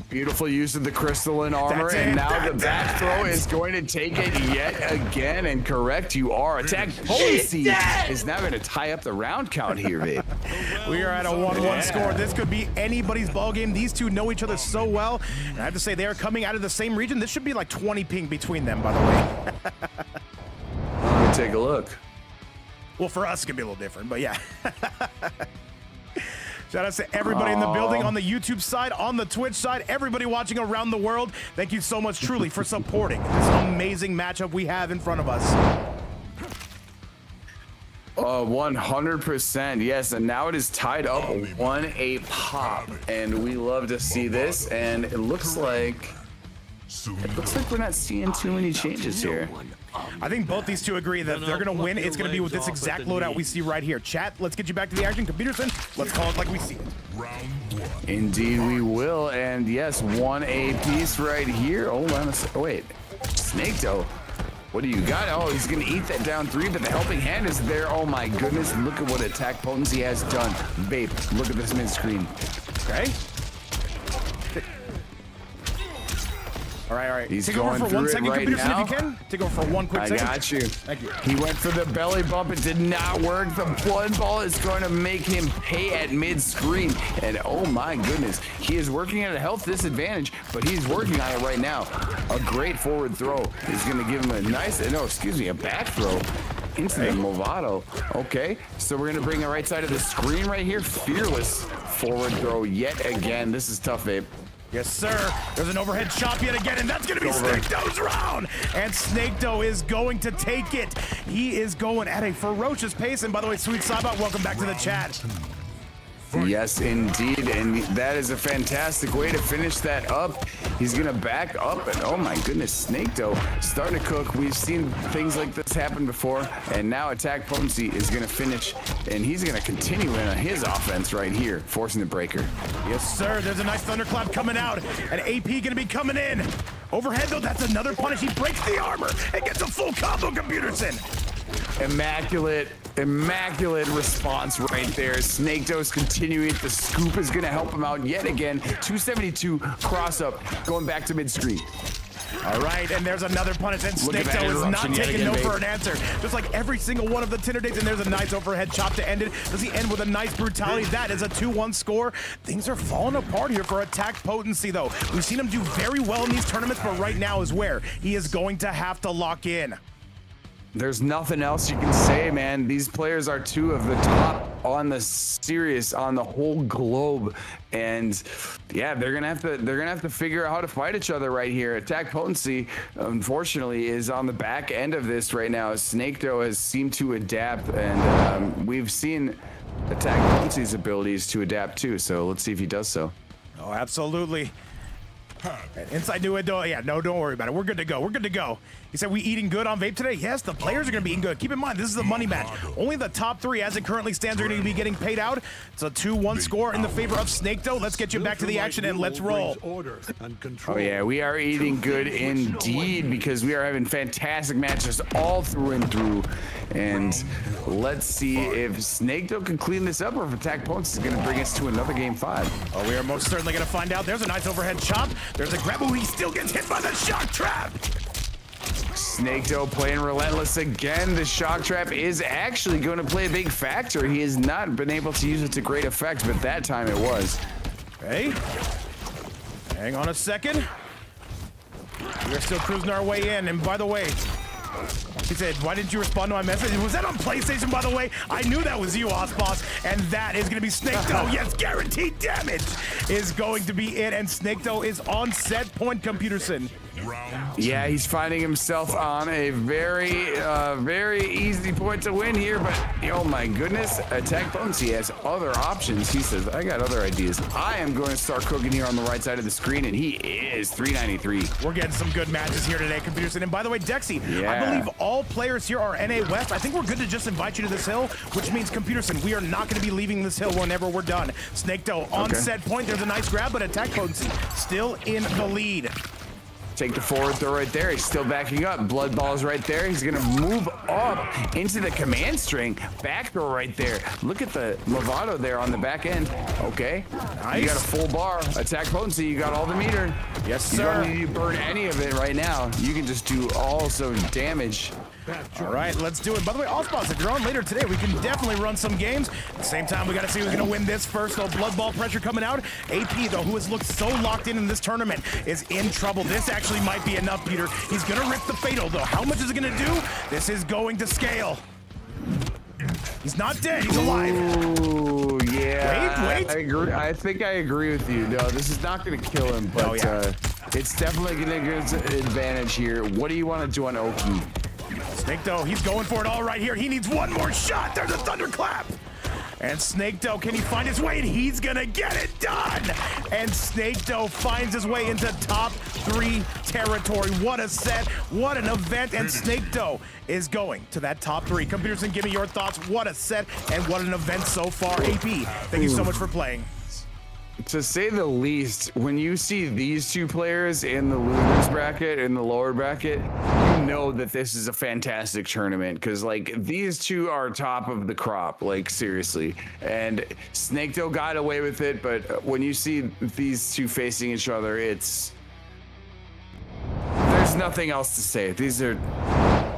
Beautiful use of the crystalline armor, That's and it, now the back throw is going to take it yet again, and correct you are. Attack potency is now going to tie up the round count here, babe. We are at a 1-1 score. This could be anybody's ball game. These two know each other so well. And I have to say, they are coming out of the same region. This should be like 20 ping between them, by the way. Let me take a look. Well, for us, it's going to be a little different, but yeah. Shout out to everybody in the building, on the YouTube side, on the Twitch side, everybody watching around the world. Thank you so much, truly, for supporting this amazing matchup we have in front of us. 100%, yes, and now it is tied up 1-a pop, and we love to see this, and it looks like we're not seeing too many changes here. I think both these two agree that if they're going to win, it's going to be with this exact loadout we see right here. Chat, let's get you back to the action. Computerson, let's call it like we see it. Indeed, we will, and yes, 1-a piece right here. Oh, wait, Snake though. What do you got? Oh, he's going to eat that down 3, but the helping hand is there. Oh my goodness, look at what attack potency has done. Babe, look at this mid-screen. Okay. All right. He's Take over going for through 1 it second, right Computerson, now. if you can. Take over for 1 quick I second. got you. Thank you. He went for the belly bump. It did not work. The blood ball is going to make him pay at mid-screen. And oh my goodness, he is working at a health disadvantage, but he's working on it right now. A great forward throw is going to give him a nice, a back throw into the Movado. Okay, so we're going to bring the right side of the screen right here. Fearless forward throw yet again. This is tough, babe. Yes, sir. There's an overhead chop yet again, and that's going to be Snake Doe's round. And Snake Doe is going to take it. He is going at a ferocious pace. And by the way, Sweet Sabot, welcome back to the chat. Yes, indeed, and that is a fantastic way to finish that up. He's gonna back up, and oh my goodness, Snake Doe starting to cook. We've seen things like this happen before, and now attack potency is gonna finish, and he's gonna continue in on his offense right here, forcing the breaker. Yes, sir. There's a nice thunderclap coming out, and AP gonna be coming in. Overhead, though, that's another punish. He breaks the armor and gets a full combo, Computerson. Immaculate response right there. Snake Doe's continuing. The scoop is going to help him out yet again. 272 cross up, going back to mid-screen. All right, and there's another punish, and Snake Doe is not taking no for an answer. Just like every single one of the Tinder dates, and there's a nice overhead chop to end it. Does he end with a nice brutality? That is a 2-1 score. Things are falling apart here for attack potency, though. We've seen him do very well in these tournaments, but right now is where he is going to have to lock in. There's nothing else you can say, man. These players are 2 of the top on the whole globe. And yeah, they're gonna have to figure out how to fight each other right here. Attack Potency, unfortunately, is on the back end of this right now. Snakedo has seemed to adapt, and we've seen Attack Potency's abilities to adapt too. So let's see if he does so. Oh, absolutely. Inside new window. Yeah, no, don't worry about it. We're good to go. We're good to go. He said, we eating good on vape today? Yes, the players are going to be eating good. Keep in mind, this is a money match. Only the top 3, as it currently stands, are going to be getting paid out. It's a 2-1 score in the favor of Snakedo. Let's get you back to the action and let's roll. Oh yeah, we are eating good indeed, because we are having fantastic matches all through and through. And let's see if Snakedo can clean this up, or if Attack Potency is going to bring us to another game 5. Oh, we are most certainly going to find out. There's a nice overhead chop. There's a grab. Oh, he still gets hit by the shock trap. Snakedo playing relentless again. The shock trap is actually going to play a big factor. He has not been able to use it to great effect, but that time it was. Okay. Hang on a second. We're still cruising our way in. And by the way, he said, why didn't you respond to my message? Was that on PlayStation, by the way? I knew that was you, Osboss. And that is going to be Snakedo. Yes, guaranteed damage is going to be it. And Snakedo is on set point, Computerson. Yeah, he's finding himself on a very easy point to win here, but oh my goodness, Attack Potency has other options. He says, I got other ideas. I am going to start cooking here on the right side of the screen, and he is 393. We're getting some good matches here today, Computerson. And by the way, Dexy, yeah. I believe all players here are NA West. I think we're good to just invite you to this hill, which means, Computerson, we are not going to be leaving this hill whenever we're done. Snakedo on set point. There's a nice grab, but Attack Potency still in the lead. Take the forward throw right there. He's still backing up. Blood ball is right there. He's gonna move up into the command string. Back throw right there. Look at the Lovato there on the back end. Okay. Nice. You got a full bar. Attack Potency, you got all the meter. Yes, sir. You don't need to burn any of it right now. You can just do also damage. All right, let's do it. By the way, Allspots, if you're on later today, we can definitely run some games. At the same time, we got to see who's going to win this first. Though blood ball pressure coming out. AP, though, who has looked so locked in this tournament, is in trouble. This actually might be enough, Peter. He's going to rip the fatal, though. How much is it going to do? This is going to scale. He's not dead. He's alive. Ooh, yeah. Wait. I agree. I think I agree with you. No, this is not going to kill him, but it's definitely going to give us an advantage here. What do you want to do on Oki? Snakedo, he's going for it all right here. He needs one more shot. There's a thunderclap. And Snakedo, can he find his way? And he's gonna get it done. And Snakedo finds his way into top 3 territory. What a set, what an event. And Snakedo is going to that top 3. Computerson, give me your thoughts. What a set and what an event so far. AP, thank you so much for playing. To say the least, when you see these two players in the losers bracket, in the lower bracket, you know that this is a fantastic tournament, because like these two are top of the crop, like seriously. And Snakedo got away with it, but when you see these two facing each other, there's nothing else to say. These are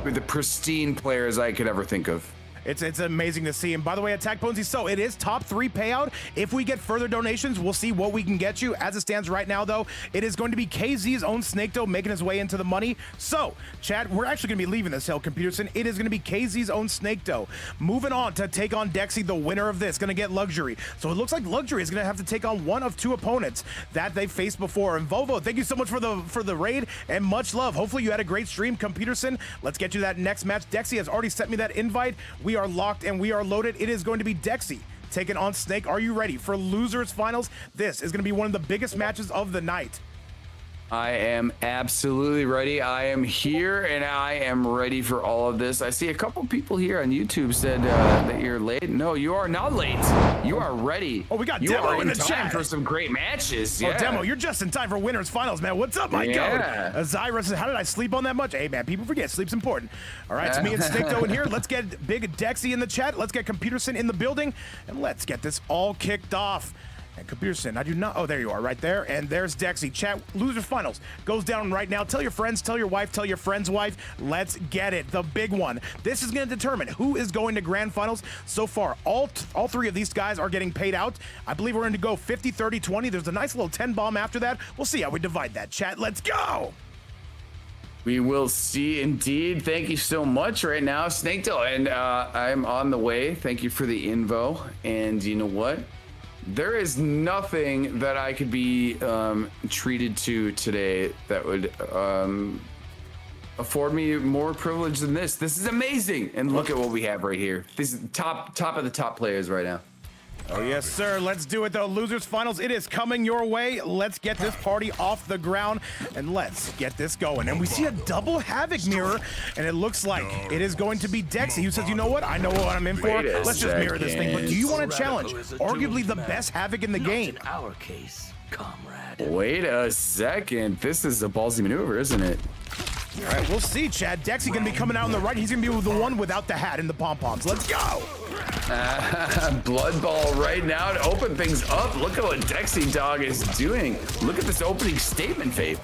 the pristine players I could ever think of. It's amazing to see. And by the way, Attack Potency, so it is top 3 payout. If we get further donations, we'll see what we can get you. As it stands right now, though, it is going to be KZ's own Snakedo making his way into the money. So, chat, we're actually going to be leaving this hill, Computerson. It is going to be KZ's own Snakedo. Moving on to take on Dexy, the winner of this, going to get Luxury. So it looks like Luxury is going to have to take on one of 2 opponents that they've faced before. And Vovo, thank you so much for the raid and much love. Hopefully you had a great stream, Computerson. Let's get you that next match. Dexy has already sent me that invite. We are locked and we are loaded. It is going to be Dexy taking on Snake. Are you ready for losers finals? This is going to be one of the biggest matches of the night. I am absolutely ready. I am here and I am ready for all of this. I see a couple people here on YouTube said that you're late. No, you are not late. You are ready. Oh, we got Demo in the chat for some great matches. Oh, Demo, you're just in time for winners finals, man. What's up, my goat? Zyra says, how did I sleep on that much? Hey, man, people forget sleep's important. All right, so me and Snakedo in here. Let's get Big Dexy in the chat. Let's get Computerson in the building, and let's get this all kicked off. And Computerson, I do not. Oh, there you are, right there. And there's Dexy. Chat, losers finals goes down right now. Tell your friends, tell your wife, tell your friend's wife. Let's get it. The big one. This is going to determine who is going to grand finals. So far, all 3 of these guys are getting paid out. I believe we're going to go 50, 30, 20. There's a nice little 10 bomb after that. We'll see how we divide that. Chat, let's go. We will see indeed. Thank you so much right now, Snaketail. And I'm on the way. Thank you for the info. And you know what? There is nothing that I could be treated to today that would afford me more privilege than this. This is amazing. And look at what we have right here. This is top of the top players right now. Oh, yes, sir. Let's do it, though. Losers Finals, it is coming your way. Let's get this party off the ground, and let's get this going. And we see a double Havoc mirror, and it looks like it is going to be Dexy, who says, you know what? I know what I'm in for. Let's just mirror this thing. But do you want to challenge arguably the best Havoc in the game? In our case, comrade. Wait a second. This is a ballsy maneuver, isn't it? All right, we'll see, Chad. Dexy going to be coming out on the right. He's going to be the one without the hat and the pom-poms. Let's go. Blood Ball right now to open things up. Look at what Dexy Dog is doing. Look at this opening statement, Faith.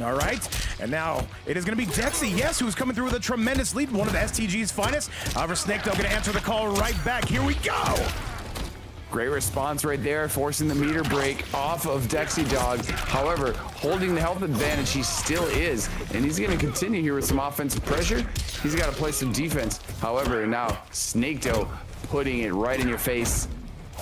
All right, and now it is going to be Dexy, yes, who's coming through with a tremendous lead, one of the STG's finest. However, Snaketail going to answer the call right back. Here we go. Great response right there, forcing the meter break off of Dexy Dog. However, holding the health advantage, he still is. And he's going to continue here with some offensive pressure. He's got to play some defense. However, now Snaketail putting it right in your face.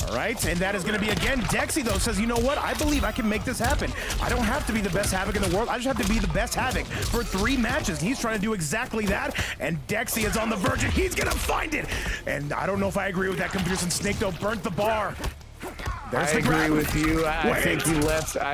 All right, and that is going to be, again, Dexy, though, says, you know what? I believe I can make this happen. I don't have to be the best Havoc in the world. I just have to be the best Havoc for 3 matches. And he's trying to do exactly that, and Dexy is on the verge, and he's going to find it. And I don't know if I agree with that, Computer, since Snaketail burnt the bar. I agree with you. I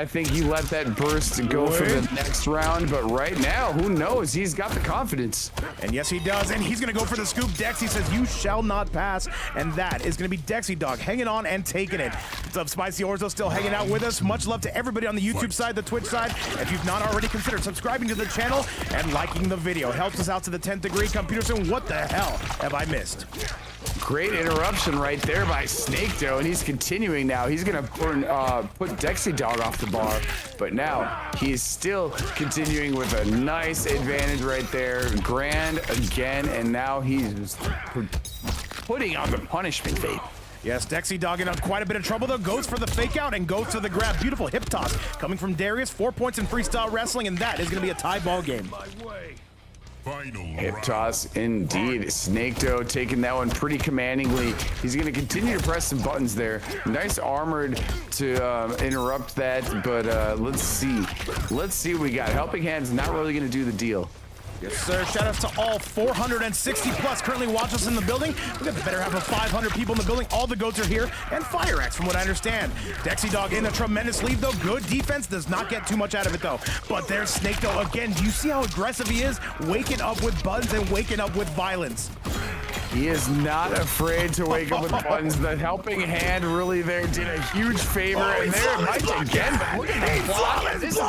think he let that burst go for the next round, but right now, who knows? He's got the confidence. And yes, he does, and he's going to go for the scoop. Dexy says, you shall not pass, and that is going to be Dexy Dog hanging on and taking it. What's up, Spicy Orzo, still hanging out with us. Much love to everybody on the YouTube side, the Twitch side. If you've not already considered subscribing to the channel and liking the video, helps us out to the 10th degree. Computer, what the hell have I missed? Great interruption right there by Snaketail, and he's continuing now. He's gonna put Dexy Dog off the bar, but now he's still continuing with a nice advantage right there. Grand again, and now he's putting on the punishment fate. Yes, Dexy Dog in quite a bit of trouble, though. Goes for the fake out and goes to the grab. Beautiful hip toss coming from Darius. 4 points in freestyle wrestling, and that is going to be a tie ball game. Hip toss indeed. Snaketail taking that one pretty commandingly. He's going to continue to press some buttons there. Nice armored to interrupt that, but let's see. Let's see what we got. Helping Hand's not really going to do the deal. Yes, sir. Shout outs to all 460 plus currently watch us in the building. We got the better half of 500 people in the building. All the goats are here, and Fire Axe, from what I understand. Dexy Dog in a tremendous lead, though. Good defense, does not get too much out of it, though. But there's Snaketail again. Do you see how aggressive he is? Waking up with buttons and waking up with violence. He is not afraid to wake up with buttons. The helping hand really there did a huge favor. And there it might again, but look at the block. This is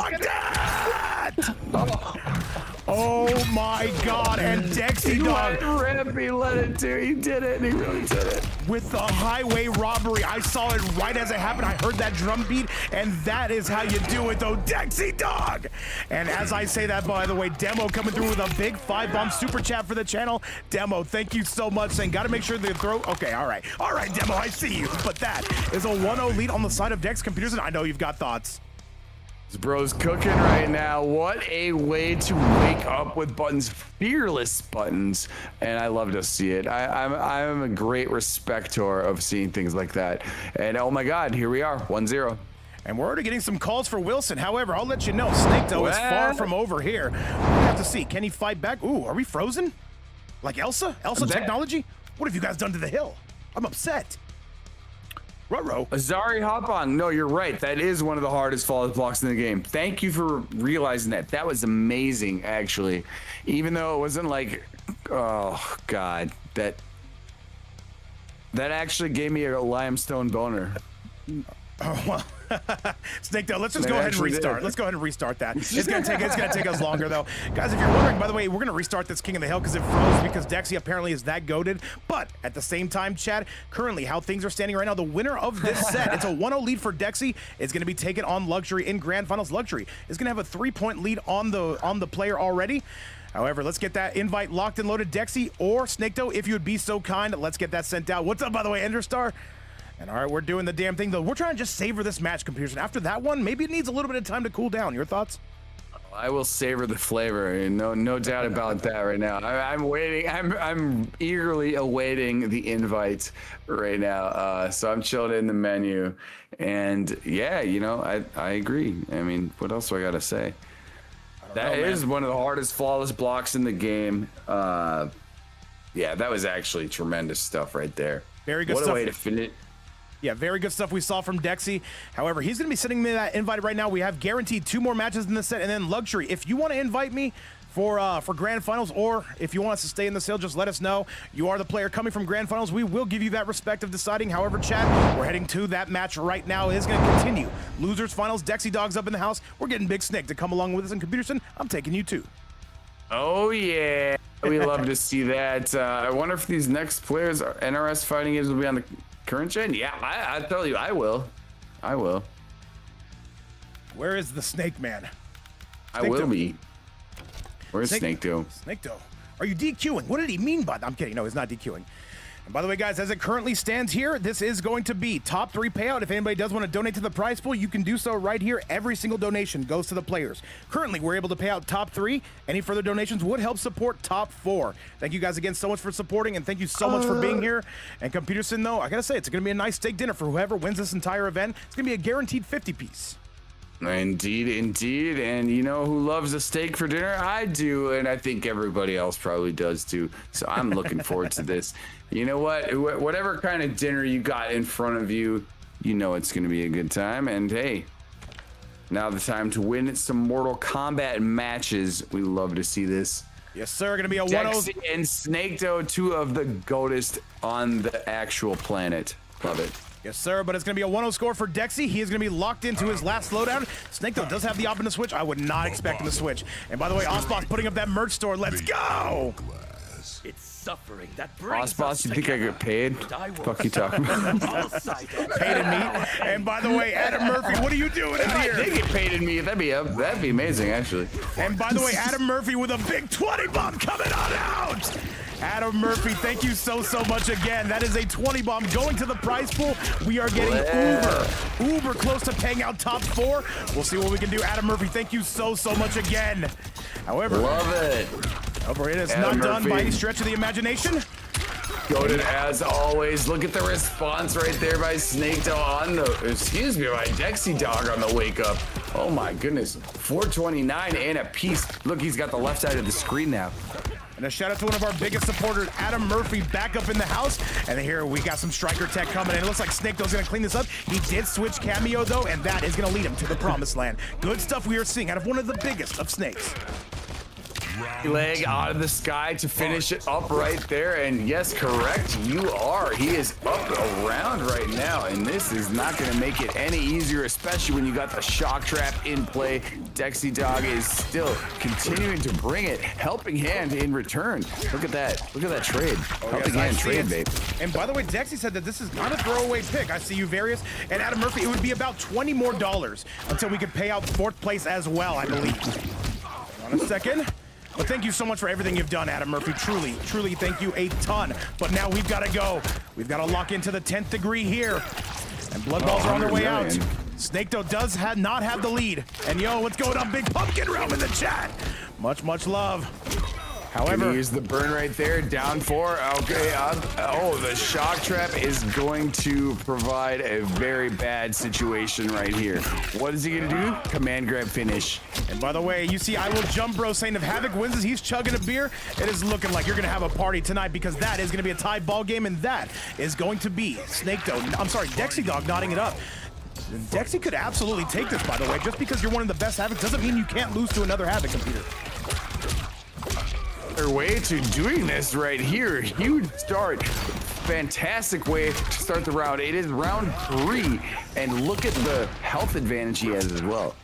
Oh my God, and Dexy Dog. He let it do. He did it, and he really did it. With the highway robbery, I saw it right as it happened. I heard that drum beat, and that is how you do it, though, Dexy Dog. And as I say that, by the way, Demo coming through with a big 5-bomb super chat for the channel. Demo, thank you so much. Saying, got to make sure they throw. Okay, all right, Demo, I see you. But that is a 1-0 lead on the side of Dex Computers, and I know you've got thoughts. This bro's cooking right now. What a way to wake up with buttons, fearless buttons, and I love to see it. I'm a great respecter of seeing things like that. And oh my God, here we are, 1-0. And we're already getting some calls for Wilson. However, I'll let you know, Snaketail is far from over here. We have to see, can he fight back? Ooh, are we frozen? Like Elsa? Elsa technology? What have you guys done to the hill? I'm upset. Ruh-roh. Azari, hop on. No, you're right. That is one of the hardest flawless blocks in the game. Thank you for realizing that. That was amazing, actually. Even though it wasn't like, oh God, that actually gave me a limestone boner. Oh, well. Snaketail, let's just go ahead and restart. Let's go ahead and restart that. It's gonna take us longer, though. Guys, if you're wondering, by the way, we're gonna restart this King of the Hill because it froze because Dexy apparently is that goated. But at the same time, Chad, currently how things are standing right now, the winner of this set, it's a 1-0 lead for Dexy, is gonna be taken on Luxury in Grand Finals. Luxury is gonna have a 3-point lead on the player already. However, let's get that invite locked and loaded. Dexy or Snaketail, if you would be so kind, let's get that sent out. What's up, by the way, Enderstar? And all right, we're doing the damn thing, though. We're trying to just savor this match, Computers. And after that one, maybe it needs a little bit of time to cool down. Your thoughts? I will savor the flavor. No doubt about that right now. I'm waiting. I'm eagerly awaiting the invite right now. So I'm chilled in the menu, and yeah, you know, I agree. I mean, what else do I gotta say? That is one of the hardest flawless blocks in the game. Yeah, that was actually tremendous stuff right there. Very good stuff. stuff. What a way to finish. Yeah, very good stuff we saw from Dexy. However, he's going to be sending me that invite right now. We have guaranteed 2 more matches in the set, and then Luxury. If you want to invite me for Grand Finals, or if you want us to stay in the sale, just let us know. You are the player coming from Grand Finals. We will give you that respect of deciding. However, chat, we're heading to that match right now. It is going to continue. Losers Finals, Dexy Dog's up in the house. We're getting Big Snake to come along with us in Computerson. I'm taking you too. Oh, yeah. We love to see that. I wonder if these next players, NRS fighting games, will be on the current gen. Yeah, I tell you, I will. Where is the Snake Man? I will be. Where's Snake Doe? Snake Doe. Are you DQing? What did he mean by that? I'm kidding. No, he's not DQing. And by the way, guys, as it currently stands here, this is going to be top 3 payout. If anybody does want to donate to the prize pool, you can do so right here. Every single donation goes to the players. Currently, we're able to pay out top 3. Any further donations would help support top 4. Thank you guys again so much for supporting, and thank you so much for being here. And Computerson, though, I gotta say, it's going to be a nice steak dinner for whoever wins this entire event. It's going to be a guaranteed 50-piece. Indeed. And you know who loves a steak for dinner? I do, and I think everybody else probably does too. So I'm looking forward to this. You know what? Whatever kind of dinner you got in front of you, you know it's going to be a good time. And hey, now the time to win some Mortal Kombat matches. We love to see this. Yes, sir. Going to be a Dexy and Snake Doe, 2 of the GOATest on the actual planet. Love it. Yes, sir, but it's going to be a 1-0 score for Dexy. He is going to be locked into his last slowdown. Snake, though, does have the option to switch. I would not expect him to switch. And by the way, Osboss putting up that merch store. Let's go! It's suffering that brings Osboss, you think I get paid? Fuck you talking about? Paid in meat. And by the way, Adam Murphy, what are you doing in here? They get paid in meat. That'd be amazing, actually. And by the way, Adam Murphy with a big 20 bomb coming on out. Adam Murphy, thank you so much again. That is a 20 bomb going to the prize pool. We are getting uber close to paying out top 4. We'll see what we can do. Adam Murphy, thank you so much again. However, love it. However, it is not done by any stretch of the imagination. Goated as always. Look at the response right there by Snake Doe on the, excuse me, by Dexy Dog on the wake up. Oh my goodness, 429 and a piece. Look, he's got the left side of the screen now. And a shout out to one of our biggest supporters, Adam Murphy, back up in the house. And here we got some striker tech coming in. It looks like Snake Doe's gonna clean this up. He did switch cameo though, and that is gonna lead him to the promised land. Good stuff we are seeing out of one of the biggest of snakes. Leg out of the sky to finish it up right there, and yes, correct, you are. He is up around right now, and this is not going to make it any easier, especially when you got the shock trap in play. Dexy Dog is still continuing to bring it, helping hand in return. Look at that trade. Helping hand trade, babe. And by the way, Dexy said that this is not a throwaway pick. I see you, Various. And Adam Murphy, it would be about $20 more until we could pay out 4th place as well, I believe. Hold on a second. But thank you so much for everything you've done, Adam Murphy. Truly thank you a ton. But now we've got to go. We've got to lock into the 10th degree here. And Blood Balls are on their way out. Snake Doe does not have the lead. And yo, what's going on, Big Pumpkin Realm in the chat? Much love. However, use the burn right there, down 4. Okay, oh, the shock trap is going to provide a very bad situation right here. What is he gonna do? Command grab finish. And by the way, you see I Will Jump Bro saying if Havoc wins this, he's chugging a beer. It is looking like you're gonna have a party tonight, because that is gonna be a tie ball game, and that is going to be Snake Doe. I'm sorry, Dexy Dog nodding it up. Dexy could absolutely take this, by the way. Just because you're one of the best Havoc doesn't mean you can't lose to another Havoc computer. Their way to doing this right here. Huge start. Fantastic way to start the round. It is round 3, and look at the health advantage he has as well.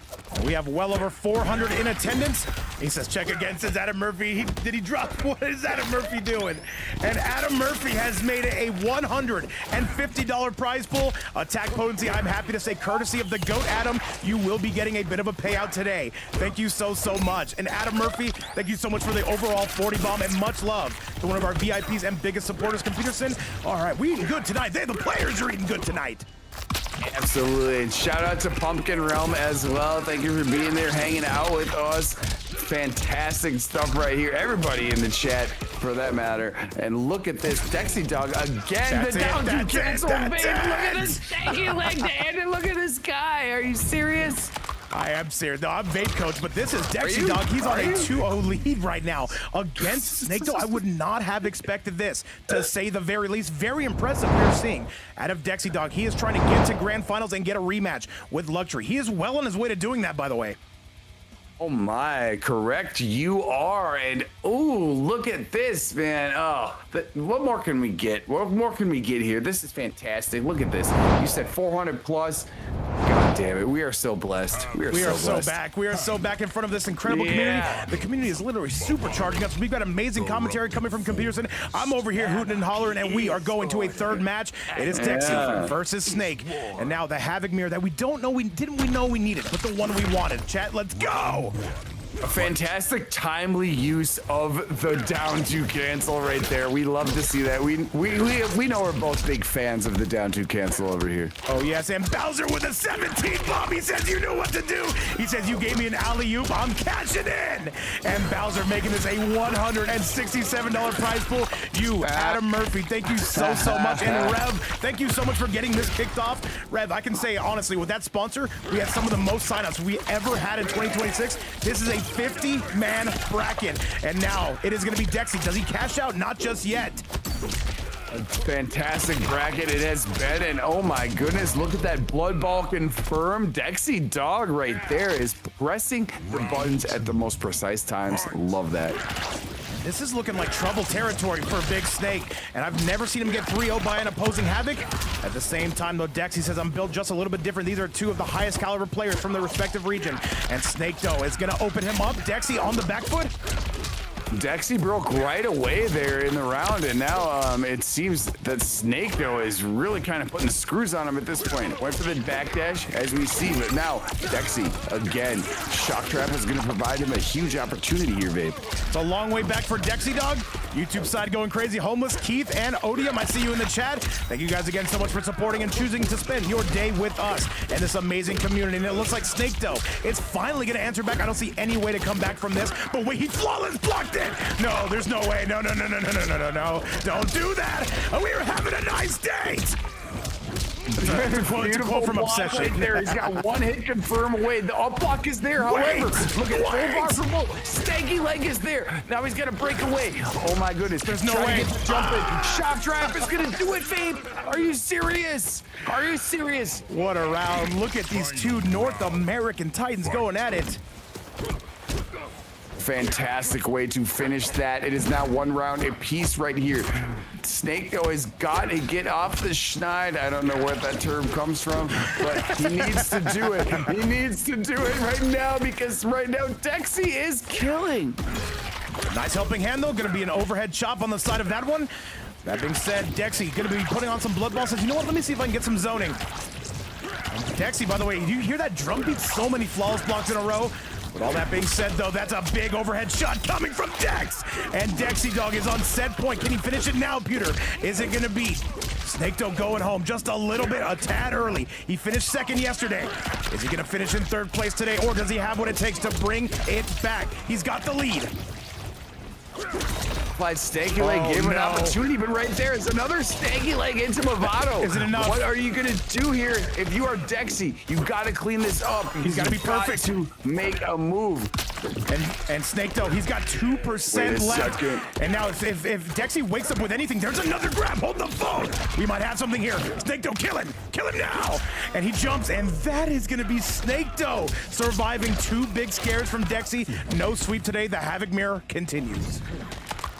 We have well over 400 in attendance. He says, check again, says Adam Murphy. Did he drop? What is Adam Murphy doing? And Adam Murphy has made it a $150 prize pool. Attack potency, I'm happy to say, courtesy of the GOAT, Adam, you will be getting a bit of a payout today. Thank you so much. And Adam Murphy, thank you so much for the overall 40 bomb, and much love to one of our VIPs and biggest supporters, Computerson. All right, we eating good tonight. The players are eating good tonight. Absolutely. And shout out to Pumpkin Realm as well. Thank you for being there, hanging out with us. Fantastic stuff right here. Everybody in the chat, for that matter. And look at this. Dexy Dog again. That's the it, down to that's it, cancel. that's Babe, it. look at this stanky leg to end it. Look at this guy. Are you serious? I am serious. No, I'm vape coach, but this is Dexy you? Dog. He's on a Are you? 2-0 lead right now against Snake. Though I would not have expected this, to say the very least. Very impressive we're seeing out of Dexy Dog. He is trying to get to grand finals and get a rematch with Luxury. He is well on his way to doing that, by the way. Oh my, correct you are. And oh, look at this, man. Oh, what more can we get? What more can we get here? This is fantastic. Look at this. You said 400 plus. God damn it. We are so blessed. We are so blessed. Back. We are so back in front of this incredible community. The community is literally supercharging us. We've got amazing commentary coming from Computerson. I'm over here hooting and hollering, and we are going to a third match. It is Dexy versus Snake. And now the Havoc Mirror that we don't know, didn't we know we needed, but the one we wanted. Chat, let's go. A fantastic timely use of the down to cancel right there. We love to see that. We know we're both big fans of the down to cancel over here. Oh yes, and Bowser with a 17 bomb. He says you knew what to do. He says you gave me an alley-oop. I'm cashing in. And Bowser making this a $167 prize pool. You, Adam Murphy, thank you so much. And Rev, thank you so much for getting this kicked off. Rev, I can say honestly, with that sponsor, we had some of the most signups we ever had in 2026. This is a 50-man bracket, and now it is going to be Dexy. Does he cash out? Not just yet. A fantastic bracket it has been, and oh my goodness, look at that blood ball confirmed. Dexy Dog right there is pressing the buttons at the most precise times. Love that. This is looking like trouble territory for Big Snake, and I've never seen him get 3-0 by an opposing Havoc. At the same time, though, Dexy says I'm built just a little bit different. These are two of the highest caliber players from their respective region, and Snake, though, is going to open him up. Dexy on the back foot. Dexy broke right away there in the round, and now it seems that Snake, though, is really kind of putting the screws on him at this point. Went for the backdash, as we see, but now Dexy, again, Shock Trap is going to provide him a huge opportunity here, Vape. It's a long way back for Dexy Dog. YouTube side going crazy. Homeless, Keith, and Odium, I see you in the chat. Thank you guys again so much for supporting and choosing to spend your day with us and this amazing community. And it looks like Snake, though, is finally going to answer back. I don't see any way to come back from this, but wait, he flawless blocked it. No, there's no way. No. Don't do that. We were having a nice date. Quote from Obsession. Right there. He's got one hit confirm away. The up block is there, however. Look at full bar from Bull. Stanky leg is there. Now he's got to break away. Oh my goodness. There's no way. Jump it. Shock Trap is going to do it, Vape. Are you serious? Are you serious? What a round. Look at these two North American Titans going at it. Fantastic way to finish that. It is now one round apiece right here. Snake, though, has got to get off the schneid. I don't know where that term comes from, but he needs to do it. He needs to do it right now, because right now Dexy is killing. Nice helping hand, though. Going to be an overhead chop on the side of that one. That being said, Dexy going to be putting on some blood balls. Says, you know what? Let me see if I can get some zoning. And Dexy, by the way, do you hear that drum beat? So many flawless blocks in a row. With all that being said, though, that's a big overhead shot coming from Dex. And Dexy Dog is on set point. Can he finish it now, Pewter? Is it going to be Snake Dog going home just a little bit, a tad early? He finished second yesterday. Is he going to finish in third place today, or does he have what it takes to bring it back? He's got the lead. Applied stanky leg, gave him an opportunity, but right there is another stanky leg into Movado. Is it enough? What are you gonna do here? If you are Dexy, you gotta clean this up. He's gotta be perfect to make a move. And Snake, though, he's got 2% left. Second. And now if Dexy wakes up with anything, there's another grab. Hold the phone. We might have something here. Snake, though, kill him. Kill him now. And he jumps, and that is going to be Snake, though, surviving two big scares from Dexy. No sweep today. The Havoc Mirror continues.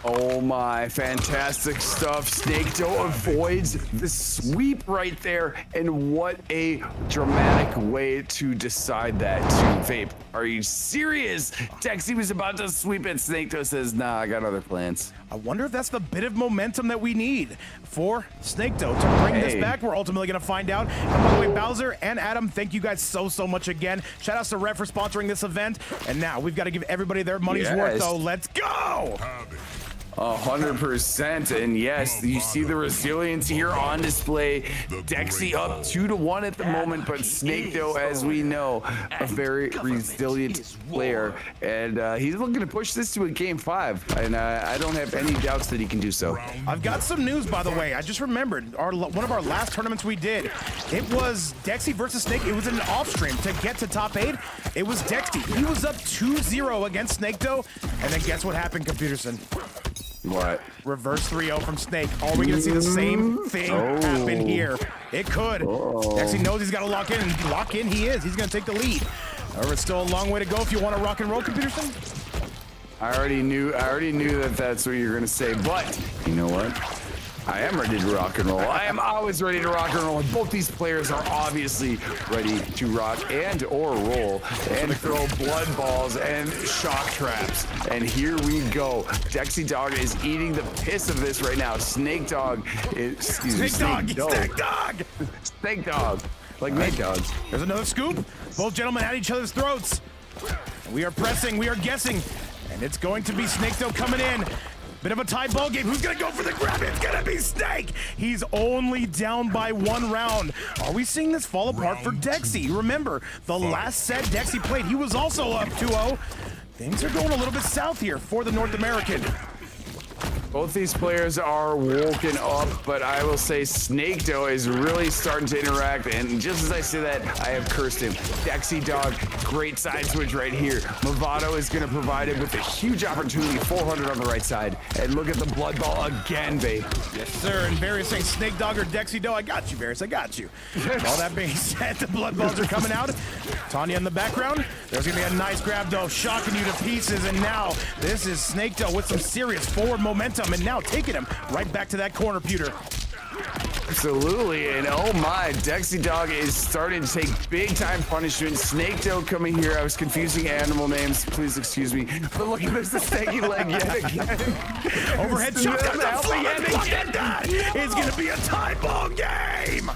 Oh my, fantastic stuff. Snake Doe avoids the sweep right there, and what a dramatic way to decide that to Vape. Are you serious? Dexy was about to sweep it. Snake Doe says, nah, I got other plans. I wonder if that's the bit of momentum that we need for Snake Doe to bring this back. We're ultimately going to find out. And by the way, Bowser and Adam, thank you guys so much again. Shout outs to Rev for sponsoring this event. And now we've got to give everybody their money's worth, though. Let's go! 100%, and yes, you see the resilience here on display. Dexy up 2-1 at the moment, but Snake, though, as we know, a very resilient player, and he's looking to push this to a game 5, and I don't have any doubts that he can do so. I've got some news, by the way. I just remembered one of our last tournaments we did. It was Dexy versus Snake. It was an off stream to get to top 8. It was Dexy. He was up 2-0 against Snake, though, and then guess what happened, Computerson? What? Reverse 3-0 from Snake. Are we gonna see the same thing happen here? It could. Dexy knows he's got to lock in, and lock in he is. He's gonna take the lead. However, it's still a long way to go if you want to rock and roll, Computerson. I already knew that that's what you're gonna say, but you know what? I am ready to rock and roll. I am always ready to rock and roll. And both these players are obviously ready to rock and or roll and throw blood balls and shock traps. And here we go. Dexy Dog is eating the piss of this right now. Snake Dog is Snake Dog. Snake Dog. Like Nate Dog. There's another scoop. Both gentlemen at each other's throats. We are pressing. We are guessing. And it's going to be Snake Dog coming in. Bit of a tie ball game. Who's gonna go for the grab? It's gonna be Snake. He's only down by 1 round. Are we seeing this fall apart for Dexy? Remember, the last set Dexy played, he was also up 2-0. Things are going a little bit south here for the North American. Both these players are woken up, but I will say Snake, though, is really starting to interact, and just as I say that, I have cursed him. Dexy Dog, great side switch right here. Movado is going to provide him with a huge opportunity, 400 on the right side, and look at the blood ball again, babe. Yes, sir, and Varys saying Snake Dog or Dexy Dog. I got you, Varys, I got you. All that being said, the blood balls are coming out. Tanya in the background. There's going to be a nice grab, though, shocking you to pieces, and now this is Snake Dog with some serious forward momentum, and now taking him right back to that corner, Pewter. Absolutely, and oh my, Dexy Dog is starting to take big time punishment. Snake Dog coming here. I was confusing animal names, please excuse me. But look at this, the snaky leg yet again. Overhead shot, it's gonna be a tie ball game.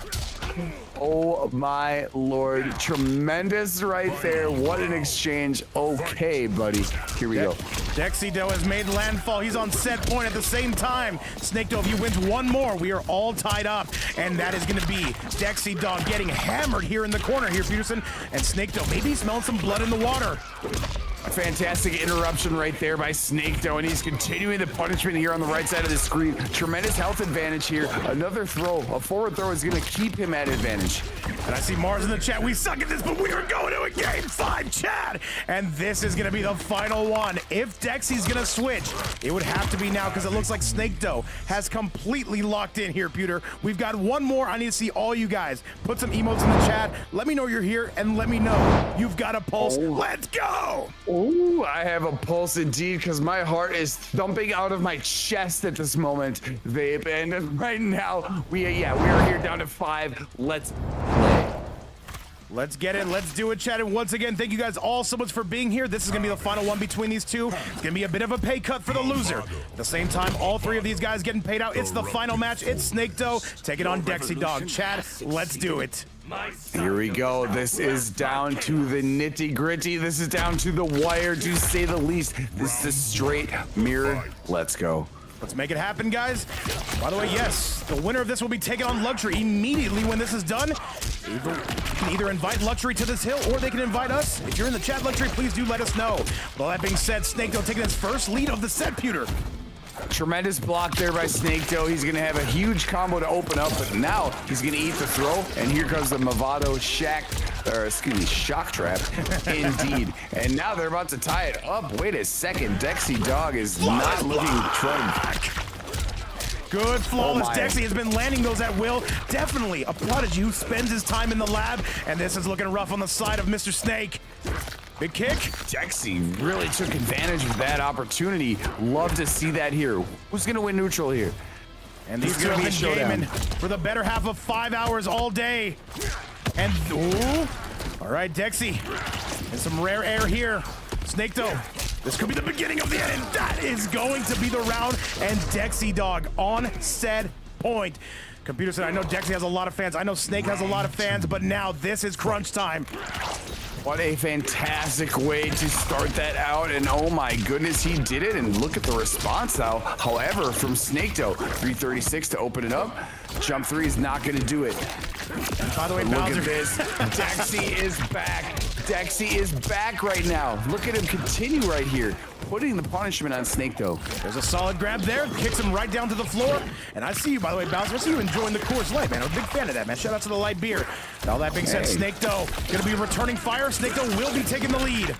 Oh my lord, tremendous right there. What an exchange. Okay, buddy, here we go. Dexy Doe has made landfall. He's on set point at the same time. Snake Doe, if he wins one more, we are all tied up. And that is going to be Dexy Dog getting hammered here in the corner here, Peterson. And Snake Doe maybe smelling some blood in the water. A fantastic interruption right there by Snake Doe, and he's continuing the punishment here on the right side of the screen. Tremendous health advantage here. Another throw, a forward throw is going to keep him at advantage. And I see Mars in the chat. We suck at this, but we are going to a game 5, Chad. And this is going to be the final one. If Dexy's going to switch, it would have to be now because it looks like Snake Doe has completely locked in here, Pewter. We've got one more. I need to see all you guys. Put some emotes in the chat. Let me know you're here, and let me know you've got a pulse. Let's go. Ooh, I have a pulse indeed because my heart is thumping out of my chest at this moment, Vape. And right now, we are here down to 5. Let's play. Let's get it. Let's do it, Chad. And once again, thank you guys all so much for being here. This is going to be the final one between these two. It's going to be a bit of a pay cut for the loser. At the same time, all 3 of these guys getting paid out. It's the final match. It's Snake Doe taking on Dexy Dog. Chad, let's do it. Here we go. This is down to the nitty gritty. This is down to the wire, to say the least. This is a straight mirror. Let's go. Let's make it happen, guys. By the way, yes, the winner of this will be taken on Luxury immediately when this is done. You can either invite Luxury to this hill or they can invite us. If you're in the chat, Luxury, please do let us know. Well, that being said, Snake Doe taking his first lead of the set, Pewter. Tremendous block there by Snake Doe. He's going to have a huge combo to open up, but now he's going to eat the throw, and here comes the Movado shock trap, indeed. And now they're about to tie it up. Wait a second, Dexy Dog is not looking troubled. Good, flawless Dexy has been landing those at will. Definitely a prodigy who spends his time in the lab, and this is looking rough on the side of Mr. Snake. Big kick. Dexy really took advantage of that opportunity. Love to see that here. Who's going to win neutral here? And these two have been gaming for the better half of 5 hours all day. And, ooh. All right, Dexy. And some rare air here. Snake Doe. This could be the beginning of the end. And that is going to be the round. And Dexy Dog on said point. Computer said, I know Dexy has a lot of fans. I know Snake has a lot of fans, but now this is crunch time. What a fantastic way to start that out, and oh my goodness, he did it, and look at the response now. However, from Snaketoe, 336 to open it up. Jump 3 is not going to do it. By the way, Look Bowser, at this. Dexy is back. Dexy is back right now. Look at him continue right here, putting the punishment on Snaketoe. there's a solid grab there, kicks him right down to the floor. And I see you, by the way, Bowser. I see you enjoying the Coors Light, man. I'm a big fan of that, man. Shout out to the light beer. And all that being said, Hey. Snaketoe going to be returning fire. Snaketoe will be taking the lead.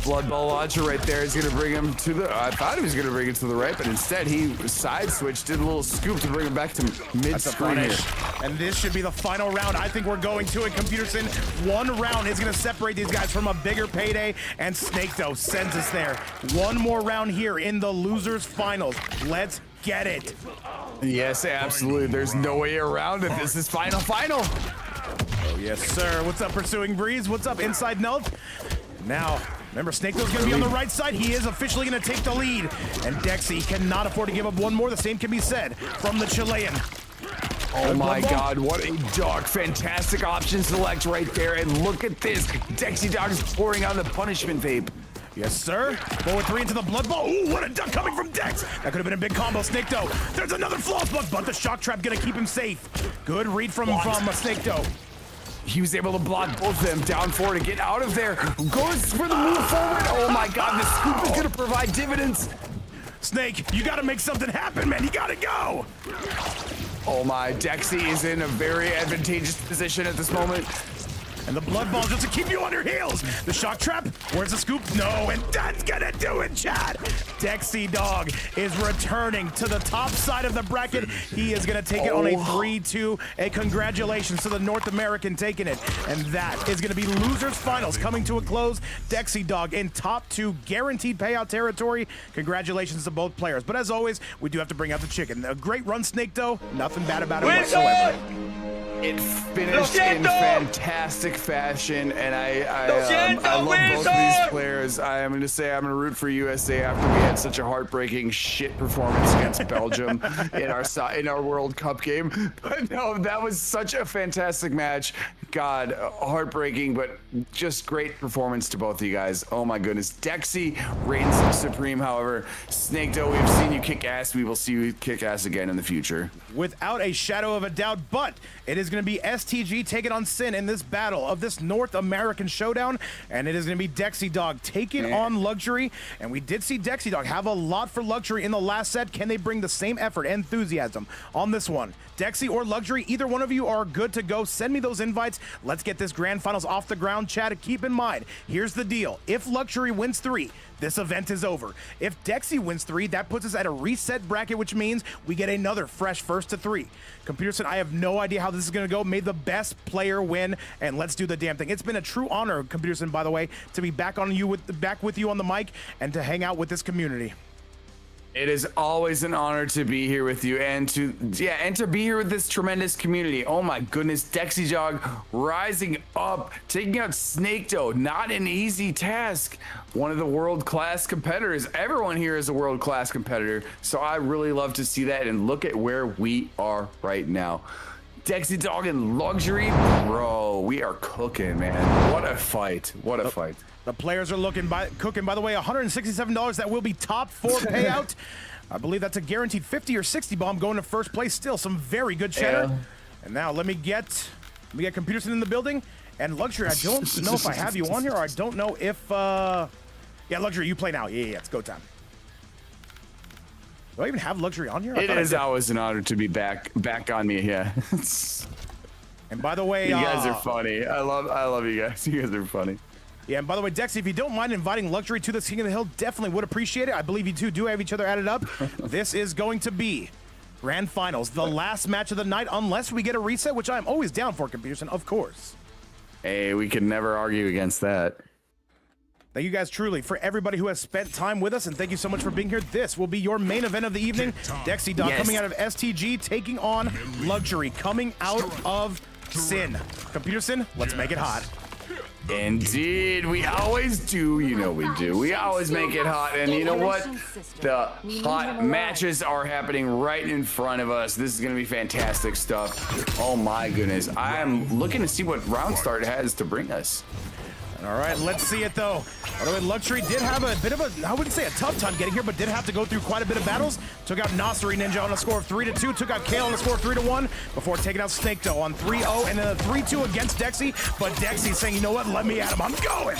Blood Ball launcher right there is going to bring him to the... I thought he was going to bring it to the right, but instead he side switched, did a little scoop to bring him back to mid-screen here. And this should be the final round. I think we're going to it. Computerson, one round is going to separate these guys from a bigger payday, and Snaketoe sends us there. One more round here in the losers finals. Let's get it. Yes, absolutely. There's no way around it. This is final. Oh, yes, sir. What's up, Pursuing Breeze? What's up, Inside Note? Now, remember, Snaketoe's going to be on the right side. He is officially going to take the lead. And Dexy cannot afford to give up one more. The same can be said from the Chilean. Oh my God, what a dog. Fantastic option select right there. And look at this. Dexy Dog is pouring on the punishment vape. Yes, sir. Forward 3 into the blood ball. Ooh, what a duck coming from Dex. That could have been a big combo. Snaketoe. There's another floss bug, but the shock trap going to keep him safe. Good read from Snaketoe. He was able to block both of them. Down 4 to get out of there. Goes for the move forward. Oh my God, the scoop is going to provide dividends. Snake, you got to make something happen, man. You got to go. Oh my, Dexy is in a very advantageous position at this moment. And the blood ball just to keep you on your heels. The shock trap, where's the scoop? No, and that's gonna do it, Chad. Dexy Dog is returning to the top side of the bracket. He is gonna take it on a 3-2. A congratulations to the North American taking it. And that is gonna be losers finals coming to a close. Dexy Dog in top 2 guaranteed payout territory. Congratulations to both players. But as always, we do have to bring out the chicken. A great run, Snaketoe. Nothing bad about it whatsoever. It finished in fantastic fashion, and I love both of these players. I am going to say I'm going to root for USA after we had such a heartbreaking shit performance against Belgium in our World Cup game. But no, that was such a fantastic match. God, heartbreaking, but just great performance to both of you guys. Oh my goodness. Dexy reigns supreme, however. Snaketoe, we've seen you kick ass. We will see you kick ass again in the future. Without a shadow of a doubt, but it is going to be STG taking on Sin in this battle of this North American showdown, and it is going to be Dexy Dog taking on Luxury. And we did see Dexy Dog have a lot for Luxury in the last set. Can they bring the same effort and enthusiasm on this one? Dexy or Luxury, either one of you are good to go. Send me those invites. Let's get this grand finals off the ground. Chad, keep in mind, here's the deal. If Luxury wins 3, this event is over. If Dexy wins 3, that puts us at a reset bracket, which means we get another fresh first to 3. Computerson, I have no idea how this is going to go. May the best player win, and let's do the damn thing. It's been a true honor, Computerson, by the way, to be back with you on the mic and to hang out with this community. It is always an honor to be here with you and to be here with this tremendous community. Oh my goodness, Dexy Dog rising up, taking out Snaketoe. Not an easy task. One of the world-class competitors. Everyone here is a world-class competitor. So I really love to see that, and look at where we are right now. Dexy Dog and Luxury, bro, we are cooking, man. What a fight. What a fight. The players are cooking. By the way, $167. That will be top 4 payout. I believe that's a guaranteed 50 or 60 bomb going to first place. Still some very good cheddar. Yeah. And now let me get Computerson in the building. And Luxury, I don't know if I have you on here, or I don't know if yeah, Luxury, you play now. Yeah, it's go time. Do I even have Luxury on here? It is always an honor to be back on me. Yeah. And by the way, you guys are funny. I love you guys. You guys are funny. Yeah, and by the way, Dexy, if you don't mind inviting Luxury to this King of the Hill, definitely would appreciate it. I believe you two do have each other added up. This is going to be Grand Finals, the last match of the night, unless we get a reset, which I'm always down for, Computerson, of course. Hey, we can never argue against that. Thank you guys truly for everybody who has spent time with us, and thank you so much for being here. This will be your main event of the evening. Dexy Dog coming out of STG, taking on Luxury, coming out of Sin. Computerson, let's make it hot. Indeed, we always do. You know we do. We always make it hot. And you know what? The hot matches are happening right in front of us. This is going to be fantastic stuff. Oh my goodness. I'm looking to see what round start has to bring us. All right, let's see it though. By the way, Luxury did have a bit of a, I wouldn't say a tough time getting here, but did have to go through quite a bit of battles. Took out Nasri Ninja on a score of 3-2. Took out Kale on a score of 3-1 before taking out Snake Doe on 3-0 and then a 3-2 against Dexy. But Dexy saying, you know what, let me at him, I'm going.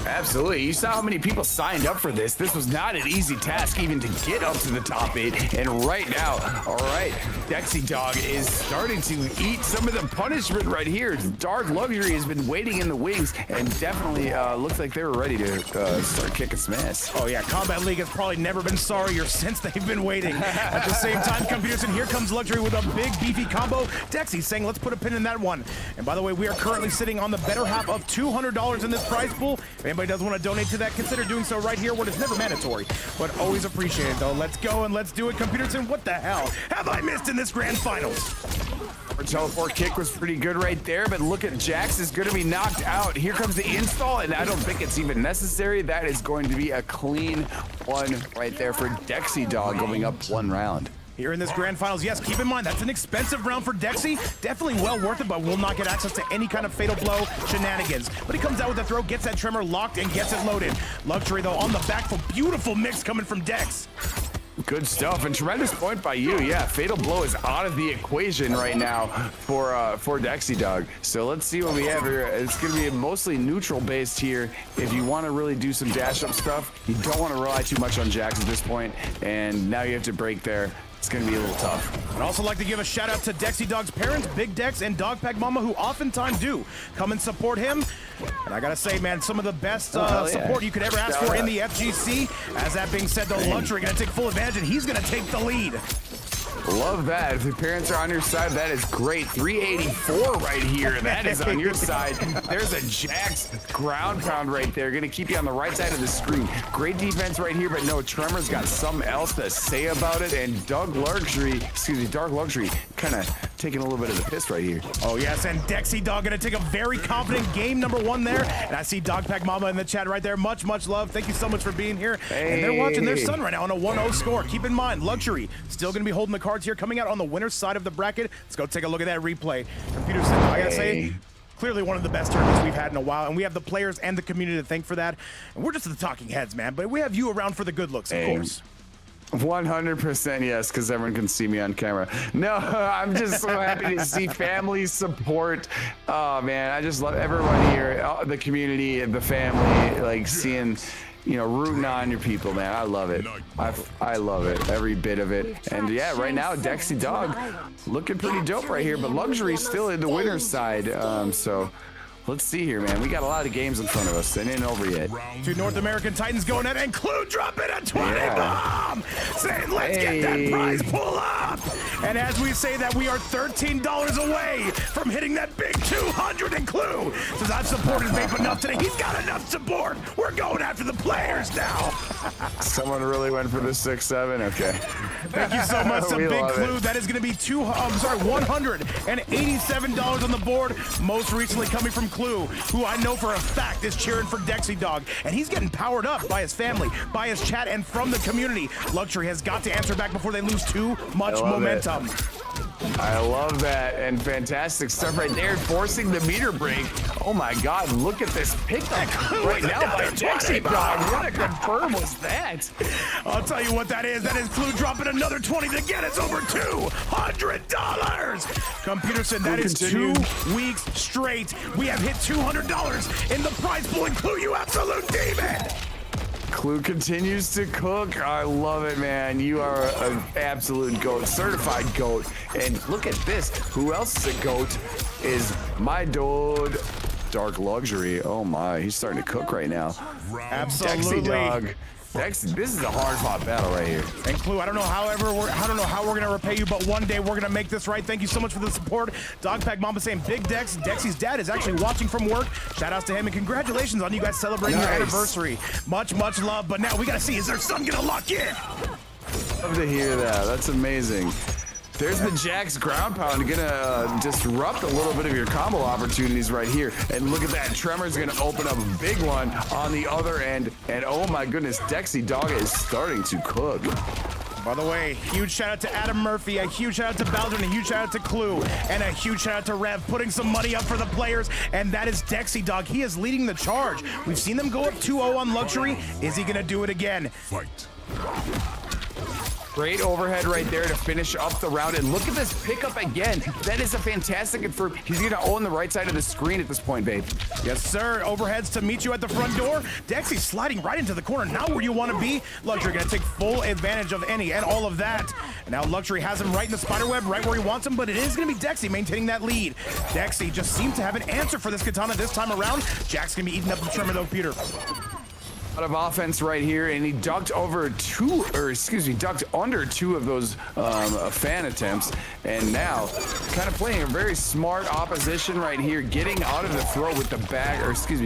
Absolutely. You saw how many people signed up for this. This was not an easy task even to get up to the top 8. And right now, all right, Dexy Dog is starting to eat some of the punishment right here. Dark Luxury has been waiting in the wings and definitely looks like they were ready to start kicking some ass. Oh yeah, Combat League has probably never been sorrier since they've been waiting. At the same time, Peterson, here comes Luxury with a big beefy combo. Dexy saying, let's put a pin in that one. And by the way, we are currently sitting on the better half of $200 in this prize pool. If anybody does want to donate to that, consider doing so right here, where it's never mandatory, but always appreciated though. Let's go and let's do it. Peterson, what the hell have I missed in this grand finals? Our teleport kick was pretty good right there, but look at Jax is going to be knocked out. Here comes the install, and I don't think it's even necessary. That is going to be a clean one right there for Dexy Dog going up 1 round. Here in this grand finals, yes, keep in mind, that's an expensive round for Dexy. Definitely well worth it, but will not get access to any kind of fatal blow shenanigans. But he comes out with the throw, gets that tremor locked, and gets it loaded. Luxury, though, on the back for beautiful mix coming from Dex. Good stuff, and tremendous point by you. Yeah, fatal blow is out of the equation right now for Dexy Dog. So let's see what we have here. It's going to be mostly neutral based here. If you want to really do some dash up stuff, you don't want to rely too much on Jax at this point, and now you have to break there. It's going to be a little tough. I'd also like to give a shout out to Dexy Dog's parents, Big Dex and Dogpack Mama, who oftentimes do come and support him. And I gotta say, man, some of the best support you could ever ask for in the FGC. As that being said, though, Luxury gonna take full advantage, and he's gonna take the lead. Love that. If the parents are on your side, that is great. 384 right here. That is on your side. There's a Jax ground pound right there. Going to keep you on the right side of the screen. Great defense right here, but no, Tremor's got something else to say about it. And Dark Luxury kind of taking a little bit of the piss right here. Oh, yes, and Dexy Dog going to take a very confident game number 1 there. And I see Dogpack Mama in the chat right there. Much, much love. Thank you so much for being here. Hey. And they're watching their son right now on a 1-0 score. Keep in mind, Luxury still going to be holding the cards here, coming out on the winner's side of the bracket. Let's go take a look at that replay. Peterson, I gotta say, clearly one of the best tournaments we've had in a while, and we have the players and the community to thank for that. And we're just the talking heads, man, but we have you around for the good looks, of course. 100% yes, because everyone can see me on camera. No, I'm just so happy to see family support. Oh man, I just love everyone here, the community, the family, like seeing, you know, rooting on your people, man. I love it. I love it, every bit of it. And yeah, right now, Dexy Dog looking pretty dope right here, but Luxury still in the winner's side. So let's see here, man. We got a lot of games in front of us. It ain't over yet. 2 North American Titans going at, and Clue dropping a 20 bomb, saying, let's get that prize pull up. And as we say that, we are $13 away from hitting that big 200. And Clue says, I've supported Vape enough today. He's got enough support. We're going after the players now. Someone really went for the 6-7. Okay. Thank you so much to Big Clue. That is going to be $187 on the board. Most recently coming from Clue, who I know for a fact is cheering for Dexy Dog, and he's getting powered up by his family, by his chat, and from the community. Luxury has got to answer back before they lose too much momentum. I love that, and fantastic stuff right there, forcing the meter break. Oh my God, look at this pickup right now by Dexy Dog. What a confirm was that? I'll tell you what that is. That is Clue dropping another 20 to get us over $200. Peterson, that is 2 weeks straight. We have hit $200 in the prize pool, and Clue, you absolute demon. Clue continues to cook. I love it, man. You are an absolute GOAT, certified GOAT. And look at this. Who else is a GOAT is my dude, Dark Luxury. Oh my, he's starting to cook right now. Absolutely. Dexy Dog. This is a hard-fought battle right here. And Clue, I don't know how we're gonna repay you, but one day we're gonna make this right. Thank you so much for the support. Dogpack Mama saying Big Dex. Dexy's dad is actually watching from work. Shout outs to him, and congratulations on you guys celebrating your anniversary. Much, much love. But now we gotta see, is their son gonna lock in? Love to hear that. That's amazing. There's the Jax ground pound, gonna disrupt a little bit of your combo opportunities right here. And look at that, Tremor's gonna open up a big one on the other end. And oh my goodness, Dexy Dog is starting to cook. By the way, huge shout out to Adam Murphy, a huge shout out to Bowser, and a huge shout out to Clue, and a huge shout out to Rev putting some money up for the players, and that is Dexy Dog. He is leading the charge. We've seen them go up 2-0 on Luxury. Is he gonna do it again? Fight. Great overhead right there to finish up the round. And look at this pickup again. That is a fantastic confirm. He's gonna own the right side of the screen at this point, babe. Yes, sir. Overheads to meet you at the front door. Dexy sliding right into the corner. Now where you want to be. Luxury gonna take full advantage of any and all of that. And now Luxury has him right in the spider web, right where he wants him, but it is gonna be Dexy maintaining that lead. Dexy just seems to have an answer for this katana this time around. Jack's gonna be eating up the Tremor though, Peter. Out of offense right here, and he ducked under two of those fan attempts, and now kind of playing a very smart opposition right here, getting out of the throw with the back,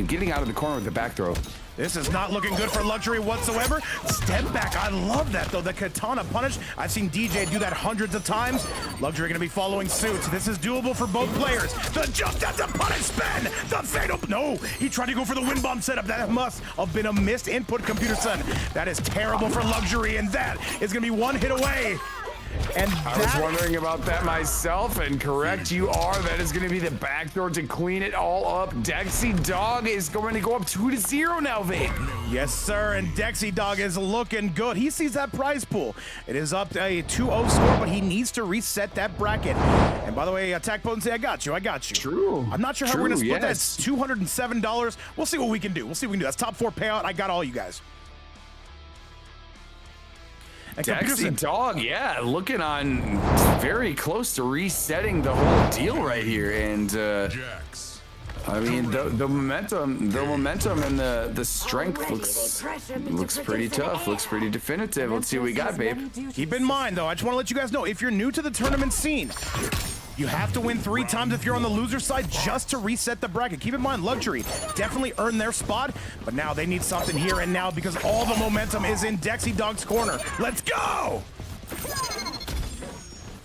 getting out of the corner with the back throw. This is not looking good for Luxury whatsoever. Step back, I love that though, the katana punish. I've seen DJ do that hundreds of times. Luxury gonna be following suit. This is doable for both players. The jump, that's a punish spin. The fatal, no, he tried to go for the wind bomb setup. That must have been a missed input, Computer Son. That is terrible for Luxury, and that is gonna be one hit away. And I was wondering about that myself, and correct you are. That is going to be the backdoor to clean it all up. Dexy Dog is going to go up 2-0 now, Vape. Yes, sir, and Dexy Dog is looking good. He sees that prize pool. It is up to a 2-0 score, but he needs to reset that bracket. And by the way, Attack Potency, I got you. True. I'm not sure how we're going to split that. It's $207. We'll see what we can do. That's top 4 payout. I got all you guys. Dexy Dog, yeah, looking on very close to resetting the whole deal right here, and I mean the momentum and the strength looks pretty tough, looks pretty definitive. Let's see what we got, babe. Keep in mind though, I just want to let you guys know, if you're new to the tournament scene, you have to win 3 times if you're on the loser side just to reset the bracket. Keep in mind, Luxury definitely earned their spot, but now they need something here and now because all the momentum is in Dexy Dog's corner. Let's go!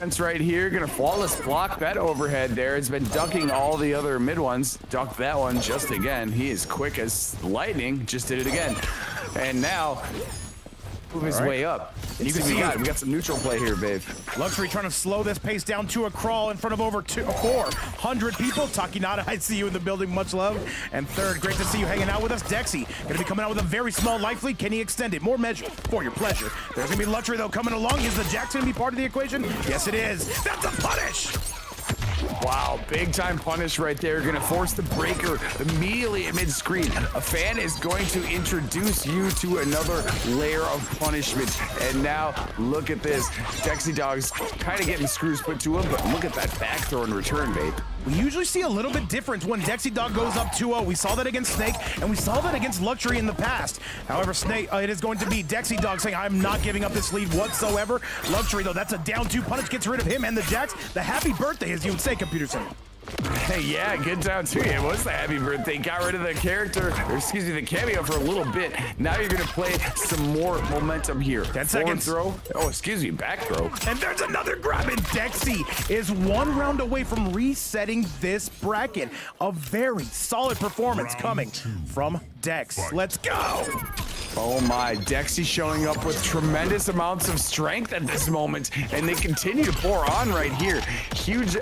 It's right here, gonna flawless block that overhead there. It's been ducking all the other mid ones. Ducked that one just again. He is quick as lightning, just did it again. And now, move his way up. You can see we got some neutral play here, babe. Luxury trying to slow this pace down to a crawl in front of over 400 people. Takinata, I see you in the building, much love. And third, great to see you hanging out with us. Dexy gonna be coming out with a very small life lead. Can he extend it? More measure for your pleasure. There's gonna be Luxury though coming along. Is the Jax gonna be part of the equation? Yes, it is. That's a punish. Wow, big time punish right there. Gonna force the breaker immediately at mid-screen. A fan is going to introduce you to another layer of punishment. And now, look at this. Dexy Dog's kind of getting screws put to him, but look at that back throw in return, babe. We usually see a little bit different when Dexy Dog goes up 2-0. We saw that against Snake, and we saw that against Luxury in the past. However, Snake, it is going to be Dexy Dog saying, I'm not giving up this lead whatsoever. Luxury, though, that's a down 2 punish, gets rid of him and the Jax. The happy birthday, as you would say, Computer Center. Hey, yeah, good down to you. It was the happy birthday. Got rid of the character, or excuse me, the cameo for a little bit. Now you're gonna play some more momentum here. 10 seconds. Throw. Oh, excuse me, back throw. And there's another grab, and Dexy is 1 round away from resetting this bracket. A very solid performance coming from Dex. Let's go. Oh my, Dexy showing up with tremendous amounts of strength at this moment, and they continue to pour on right here. Huge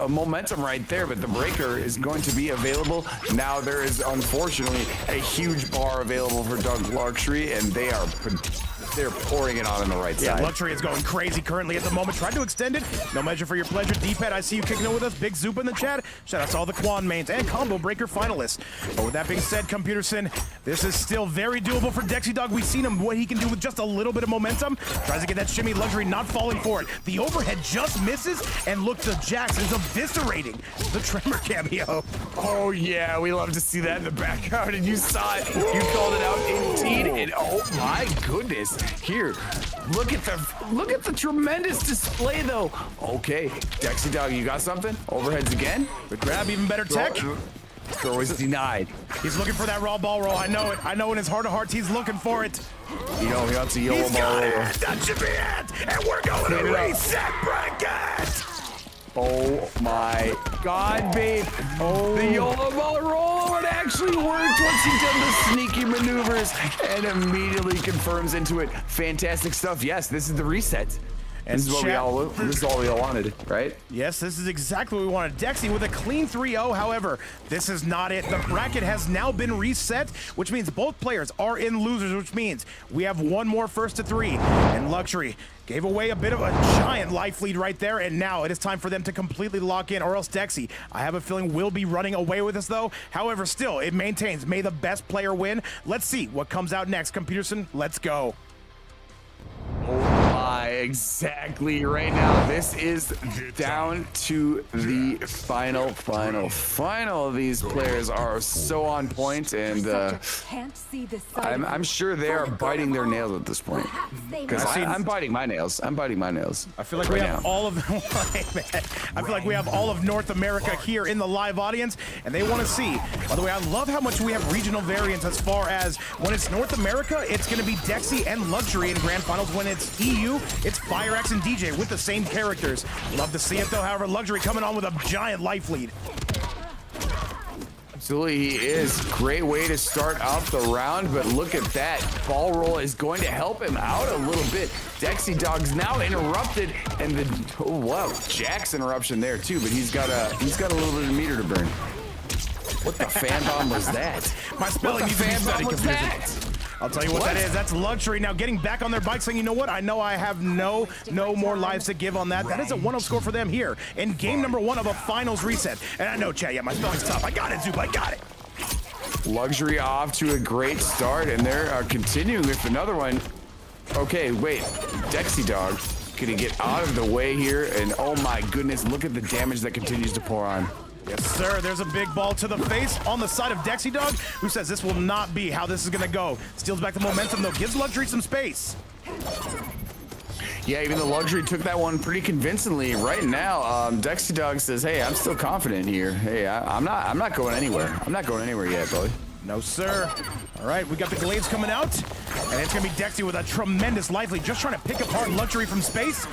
momentum right there, but the breaker is going to be available. Now there is unfortunately a huge bar available for Doug Luxury, and they're pouring it on the right side. Luxury is going crazy currently at the moment. Tried to extend it. No measure for your pleasure. D-Pad, I see you kicking it with us. Big Zoop in the chat. Shout out to all the Quan mains and Combo Breaker finalists. But with that being said, Computerson, this is still very doable for Dexy Dog. We've seen him, what he can do with just a little bit of momentum. Tries to get that shimmy. Luxury not falling for it. The overhead just misses, and look, the Jax is eviscerating the Tremor cameo. Oh yeah, we love to see that in the background, and you saw it. You called it out indeed, and oh my goodness. Here, look at the tremendous display though. Okay, Dexy Dog, you got something? Overheads again? Good grab, even better tech. Throw is denied. He's looking for that raw ball roll. I know it. I know in his heart of hearts he's looking for it. You know, he wants a yellow He's ball got roller. it. That should be it. And we're going Clean to it up. reset bracket. Oh my God, babe. Oh. The yellow ball roller it actually worked once he did the sneaky maneuvers and immediately confirms into it. Fantastic stuff. Yes, this is the reset. And This is all we all wanted, right? Yes, this is exactly what we wanted. Dexy with a clean 3-0. However, this is not it. The bracket has now been reset, which means both players are in losers, which means we have one more first to 3. And Luxury gave away a bit of a giant life lead right there, and now it is time for them to completely lock in, or else Dexy, I have a feeling, will be running away with us though. However, still, it maintains, may the best player win. Let's see what comes out next. Computerson, let's go. Oh my, exactly right now. This is down to the final. These players are so on point, and I'm sure they are biting their nails at this point. Because I'm biting my nails. I feel like we have all of I feel like we have all of North America here in the live audience, and they want to see. By the way, I love how much we have regional variants as far as when it's North America, it's going to be Dexy and Luxury in grand finals. When it's EU, it's FireX and DJ with the same characters. Love to see it though. However, Luxury coming on with a giant life lead. Absolutely, he is. Great way to start off the round, but look at that. Ball roll is going to help him out a little bit. Dexy Dog's now interrupted, and oh wow, Jack's interruption there too, but he's got a little bit of meter to burn. What the fan bomb was that? My spelling needs to be studied, Confusion. I'll tell you what that is. That's Luxury now getting back on their bike, saying, you know what? I know I have no more lives to give on that. That is a 1-0 score for them here in game number 1 of a finals reset. And I know, Chat, yeah, my spelling's tough. I got it, Zoop. I got it. Luxury off to a great start, and they're continuing with another one. Okay, wait. Dexy Dog gonna get out of the way here, and oh my goodness, look at the damage that continues to pour on. Yes, sir. There's a big ball to the face on the side of Dexy Dog, who says this will not be how this is going to go. Steals back the momentum, though. Gives Luxury some space. Yeah, even the Luxury took that one pretty convincingly. Right now, Dexy Dog says, hey, I'm still confident here. Hey, I'm not going anywhere. I'm not going anywhere yet, buddy. No, sir. All right, we got the Glaives coming out, and it's going to be Dexy with a tremendous life lead, just trying to pick apart Luxury from space.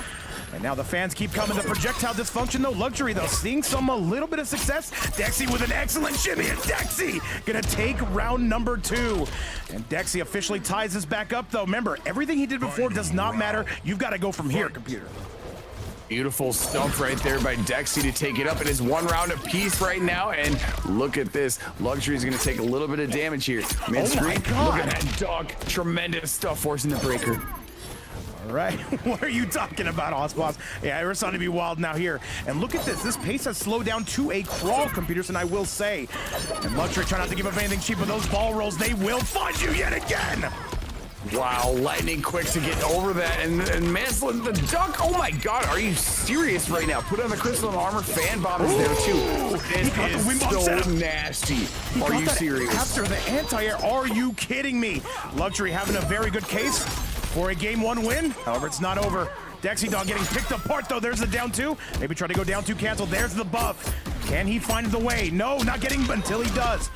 And now the fans keep coming. The projectile dysfunction, though. Luxury, though, seeing a little bit of success. Dexy with an excellent shimmy, and Dexy gonna take round number 2. And Dexy officially ties this back up, though. Remember, everything he did before does not matter. You've got to go from here, computer. Beautiful stuff right there by Dexy to take it up. It is 1 round apiece right now, and look at this. Luxury is going to take a little bit of damage here. Mid-screen, look at that dog. Tremendous stuff forcing the breaker. All right, what are you talking about, Osboss? Yeah, we're starting to be wild now here. And look at this. This pace has slowed down to a crawl, Computers, and I will say. And Luxury trying not to give up anything cheap, but those ball rolls, they will find you yet again. Wow, lightning quick to get over that, and Manslin, the duck, oh my god, are you serious right now? Put on the crystal and armor, fan bomb is there too. This is so nasty. Are you serious? After the anti-air, are you kidding me? Luxury having a very good case for a game 1 win. However, it's not over. Dexy Dog getting picked apart though. There's the down 2. Maybe try to go down 2 cancel. There's the buff. Can he find the way? No, not getting until he does.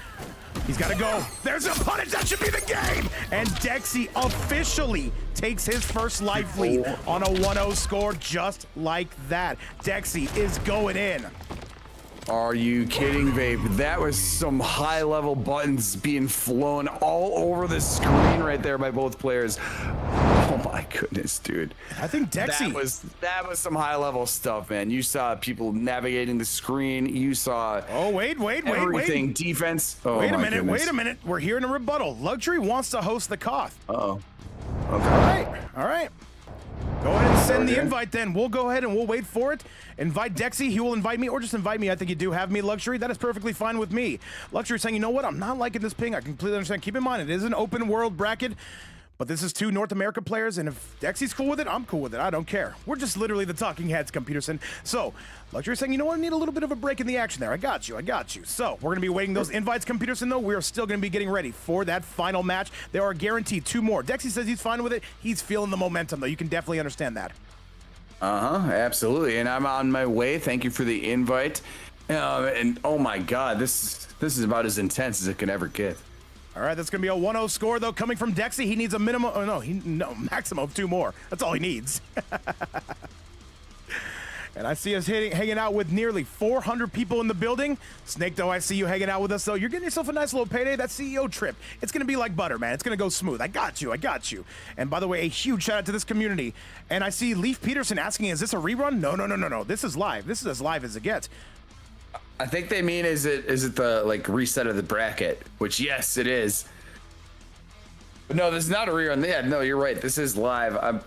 He's got to go. There's a punish. That should be the game. And Dexy officially takes his first life lead on a 1-0 score just like that. Dexy is going in. Are you kidding, babe? That was some high-level buttons being flown all over the screen right there by both players. Oh my goodness, dude. I think Dexy. That was some high-level stuff, man. You saw people navigating the screen. You saw everything. Defense. Oh, wait a minute. We're hearing a rebuttal. Luxury wants to host the Koth. Uh-oh. Okay. All right. Go ahead and send the invite then. We'll go ahead and we'll wait for it. Invite Dexy. He will invite me, or just invite me. I think you do have me, Luxury. That is perfectly fine with me. Luxury saying, you know what? I'm not liking this ping. I completely understand. Keep in mind, it is an open world bracket. But this is 2 North America players, and if Dexy's cool with it, I'm cool with it. I don't care. We're just literally the talking heads, Computerson. So, Luxury saying, you know what? I need a little bit of a break in the action there. I got you. So, we're going to be waiting those invites, Computerson, though. We are still going to be getting ready for that final match. There are guaranteed 2 more. Dexy says he's fine with it. He's feeling the momentum, though. You can definitely understand that. Absolutely. And I'm on my way. Thank you for the invite. And oh my God, this is about as intense as it can ever get. All right, that's going to be a 1-0 score, though, coming from Dexy. He needs a minimum, oh, no, maximum of 2 more. That's all he needs. And I see us hanging out with nearly 400 people in the building. Snake, though, I see you hanging out with us, though. You're getting yourself a nice little payday. That CEO trip, it's going to be like butter, man. It's going to go smooth. I got you. And by the way, a huge shout out to this community. And I see Leaf Peterson asking, is this a rerun? No. This is live. This is as live as it gets. I think they mean, is it the like reset of the bracket? Which, yes, it is. But no, this is not a rerun. Yeah, no, you're right. This is live.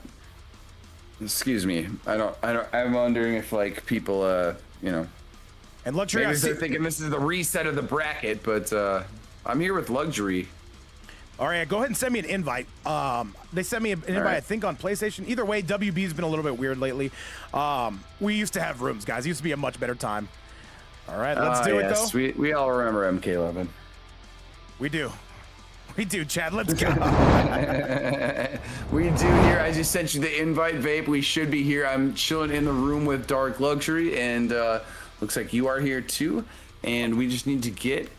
Excuse me. I'm wondering if like people, you know. And Luxury, maybe they're thinking this is the reset of the bracket, but I'm here with Luxury. All right, go ahead and send me an invite. They sent me an invite, right. I think, on PlayStation. Either way, WB's been a little bit weird lately. We used to have rooms, guys. It used to be a much better time. All right, let's do it, though. We all remember MK11. We do. We do, Chad. Let's go. We do here. I just sent you the invite, Vape. We should be here. I'm chilling in the room with Dark Luxury, and looks like you are here too. And we just need to get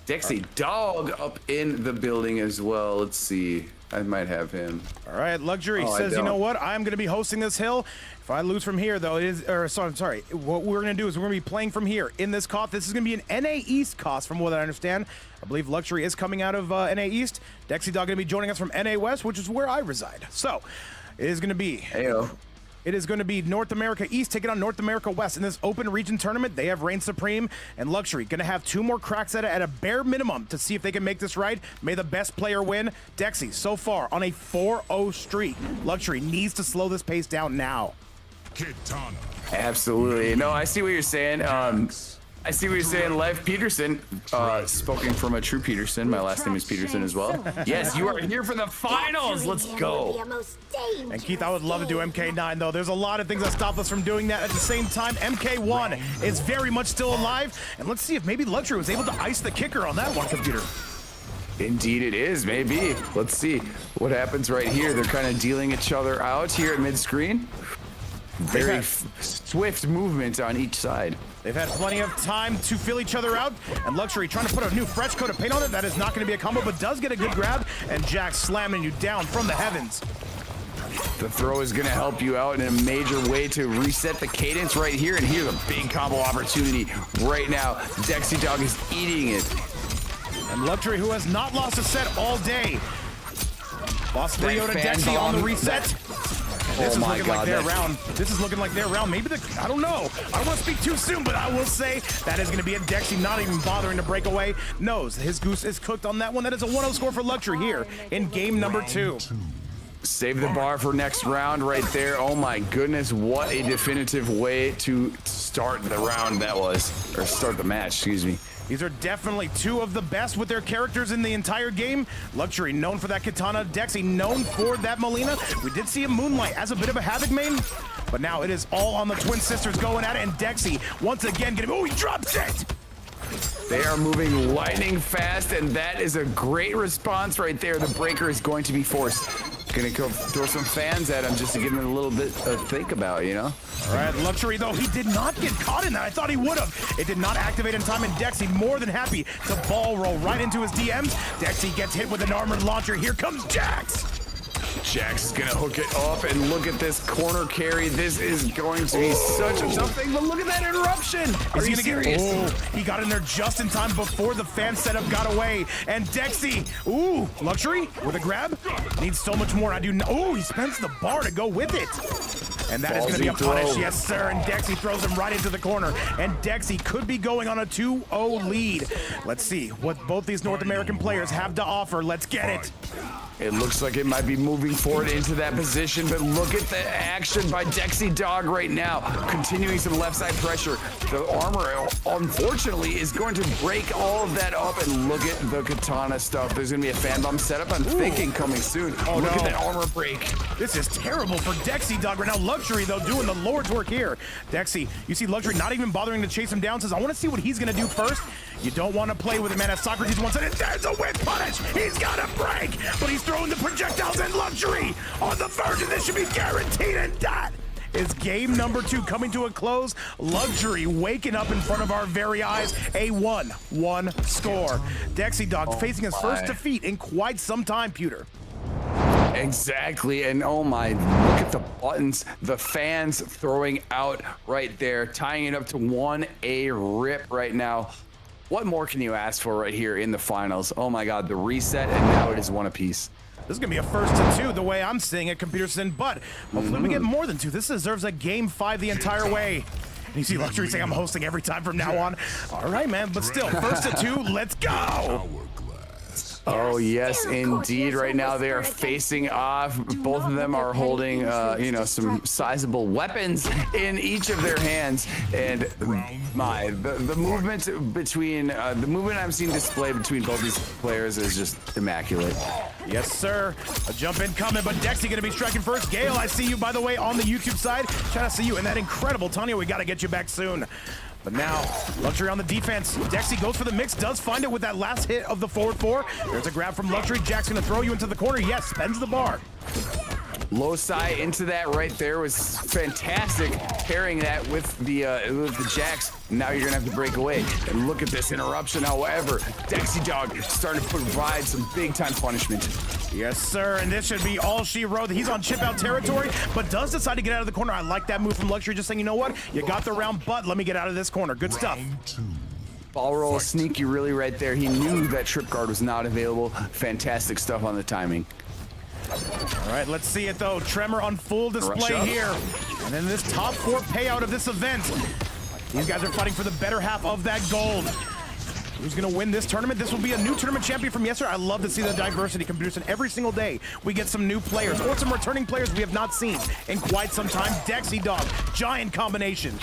Dexy Dog up in the building as well. Let's see. I might have him. All right, Luxury says, you know what? I'm going to be hosting this hill. If I lose from here, though, I'm sorry. What we're going to do is we're going to be playing from here in this cost. This is going to be an NA East cost, from what I understand. I believe Luxury is coming out of NA East. Dexy Dog going to be joining us from NA West, which is where I reside. So it is going to be. Heyo. It is going to be North America East taking on North America West in this open region tournament. They have reign supreme, and Luxury going to have 2 more cracks at it at a bare minimum to see if they can make this right. May the best player win. Dexy, so far on a 4-0 streak. Luxury needs to slow this pace down now. Absolutely. No, I see what you're saying. I see what you're saying. Lev Peterson, spoken from a true Peterson. My last name is Peterson as well. Yes, you are here for the finals. Let's go. And Keith, I would love to do MK9, though. There's a lot of things that stop us from doing that. At the same time, MK1 is very much still alive. And let's see if maybe Luxury was able to ice the kicker on that one, computer. Indeed it is, maybe. Let's see what happens right here. They're kind of dealing each other out here at mid-screen. Very swift movement on each side. They've had plenty of time to fill each other out, and Luxury trying to put a new fresh coat of paint on it. That is not going to be a combo, but does get a good grab, and Jack slamming you down from the heavens. The throw is going to help you out in a major way to reset the cadence right here, and here's a big combo opportunity right now. Dexy Dog is eating it. And Luxury, who has not lost a set all day. Lost 3-0 to Dexy on the reset. This is looking like their round. This is looking like their round. Maybe I don't know. I don't want to speak too soon, but I will say that is going to be a Dexy not even bothering to break away. Knows his goose is cooked on that one. That is a 1-0 score for Luxury here in game number 2. Save the bar for next round right there. Oh my goodness, what a definitive way to start the round that was. Or start the match, excuse me. These are definitely 2 of the best with their characters in the entire game. Luxury known for that katana. Dexy known for that Molina. We did see a Moonlight as a bit of a Havoc main, but now it is all on the twin sisters going at it, and Dexy once again getting, oh, he drops it! They are moving lightning fast, and that is a great response right there. The breaker is going to be forced. Gonna go throw some fans at him just to give him a little bit to think about, you know? All right, Luxury, though, he did not get caught in that. I thought he would have. It did not activate in time, and Dexy more than happy to ball roll right into his DMs. Dexy gets hit with an armored launcher. Here comes Jax. Jax is gonna hook it up, and look at this corner carry. This is going to be such a tough thing, but look at that interruption. Is he gonna get? Oh, he got in there just in time before the fan setup got away. And Dexy, ooh, Luxury with a grab. Needs so much more. I do know. Oh, he spends the bar to go with it. And that is gonna be a punish, yes sir. And Dexy throws him right into the corner. And Dexy could be going on a 2-0 lead. Let's see what both these North American players have to offer. Let's get it. It looks like it might be moving forward into that position, but look at the action by Dexy Dog right now. Continuing some left side pressure. The armor, unfortunately, is going to break all of that up, and look at the katana stuff. There's going to be a fan bomb setup, I'm thinking, coming soon. Oh, look at that armor break. This is terrible for Dexy Dog right now. Luxury, though, doing the Lord's work here. Dexy, you see Luxury not even bothering to chase him down, says, I want to see what he's going to do first. You don't want to play with him, man. As Socrates once said, there's a whip punish. He's got to break, but he's throwing the projectiles, and Luxury on the verge, and this should be guaranteed, and that is game number 2 coming to a close. Luxury waking up in front of our very eyes. A 1-1 score. Dexy Dog facing his first defeat in quite some time, Pewter. Exactly, and oh my, look at the buttons, the fans throwing out right there, tying it up to 1-A rip right now. What more can you ask for right here in the finals? Oh my God, the reset, and now it is 1 apiece. This is going to be a first to 2 the way I'm seeing it, Computerson, but hopefully we get more than 2. This deserves a game 5 the entire way. And you see Luxury saying I'm hosting every time from now on. All right, man, but still, first to 2, let's go! Oh yes, indeed. Right now they are facing off. Both of them are holding, you know, some sizable weapons in each of their hands. And the movement between the movement I'm seeing displayed between both these players is just immaculate. Yes, sir. A jump in coming, but Dexy gonna be striking first. Gale, I see you, by the way, on the YouTube side. Shout out to you and that incredible Tanya. We gotta get you back soon. But now, Luxury on the defense. Dexy goes for the mix, does find it with that last hit of the forward 4. There's a grab from Luxury. Jack's gonna throw you into the corner. Yes, spends the bar. Low side into that right there was fantastic. Pairing that with the Jacks. Now you're gonna have to break away. And look at this interruption. However, Dexy Dog starting to provide some big time punishment. Yes, sir, and this should be all she wrote. He's on chip out territory, but does decide to get out of the corner. I like that move from Luxury, just saying, you know what? You got the round, but let me get out of this corner. Good stuff. Ball roll sneaky really right there. He knew that trip guard was not available. Fantastic stuff on the timing. All right, let's see it though. Tremor on full display here. And then this top 4 payout of this event. These guys are fighting for the better half of that gold. Who's gonna win this tournament? This will be a new tournament champion from yesterday. I love to see the diversity Computers, and every single day we get some new players or some returning players we have not seen in quite some time. Dexy Dog, giant combination.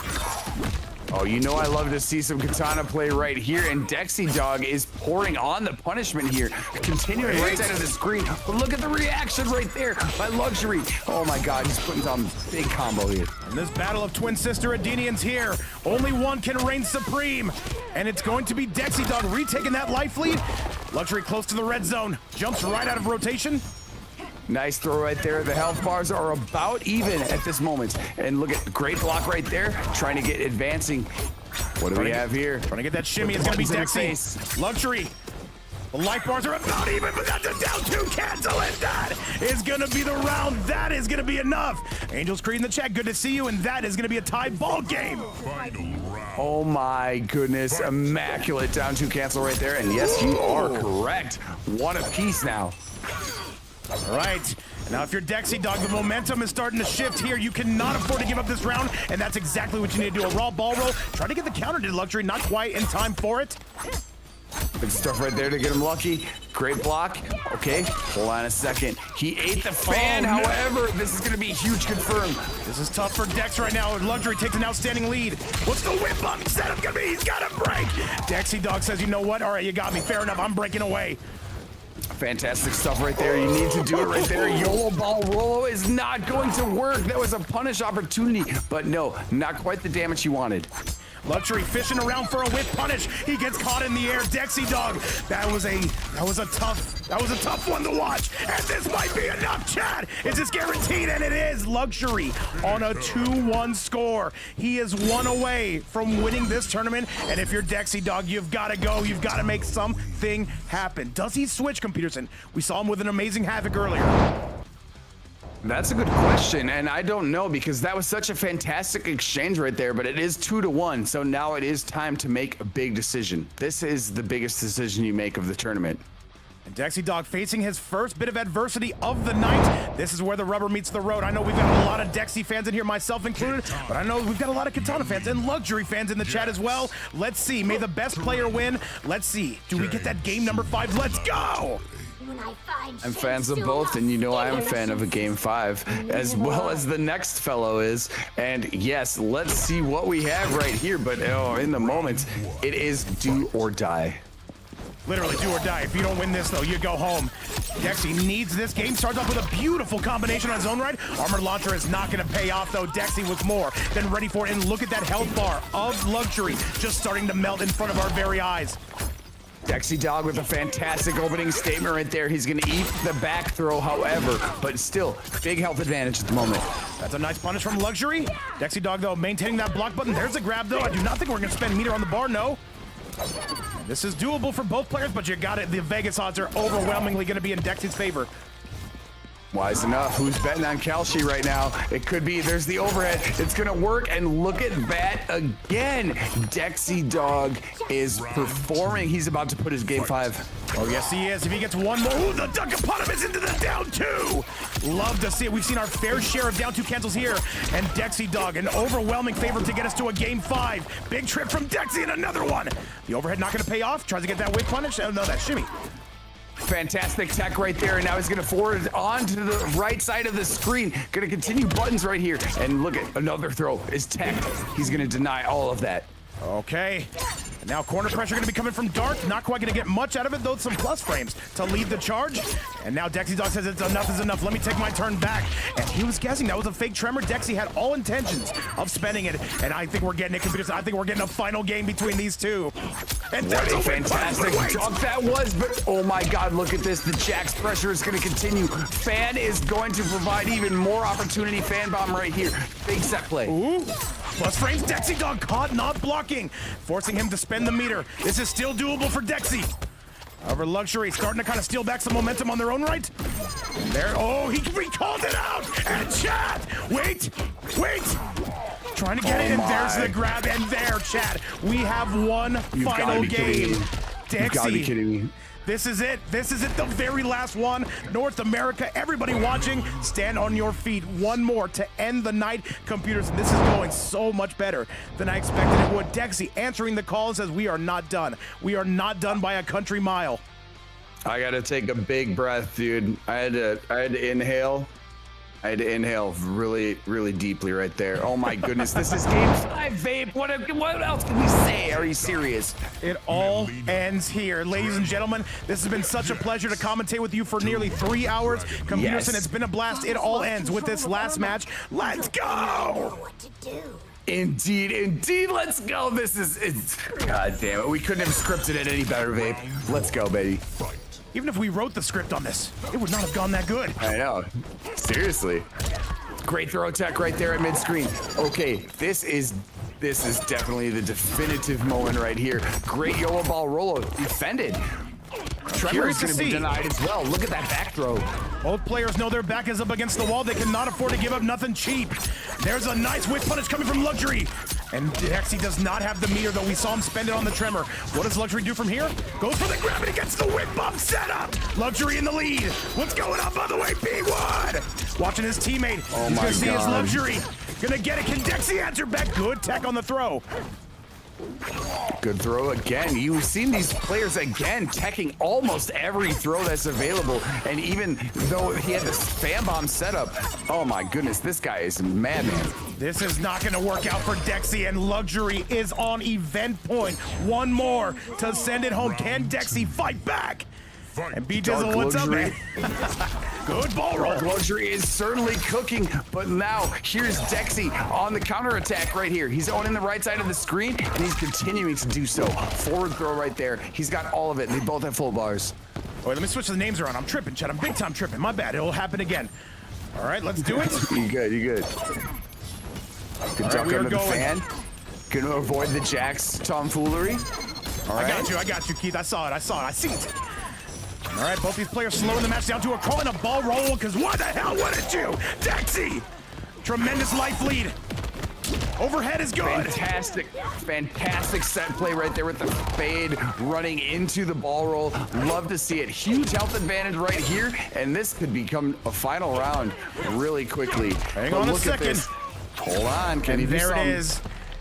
Oh, you know I love to see some katana play right here, and Dexy Dog is pouring on the punishment here, continuing right side of the screen. But look at the reaction right there by Luxury. Oh my God, he's putting down big combo here. And this battle of twin sister Adenians here. Only one can reign supreme, and it's going to be Dexy Dog retaking that life lead. Luxury close to the red zone, jumps right out of rotation. Nice throw right there. The health bars are about even at this moment. And look at great block right there, trying to get advancing. What do we have here? Trying to get that shimmy. It's going to be Dexy. Luxury. The life bars are about even, but that's a down 2 cancel, and that is going to be the round. That is going to be enough. Angels Creed in the chat, good to see you, and that is going to be a tie ball game. Oh my goodness, immaculate down 2 cancel right there. And yes, you are correct. 1 apiece now. All right, now if you're Dexy Dog, the momentum is starting to shift here. You cannot afford to give up this round, and that's exactly what you need to do. A raw ball roll, try to get the counter to Luxury, not quite in time for it. Good stuff right there to get him lucky. Great block. Okay, hold on a second. He ate the fan, however, this is gonna be huge confirm. This is tough for Dex right now. Luxury takes an outstanding lead. What's the whip up setup gonna be? He's gotta break. Dexy Dog says, you know what? All right, you got me, fair enough, I'm breaking away. Fantastic stuff right there. You need to do it right there. YOLO ball roll is not going to work. That was a punish opportunity, but no, not quite the damage he wanted. Luxury fishing around for a whip punish. He gets caught in the air. Dexy Dog. That was a tough one to watch. And this might be enough, Chad. Is this guaranteed? And it is. Luxury on a 2-1 score. He is 1 away from winning this tournament. And if you're Dexy Dog, you've got to go. You've got to make something happen. Does he switch, Computerson? We saw him with an amazing Havoc earlier. That's a good question, and I don't know because that was such a fantastic exchange right there, but it is 2-1, so now it is time to make a big decision. This is the biggest decision you make of the tournament. And Dexy Dog facing his first bit of adversity of the night. This is where the rubber meets the road. I know we've got a lot of Dexy fans in here, myself included, but I know we've got a lot of Katana fans and Luxury fans in the chat as well. Let's see, may the best player win. Let's see, do we get that game number 5? Let's go! I'm fans of both, and you know I'm a fan of a game 5 as well as the next fellow is. And yes, let's see what we have right here, but in the moment it is do or die. Literally do or die. If you don't win this though, you go home. Dexy needs this game. Starts off with a beautiful combination on his own right. Armored launcher is not going to pay off though. Dexy was more than ready for it, and look at that health bar of Luxury just starting to melt in front of our very eyes. Dexy Dog with a fantastic opening statement right there. He's going to eat the back throw, however, but still, big health advantage at the moment. That's a nice punish from Luxury. Dexy Dog, though, maintaining that block button. There's a grab, though. I do not think we're going to spend meter on the bar, no. This is doable for both players, but you got it. The Vegas odds are overwhelmingly going to be in Dexy's favor. Wise enough. Who's betting on Kalshi right now? It could be. There's the overhead. It's going to work. And look at that again. Dexy Dog is performing. He's about to put his game 5. Oh, yes, he is. If he gets one more. Ooh, the dunk upon him is into the down 2. Love to see it. We've seen our fair share of down 2 cancels here. And Dexy Dog, an overwhelming favor to get us to a game 5. Big trip from Dexy and another one. The overhead not going to pay off. Tries to get that whip punish. Oh, no, that shimmy. Fantastic tech right there, and now he's going to forward it on to the right side of the screen. Going to continue buttons right here, and look at another throw is tech. He's going to deny all of that. Okay. And now corner pressure going to be coming from Dark. Not quite going to get much out of it, though. Some plus frames to lead the charge. And now Dexy Dog says it's enough is enough. Let me take my turn back. And he was guessing that was a fake tremor. Dexy had all intentions of spending it. And I think we're getting it, computers. I think we're getting a final game between these two. And what a fantastic dunk that was. But oh my God, look at this. The Jack's pressure is going to continue. Fan is going to provide even more opportunity. Fan bomb right here. Big set play. Ooh. Plus frames, Dexy Dog caught, not blocking, forcing him to spend the meter. This is still doable for Dexy. However, Luxury starting to kind of steal back some momentum on their own right. And there, oh, he called it out. And Chad, wait. Trying to get it, and there's the grab, and there, Chad. We have one final game. Dexy. You've got to be kidding me. This is it, the very last one. North America, everybody watching, stand on your feet. One more to end the night, computers. This is going so much better than I expected it would. Dexy answering the call says we are not done. We are not done by a country mile. I got to take a big breath, dude. I had to inhale. I had to inhale really, really deeply right there. Oh my goodness, this is game 5, Vape. What else can we say? Are you serious? It all ends here. Ladies and gentlemen, this has been such a pleasure to commentate with you for nearly 3 hours. Computerson, it's been a blast. It all ends with this last match. Let's go! What to do? Indeed, let's go. It's God damn it. We couldn't have scripted it any better, Vape. Let's go, baby. Even if we wrote the script on this, it would not have gone that good. I know. Seriously. Great throw tech right there at mid-screen. Okay, this is definitely the definitive moment right here. Great YOLO ball roll defended. Tremor is going to be denied as well. Look at that back throw. Both players know their back is up against the wall. They cannot afford to give up nothing cheap. There's a nice whip punish coming from Luxury. And Dexy does not have the meter, though. We saw him spend it on the Tremor. What does Luxury do from here? Goes for the grab and he gets the whip bump setup. Luxury in the lead. What's going on, by the way? P1. Watching his teammate. Oh He's my going to see his God. Luxury. Gonna get it. Can Dexy answer back? Good tech on the throw. Good throw again. You've seen these players again teching almost every throw that's available. And even though he had this fan bomb setup, oh my goodness, this guy is madman. This is not going to work out for Dexy, and Luxury is on event point. One more to send it home. Can Dexy fight back? And B-Jizzle, what's up, man? Good ball roll. Luxury is certainly cooking, but now here's Dexy on the counterattack right here. He's owning the right side of the screen, and he's continuing to do so. Forward throw right there. He's got all of it, and they both have full bars. Wait, let me switch the names around. I'm tripping, Chad. I'm big time tripping. My bad. It'll happen again. All right, let's do it. You good, you good. Good jump under the fan. Gonna avoid the Jack's tomfoolery. All right. I got you, Keith. I saw it. I see it. All right, both these players slowing the match down to a crawl and a ball roll, because why the hell wouldn't you? Dexy! Tremendous life lead. Overhead is good. Fantastic set play right there with the fade running into the ball roll. Love to see it. Huge health advantage right here, and this could become a final round really quickly. Hang on a second. Hold on, can he do something? There it is.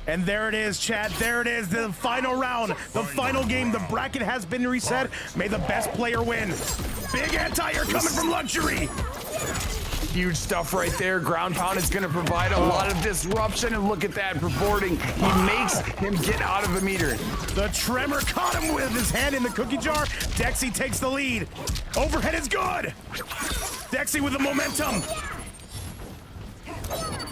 And there it is, Chad. There it is, the final round, the final game. The bracket has been reset. May the best player win. Big anti-air coming from Luxury. Huge stuff right there. Ground pound is going to provide a lot of disruption. And look at that, purporting. He makes him get out of the meter. The Tremor caught him with his hand in the cookie jar. Dexy takes the lead. Overhead is good. Dexy with the momentum.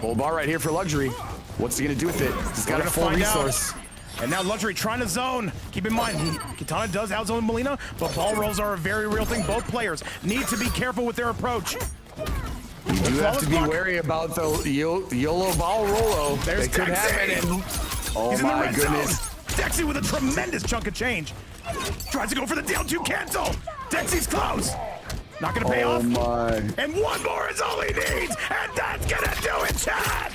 Full bar right here for Luxury. What's he gonna do with it? He's got a full resource. And now Luxury trying to zone. Keep in mind, Katana does outzone Melina, but ball rolls are a very real thing. Both players need to be careful with their approach. You do have to be wary about the YOLO ball rolo. There's That could happen. And, oh He's in the my red goodness. zone. Dexy with a tremendous chunk of change. Tries to go for the down 2 cancel. Dexy's close. Not gonna pay off. My. And one more is all he needs, and that's gonna do it, chat!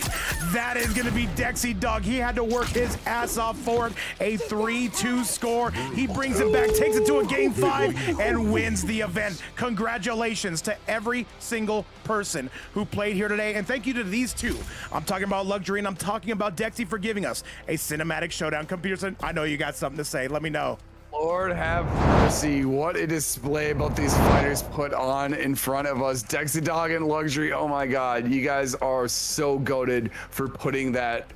That is gonna be Dexy Dog. He had to work his ass off for it. A 3-2 score. He brings it back, takes it to a game 5, and wins the event. Congratulations to every single person who played here today, and thank you to these two. I'm talking about Luxury, and I'm talking about Dexy for giving us a cinematic showdown. Peterson, I know you got something to say. Let me know. Lord have mercy, what a display both these fighters put on in front of us. Dexy Dog and Luxury, oh my god, you guys are so goated for putting that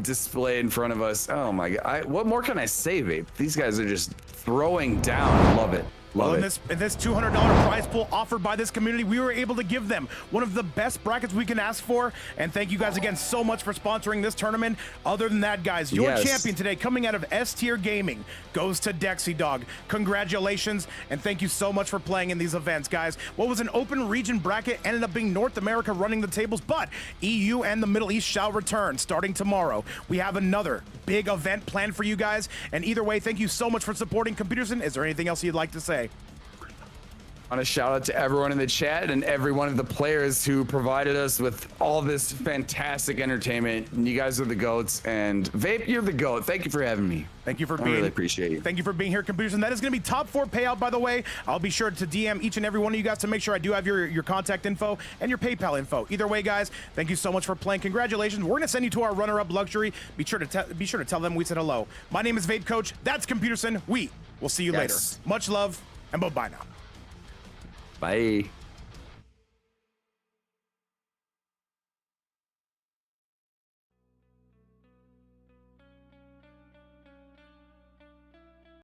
display in front of us. Oh my god, what more can I say, Vape? These guys are just throwing down. Love it. Well, in this $200 prize pool offered by this community, we were able to give them one of the best brackets we can ask for. And thank you guys again so much for sponsoring this tournament. Other than that, guys, your champion today coming out of S-Tier Gaming goes to Dexy Dog. Congratulations, and thank you so much for playing in these events, guys. What was an open region bracket ended up being North America running the tables, but EU and the Middle East shall return starting tomorrow. We have another big event planned for you guys. And either way, thank you so much for supporting Peterson. Is there anything else you'd like to say? I want to shout out to everyone in the chat and every one of the players who provided us with all this fantastic entertainment. You guys are the GOATs, and Vape, you're the GOAT. Thank you for having me. Thank you for being. I really appreciate you. Thank you for being here, Peterson. That is going to be top 4 payout, by the way. I'll be sure to DM each and every one of you guys to make sure I do have your contact info and your PayPal info. Either way, guys, thank you so much for playing. Congratulations. We're going to send you to our runner-up Luxury. Be sure to tell them we said hello. My name is Vape Coach. That's Peterson. We will see you later. Much love, and bye-bye now. Bye.